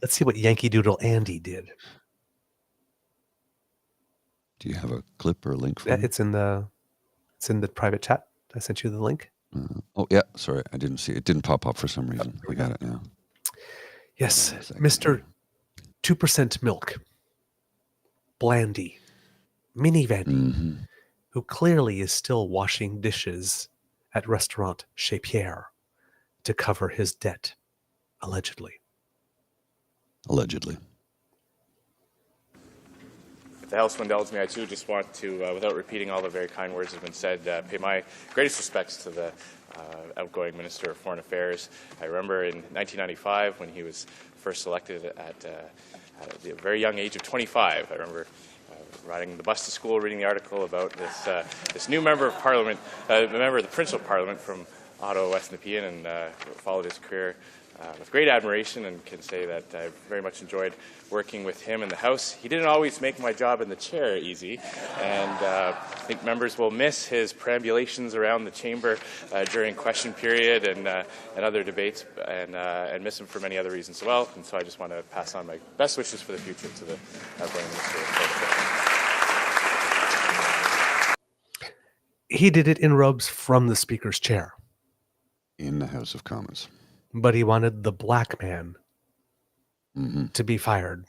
Let's see what Yankee Doodle Andy did. Do you have a clip or a link for it? It's in the private chat. I sent you the link. Oh, yeah. Sorry, I didn't see it. It didn't pop up for some reason. We got it now. Yes, Mr. 2% Milk, Blandy, minivan, who clearly is still washing dishes at restaurant Chez Pierre to cover his debt, allegedly. Allegedly. If the House will indulge me, I too just want to, without repeating all the very kind words that have been said, pay my greatest respects to the outgoing Minister of Foreign Affairs. I remember in 1995 when he was first elected at a very young age of 25. I remember riding the bus to school, reading the article about this new member of Parliament, member of the Provincial Parliament from Ottawa, West Nepean, and followed his career with great admiration, and can say that I very much enjoyed working with him in the House. He didn't always make my job in the chair easy, and I think members will miss his perambulations around the chamber during question period and other debates, and miss him for many other reasons as well. And so I just want to pass on my best wishes for the future to the outgoing Minister of Foreign Affairs. He did it in robes from the Speaker's chair. In the House of Commons. But he wanted the black man to be fired.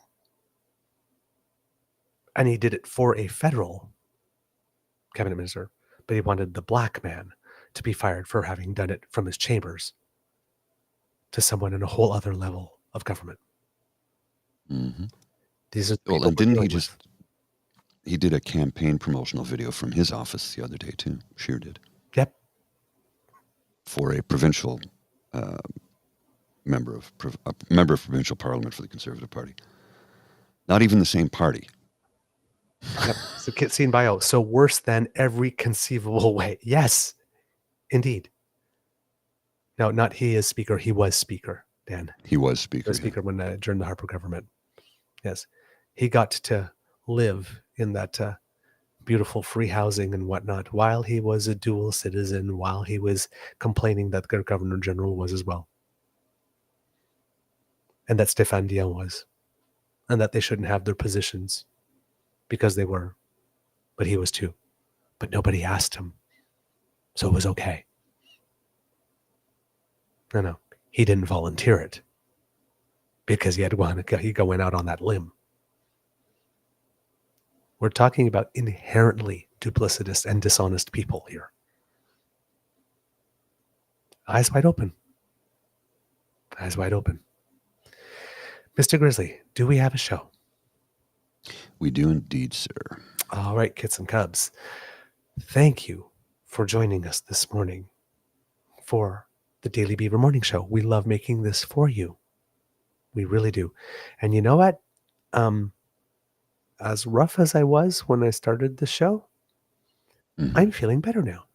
And he did it for a federal cabinet minister, but he wanted the black man to be fired for having done it from his chambers to someone in a whole other level of government. These are and didn't he just... He did a campaign promotional video from his office the other day, too. Scheer did. Yep. For a provincial member of provincial parliament for the Conservative Party. Not even the same party. Yep. So seen bio. So worse than every conceivable way. Yes, indeed. No, not he is speaker. He was speaker, Dan. He was speaker. He was speaker when during the Harper government. Yes. He got to live in that beautiful free housing and whatnot while he was a dual citizen, while he was complaining that the Governor General was as well. And that Stéphane Dion was. And that they shouldn't have their positions because they were. But he was too. But nobody asked him. So it was okay. No. He didn't volunteer it. Because he going out on that limb. We're talking about inherently duplicitous and dishonest people here. Eyes wide open. Eyes wide open. Mr. Grizzly, do we have a show? We do indeed, sir. All right, kits and cubs. Thank you for joining us this morning for the Daily Beaver Morning Show. We love making this for you. We really do. And you know what? As rough as I was when I started the show, I'm feeling better now.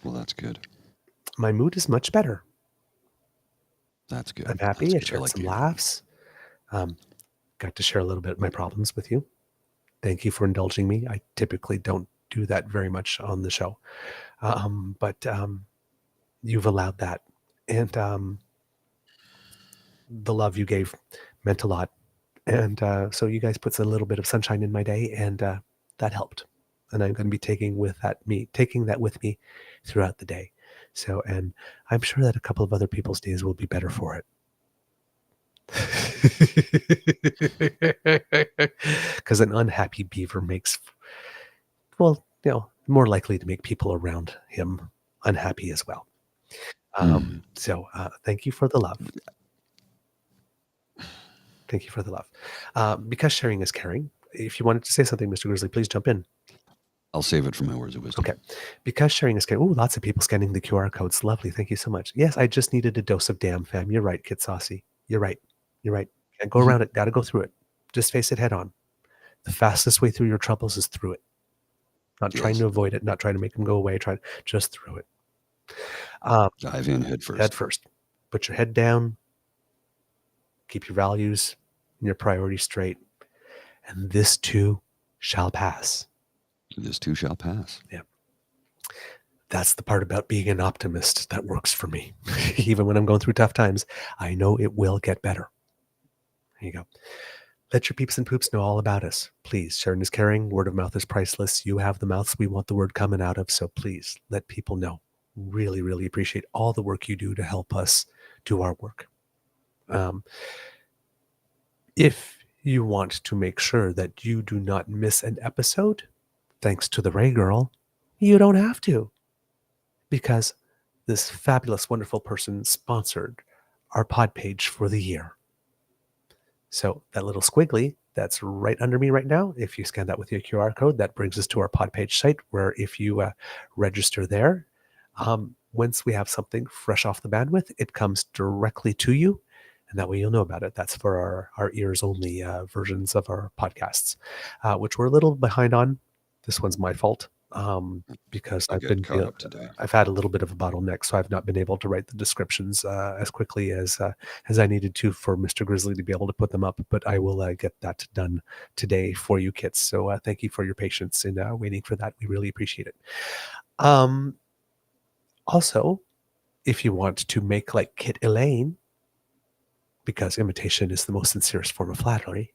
Well, that's good. My mood is much better. That's good. I'm happy. That's I good. shared like some to hear laughs. Got to share a little bit of my problems with you. Thank you for indulging me. I typically don't do that very much on the show. But you've allowed that. And the love you gave meant a lot. And so you guys put a little bit of sunshine in my day, and that helped. And I'm going to be taking that with me throughout the day. So, and I'm sure that a couple of other people's days will be better for it. Because an unhappy beaver makes, well, more likely to make people around him unhappy as well. So thank you for the love. Thank you for the love. Because sharing is caring. If you wanted to say something, Mr. Grizzly, please jump in. I'll save it for my words of wisdom. Okay. Because sharing is caring. Oh, lots of people scanning the QR codes. Lovely. Thank you so much. Yes, I just needed a dose of damn, fam. You're right, Kid Saucy. You're right. You're right. Can't go around it. Got to go through it. Just face it head on. The fastest way through your troubles is through it. Not trying to avoid it, not trying to make them go away, just through it. Dive in head first. Head first. Put your head down. Keep your values and your priorities straight. And this too shall pass. This too shall pass. Yeah. That's the part about being an optimist that works for me. Even when I'm going through tough times, I know it will get better. There you go. Let your peeps and poops know all about us. Please, sharing is caring. Word of mouth is priceless. You have the mouths we want the word coming out of. So please let people know. Really, really appreciate all the work you do to help us do our work. If you want to make sure that you do not miss an episode, thanks to the Ray Girl, you don't have to. Because this fabulous, wonderful person sponsored our pod page for the year. So that little squiggly that's right under me right now, if you scan that with your QR code, that brings us to our pod page site, where if you register there, once we have something fresh off the bandwidth, it comes directly to you, and that way you'll know about it. That's for our ears only versions of our podcasts, which we're a little behind on. This one's my fault. Because I've had a little bit of a bottleneck, so I've not been able to write the descriptions as quickly as I needed to for Mr. Grizzly to be able to put them up. But I will get that done today for you, kits. So thank you for your patience in waiting for that. We really appreciate it. Also, if you want to make like Kit Elaine, because imitation is the most sincerest form of flattery,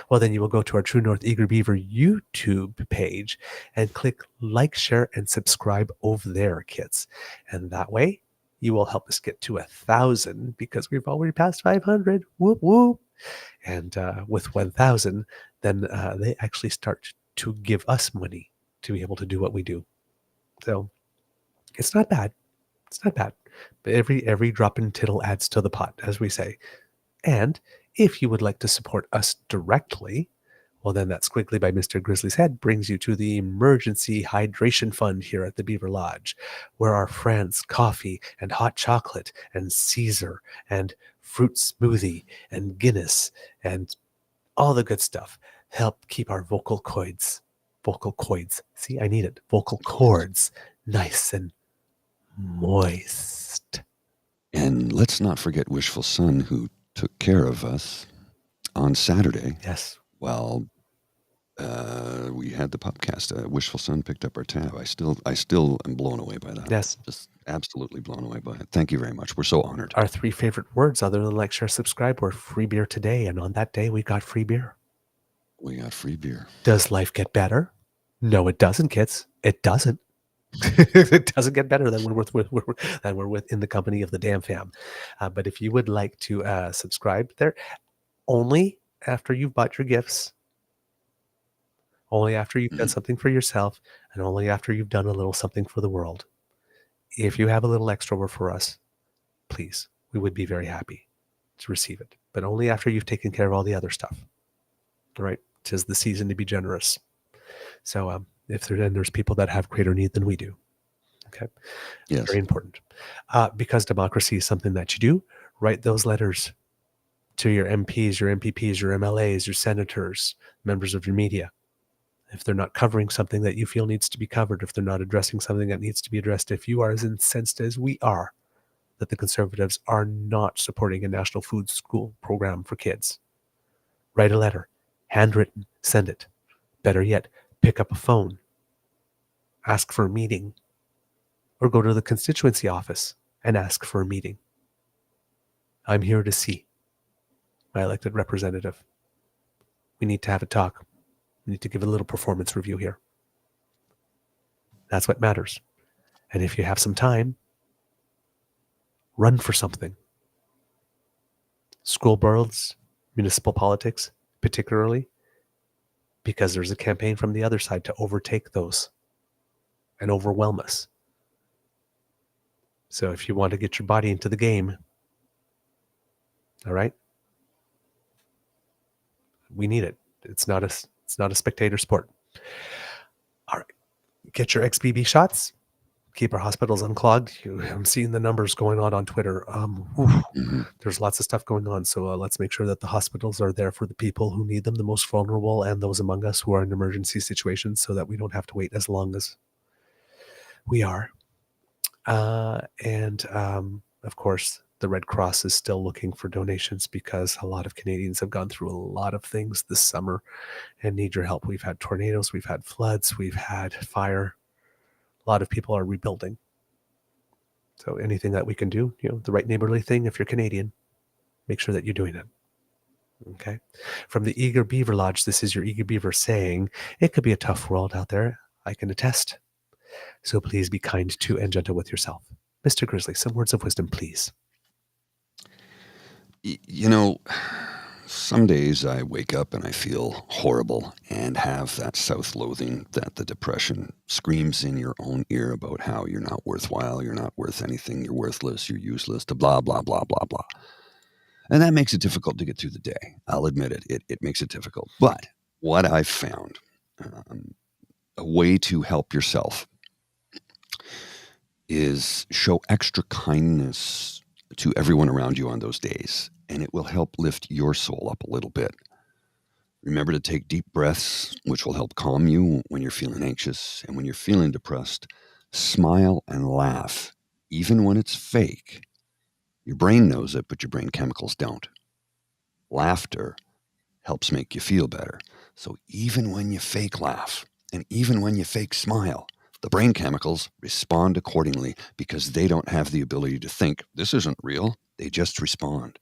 well, then you will go to our True North Eager Beaver YouTube page and click like, share, and subscribe over there, kits. And that way, you will help us get to 1,000, because we've already passed 500. Whoop, whoop. And with 1,000, then they actually start to give us money to be able to do what we do. So it's not bad. It's not bad. But every drop in tittle adds to the pot, as we say. And if you would like to support us directly, well, then that squiggly by Mr. Grizzly's head brings you to the Emergency Hydration Fund here at the Beaver Lodge, where our friends Coffee and Hot Chocolate and Caesar and Fruit Smoothie and Guinness and all the good stuff help keep our vocal cords, see, I need it, vocal cords nice and moist. And let's not forget Wishful Son, who took care of us on Saturday. Yes. Well, we had the PubCast. Wishful Son picked up our tab. I still am blown away by that. Yes. Just absolutely blown away by it. Thank you very much. We're so honored. Our 3 favorite words, other than like, share, subscribe, were free beer today. And on that day, we got free beer. We got free beer. Does life get better? No, it doesn't, kids. It doesn't. It doesn't get better than we're with in the company of the damn fam. But if you would like to subscribe there, only after you've bought your gifts, Only after you've done something for yourself, and only after you've done a little something for the world. If you have a little extra over for us, please, we would be very happy to receive it. But only after you've taken care of all the other stuff. All right? 'Tis the season to be generous. So if there's people that have greater need than we do. Okay? Yes. Very important. Because democracy is something that you do, write those letters to your MPs, your MPPs, your MLAs, your senators, members of your media. If they're not covering something that you feel needs to be covered, if they're not addressing something that needs to be addressed, if you are as incensed as we are that the Conservatives are not supporting a national food school program for kids, write a letter, handwritten, send it. Better yet, pick up a phone, ask for a meeting, or go to the constituency office and ask for a meeting. I'm here to see my elected representative. We need to have a talk. We need to give a little performance review here. That's what matters. And if you have some time, run for something. School boards, municipal politics, particularly, because there's a campaign from the other side to overtake those and overwhelm us. So if you want to get your body into the game, all right, we need it. It's not a spectator sport. All right, get your XBB shots. Keep our hospitals unclogged. I'm seeing the numbers going on Twitter. There's lots of stuff going on. So let's make sure that the hospitals are there for the people who need them, the most vulnerable, and those among us who are in emergency situations, so that we don't have to wait as long as we are. And of course, the Red Cross is still looking for donations because a lot of Canadians have gone through a lot of things this summer and need your help. We've had tornadoes, we've had floods, we've had fire. A lot of people are rebuilding. So anything that we can do, the right neighborly thing, if you're Canadian, make sure that you're doing it. Okay. From the Eager Beaver Lodge, this is your Eager Beaver saying, it could be a tough world out there. I can attest. So please be kind to and gentle with yourself. Mr. Grizzly, some words of wisdom, please. Some days I wake up and I feel horrible and have that self-loathing that the depression screams in your own ear about how you're not worthwhile, you're not worth anything, you're worthless, you're useless, blah, blah, blah, blah, blah. And that makes it difficult to get through the day. I'll admit it. It makes it difficult. But what I've found, a way to help yourself is show extra kindness to everyone around you on those days, and it will help lift your soul up a little bit. Remember to take deep breaths, which will help calm you when you're feeling anxious, and when you're feeling depressed, smile and laugh, even when it's fake. Your brain knows it, but your brain chemicals don't. Laughter helps make you feel better. So even when you fake laugh, and even when you fake smile, the brain chemicals respond accordingly because they don't have the ability to think, this isn't real. They just respond.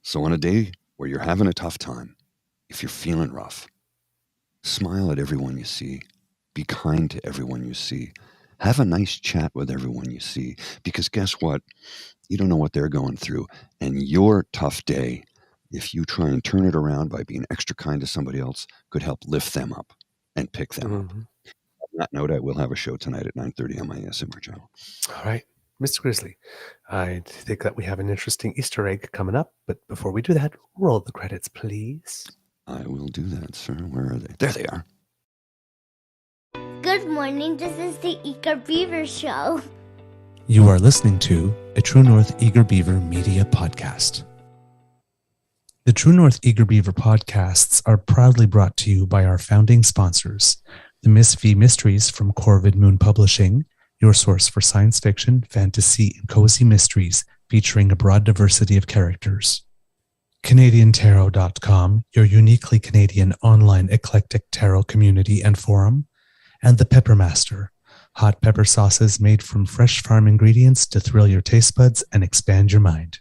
So on a day where you're having a tough time, if you're feeling rough, smile at everyone you see. Be kind to everyone you see. Have a nice chat with everyone you see. Because guess what? You don't know what they're going through. And your tough day, if you try and turn it around by being extra kind to somebody else, could help lift them up and pick them up. On that note, I will have a show tonight at 9:30 on my ASMR channel. All right. Mr. Grizzly, I think that we have an interesting Easter egg coming up. But before we do that, roll the credits, please. I will do that, sir. Where are they? There they are. Good morning, this is the Eager Beaver Show. You are listening to a True North Eager Beaver Media Podcast. The True North Eager Beaver podcasts are proudly brought to you by our founding sponsors, the Miss V Mysteries from Corvid Moon Publishing, your source for science fiction, fantasy, and cozy mysteries featuring a broad diversity of characters. CanadianTarot.com, your uniquely Canadian online eclectic tarot community and forum, and the Peppermaster, hot pepper sauces made from fresh farm ingredients to thrill your taste buds and expand your mind.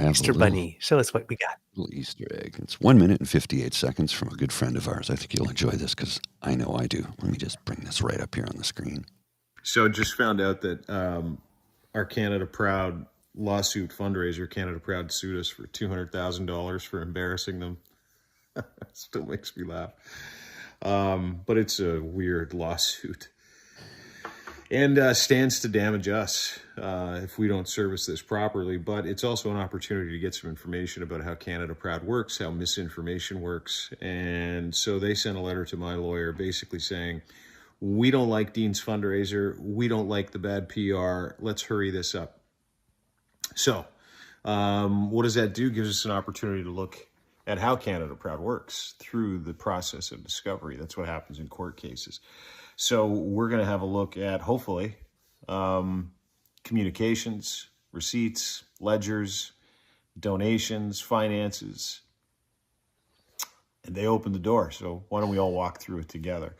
have Easter a little, Bunny. Show us what we got. little Easter egg. It's 1 minute and 58 seconds from a good friend of ours. I think you'll enjoy this because I know I do. Let me just bring this right up here on the screen. So just found out that our Canada Proud lawsuit fundraiser, Canada Proud, sued us for $200,000 for embarrassing them. Still makes me laugh. But it's a weird lawsuit. And stands to damage us if we don't service this properly. But it's also an opportunity to get some information about how Canada Proud works, how misinformation works. And so they sent a letter to my lawyer basically saying, we don't like Dean's fundraiser. We don't like the bad PR. Let's hurry this up. So what does that do? Gives us an opportunity to look at how Canada Proud works through the process of discovery. That's what happens in court cases. So we're going to have a look at, hopefully, communications, receipts, ledgers, donations, finances. And they opened the door. So why don't we all walk through it together?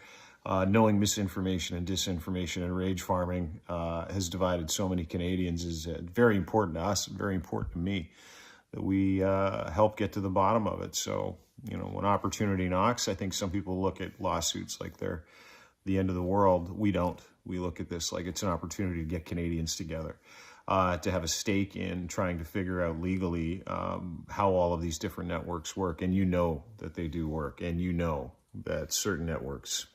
Knowing misinformation and disinformation and rage farming has divided so many Canadians is very important to us and very important to me that we help get to the bottom of it. So, you know, when opportunity knocks, I think some people look at lawsuits like they're the end of the world. We don't. We look at this like it's an opportunity to get Canadians together, to have a stake in trying to figure out legally how all of these different networks work. And you know that they do work, and you know that certain networks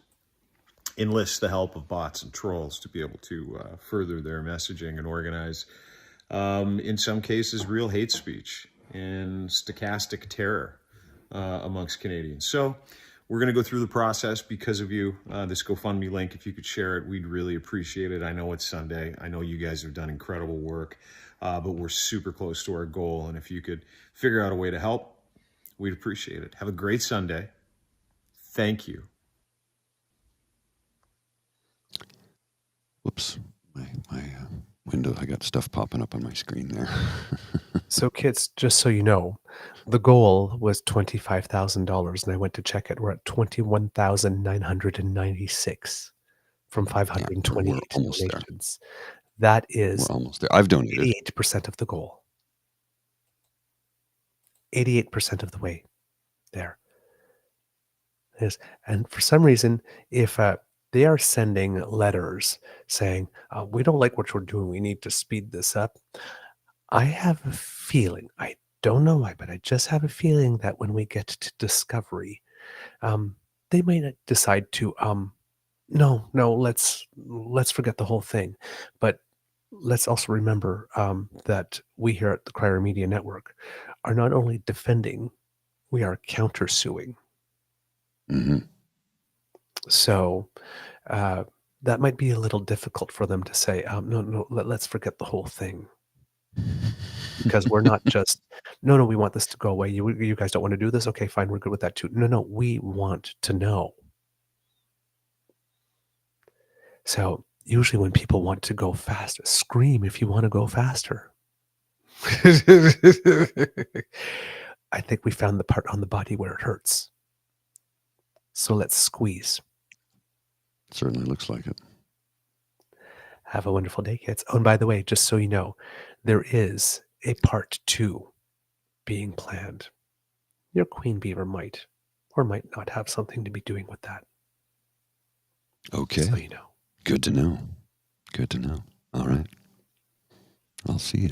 enlist the help of bots and trolls to be able to further their messaging and organize, in some cases, real hate speech and stochastic terror amongst Canadians. So we're going to go through the process because of you. This GoFundMe link, if you could share it, we'd really appreciate it. I know it's Sunday. I know you guys have done incredible work, but we're super close to our goal. And if you could figure out a way to help, we'd appreciate it. Have a great Sunday. Thank you. Whoops, my window, I got stuff popping up on my screen there. So kids, just so you know, the goal was $25,000 and I went to check it. We're at 21,996 from 528 we're almost there. donations. That is We're almost there. I've donated. 88% of the goal. 88% of the way there. Yes. And for some reason, if they are sending letters saying, we don't like what you're doing, we need to speed this up, I have a feeling, I don't know why, but I just have a feeling that when we get to discovery, they may decide to, no, let's forget the whole thing. But let's also remember that we here at the Crier Media Network are not only defending, we are countersuing. Mm-hmm. So that might be a little difficult for them to say, no, let's forget the whole thing. Because we're not just, no, we want this to go away. You guys don't want to do this? Okay, fine, we're good with that too. No, we want to know. So usually when people want to go faster, scream if you want to go faster. I think we found the part on the body where it hurts. So let's squeeze. Certainly looks like it. Have a wonderful day, kids. Oh, and by the way, just so you know, there is a part 2 being planned. Your Queen Beaver might or might not have something to be doing with that. Okay. So you know. Good to know. Good to know. All right. I'll see you.